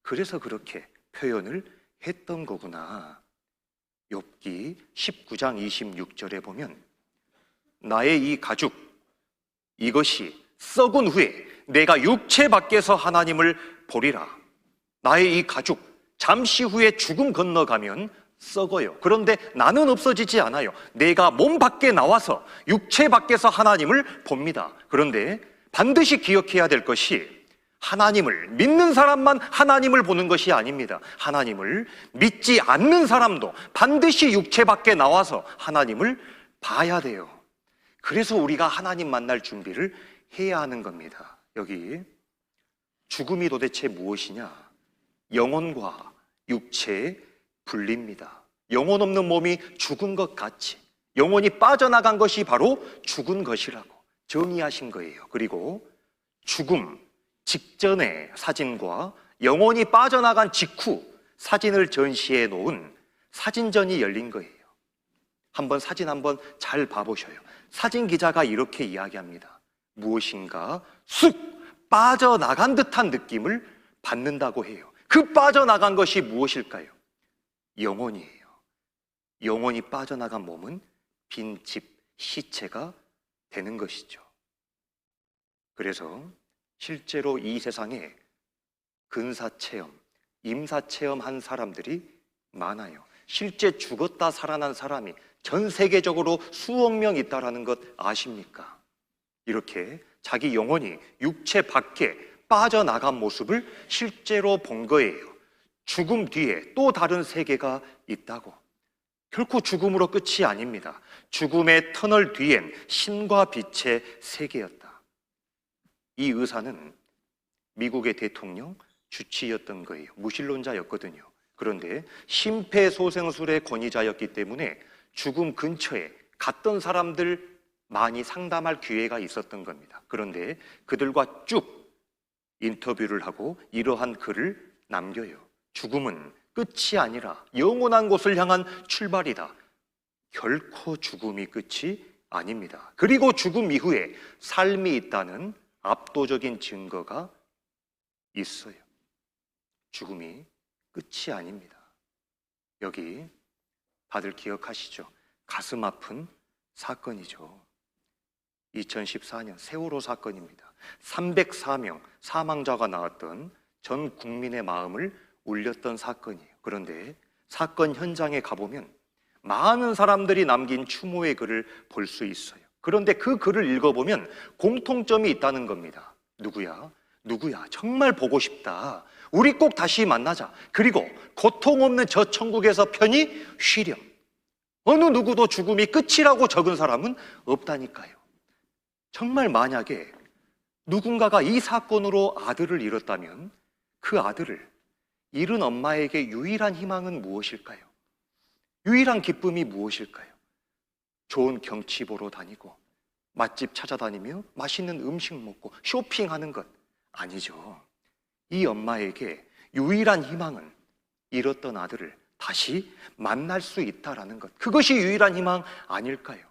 그래서 그렇게 표현을 했던 거구나. 욥기 19장 26절에 보면 나의 이 가죽, 이것이 썩은 후에 내가 육체 밖에서 하나님을 보리라. 나의 이 가죽, 잠시 후에 죽음 건너가면 썩어요. 그런데 나는 없어지지 않아요. 내가 몸 밖에 나와서 육체 밖에서 하나님을 봅니다. 그런데 반드시 기억해야 될 것이 하나님을 믿는 사람만 하나님을 보는 것이 아닙니다. 하나님을 믿지 않는 사람도 반드시 육체 밖에 나와서 하나님을 봐야 돼요. 그래서 우리가 하나님 만날 준비를 해야 하는 겁니다. 여기 죽음이 도대체 무엇이냐? 영혼과 육체의 분리입니다. 영혼 없는 몸이 죽은 것 같이 영혼이 빠져나간 것이 바로 죽은 것이라고 정의하신 거예요. 그리고 죽음 직전의 사진과 영혼이 빠져나간 직후 사진을 전시해 놓은 사진전이 열린 거예요. 사진 한번 잘 봐보셔요. 사진 기자가 이렇게 이야기합니다. 무엇인가 쑥 빠져나간 듯한 느낌을 받는다고 해요. 그 빠져나간 것이 무엇일까요? 영혼이에요. 영혼이 빠져나간 몸은 빈 집, 시체가 되는 것이죠. 그래서 실제로 이 세상에 근사체험, 임사체험 한 사람들이 많아요. 실제 죽었다 살아난 사람이 전 세계적으로 수억 명 있다는 것 아십니까? 이렇게 자기 영혼이 육체 밖에 빠져나간 모습을 실제로 본 거예요. 죽음 뒤에 또 다른 세계가 있다고. 결코 죽음으로 끝이 아닙니다. 죽음의 터널 뒤엔 신과 빛의 세계였다. 이 의사는 미국의 대통령 주치였던 거예요. 무신론자였거든요. 그런데 심폐소생술의 권위자였기 때문에 죽음 근처에 갔던 사람들 많이 상담할 기회가 있었던 겁니다. 그런데 그들과 쭉 인터뷰를 하고 이러한 글을 남겨요. 죽음은 끝이 아니라 영원한 곳을 향한 출발이다. 결코 죽음이 끝이 아닙니다. 그리고 죽음 이후에 삶이 있다는 압도적인 증거가 있어요. 죽음이 끝이 아닙니다. 여기 다들 기억하시죠? 가슴 아픈 사건이죠. 2014년 세월호 사건입니다. 304명 사망자가 나왔던 전 국민의 마음을 울렸던 사건이에요. 그런데 사건 현장에 가보면 많은 사람들이 남긴 추모의 글을 볼 수 있어요. 그런데 그 글을 읽어보면 공통점이 있다는 겁니다. 누구야? 정말 보고 싶다. 우리 꼭 다시 만나자. 그리고 고통 없는 저 천국에서 편히 쉬렴. 어느 누구도 죽음이 끝이라고 적은 사람은 없다니까요. 정말 만약에 누군가가 이 사건으로 아들을 잃었다면 그 아들을 잃은 엄마에게 유일한 희망은 무엇일까요? 유일한 기쁨이 무엇일까요? 좋은 경치 보러 다니고 맛집 찾아다니며 맛있는 음식 먹고 쇼핑하는 것 아니죠. 이 엄마에게 유일한 희망은 잃었던 아들을 다시 만날 수 있다라는 것. 그것이 유일한 희망 아닐까요?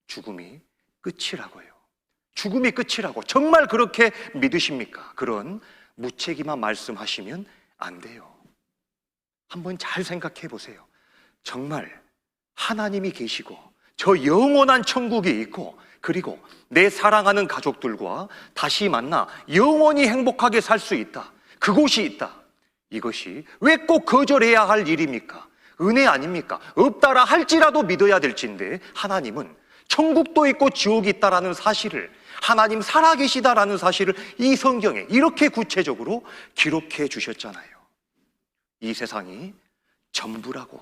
죽음이 끝이라고요. 죽음이 끝이라고 정말 그렇게 믿으십니까? 그런 무책임한 말씀하시면 안 돼요. 한번 잘 생각해 보세요. 정말 하나님이 계시고 저 영원한 천국이 있고 그리고 내 사랑하는 가족들과 다시 만나 영원히 행복하게 살 수 있다. 그곳이 있다. 이것이 왜 꼭 거절해야 할 일입니까? 은혜 아닙니까? 없다라 할지라도 믿어야 될진데 하나님은 천국도 있고 지옥이 있다라는 사실을, 하나님 살아계시다라는 사실을 이 성경에 이렇게 구체적으로 기록해 주셨잖아요. 이 세상이 전부라고.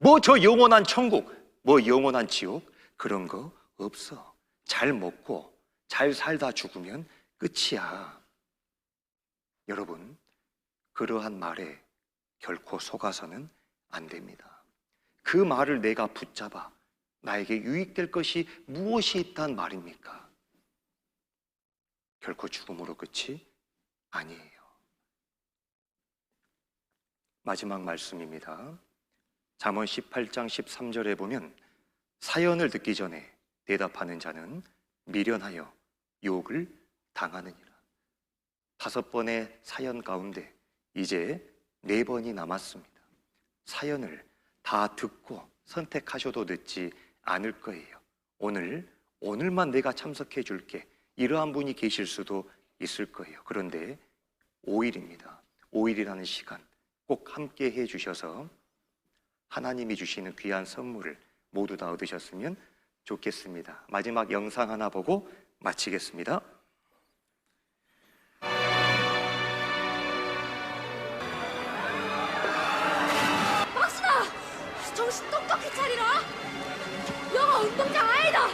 뭐 저 영원한 천국, 뭐 영원한 지옥 그런 거 없어. 잘 먹고 잘 살다 죽으면 끝이야. 여러분, 그러한 말에 결코 속아서는 안 됩니다. 그 말을 내가 붙잡아 나에게 유익될 것이 무엇이 있단 말입니까? 결코 죽음으로 끝이 아니에요. 마지막 말씀입니다. 잠언 18장 13절에 보면 사연을 듣기 전에 대답하는 자는 미련하여 욕을 당하느니라. 5번의 사연 가운데 이제 4번이 남았습니다. 사연을 다 듣고 선택하셔도 늦지 않을 거예요. 오늘만 내가 참석해 줄게. 이러한 분이 계실 수도 있을 거예요. 그런데 5일입니다. 5일이라는 시간 꼭 함께 해 주셔서 하나님이 주시는 귀한 선물을 모두 다 얻으셨으면 좋겠습니다. 마지막 영상 하나 보고 마치겠습니다. 박순아! 정신 똑똑히 차리라! 여가 운동장 아니다!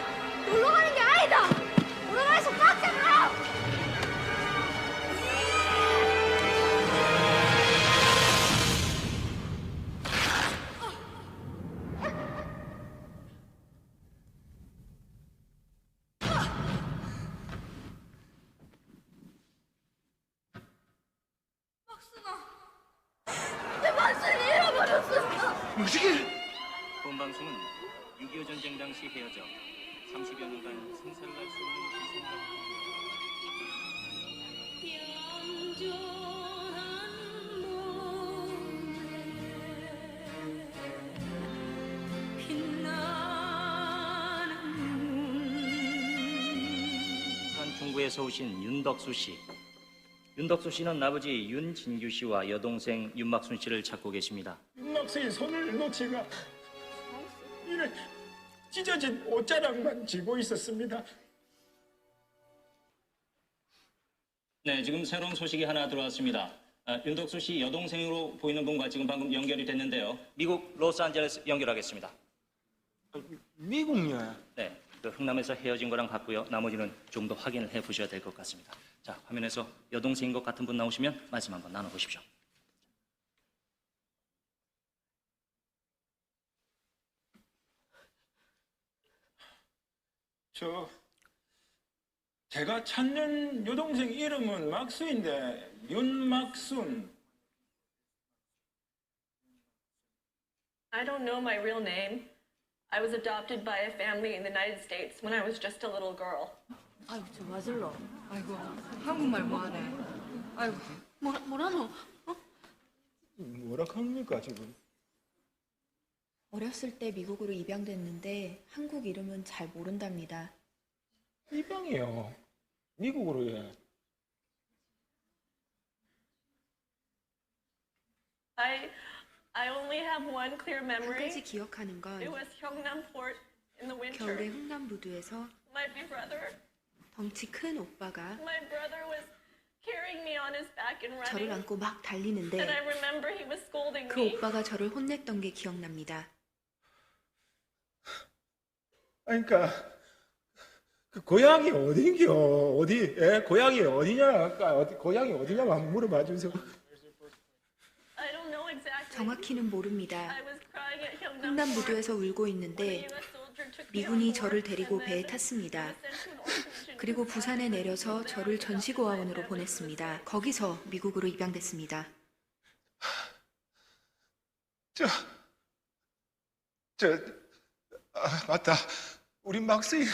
놀러 가는 게 아니다! 오라가에서 꽉 잡으라! 박순아! 내 만수야! 본 방송은 6.25 전쟁 당시 헤어져 30여 년간 생사를 알 수 없는 희생과 부산 중구에서 오신 윤덕수 씨. 윤덕수 씨는 아버지 윤진규 씨와 여동생 윤막순 씨를 찾고 계십니다. 윤막수의 손을 놓치가 이래 찢어진 옷자락만 쥐고 있었습니다. 네, 지금 새로운 소식이 하나 들어왔습니다. 윤덕수 씨 여동생으로 보이는 분과 지금 방금 연결이 됐는데요. 미국 로스앤젤레스 연결하겠습니다. 미국요? 네, 그 흥남에서 헤어진 거랑 같고요. 나머지는 좀 더 확인을 해보셔야 될 것 같습니다. 자, 화면에서 여동생인 것 같은 분 나오시면 말씀 한번 나눠보십시오. 제가 찾는 여동생 이름은 막수인데 윤막순. I don't know my real name. I was adopted by a family in the United States when I was just a little girl. 아이고 저 맞을러. 아이고 한국말 뭐하네. 아이고 뭐라노? 뭐라 합니까 지금? 어렸을 때 미국으로 입양됐는데 한국 이름은 잘 모른답니다. 입양이요. 미국으로요. I only have one clear 한 memory. 가지 기억하는 건 It was Gyeongnam Port in the winter. 겨울에 흥남부두에서 My big brother, 덩치 큰 오빠가 my brother was carrying me on his back and 저를 running. 안고 막 And I 달리는데 remember he was scolding 그 me. 오빠가 저를 혼냈던 게 기억납니다. 그러니까 그 고향이 어딘겨? 어디? 예? 고향이 어디냐? 아까 고향이 어디냐만 물어봐 주세요. I don't know exactly. 정확히는 모릅니다. I was crying at Gyeongnam Port. 흥남부두에서 울고 when a 있는데 US soldier took me on 미군이 board 저를 데리고 and 배에 then 탔습니다. I was sent to an orphanage in 그리고 부산에 Busan. 내려서 저를 전시고아원으로 보냈습니다. 거기서 미국으로 입양됐습니다. 맞다. 우리 막스에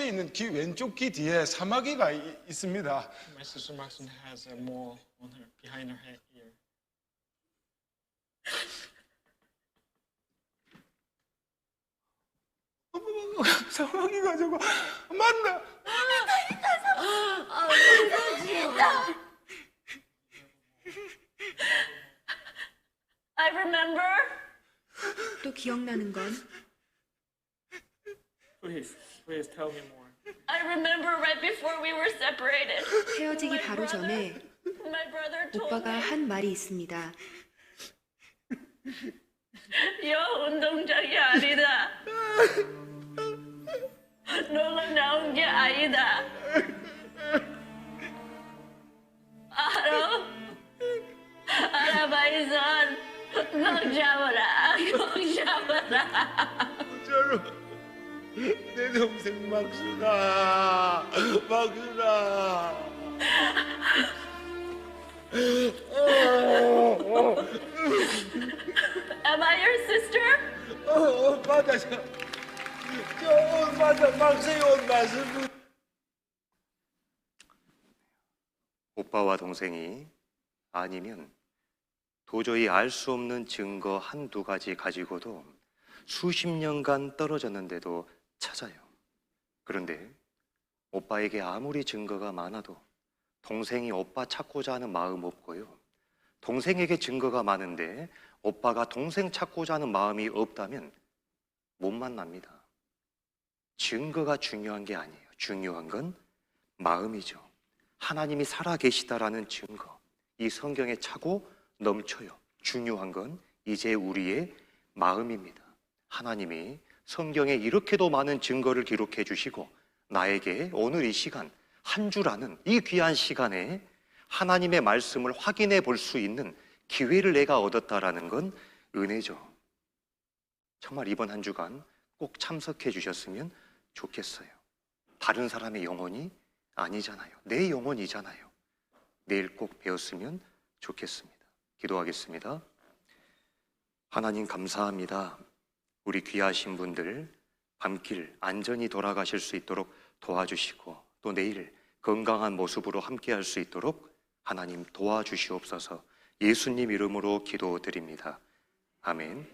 있는 귀 왼쪽 귀 뒤에 사마귀가 있습니다. My sister Maxine has a mole on her behind her head ear. 사마귀가 저거 맞나? I remember. 또 기억나는 건 Please tell me more. I remember right before we were separated. 헤어지기 바로 전에 My brother told 오빠가 me, 한 말이 있습니다. 여 운동장이 아니다. 놀러 나온 게 아니다. 알아봐이선 꼭 잡아라. 꼭 잡아라. 저로 내 동생 막순아. Am I your sister? 맞아. 저 맞아. 막수의 옷 맞습니다. 오빠와 동생이 아니면 도저히 알 수 없는 증거 한두 가지 가지고도 수십 년간 떨어졌는데도 찾아요. 그런데 오빠에게 아무리 증거가 많아도 동생이 오빠 찾고자 하는 마음 없고요. 동생에게 증거가 많은데 오빠가 동생 찾고자 하는 마음이 없다면 못 만납니다. 증거가 중요한 게 아니에요. 중요한 건 마음이죠. 하나님이 살아계시다라는 증거, 이 성경에 차고 넘쳐요. 중요한 건 이제 우리의 마음입니다. 하나님이 성경에 이렇게도 많은 증거를 기록해 주시고 나에게 오늘 이 시간, 한 주라는 이 귀한 시간에 하나님의 말씀을 확인해 볼 수 있는 기회를 내가 얻었다라는 건 은혜죠. 정말 이번 한 주간 꼭 참석해 주셨으면 좋겠어요. 다른 사람의 영혼이 아니잖아요. 내 영혼이잖아요. 내일 꼭 배웠으면 좋겠습니다. 기도하겠습니다. 하나님 감사합니다. 우리 귀하신 분들 밤길 안전히 돌아가실 수 있도록 도와주시고 또 내일 건강한 모습으로 함께할 수 있도록 하나님 도와주시옵소서. 예수님 이름으로 기도드립니다. 아멘.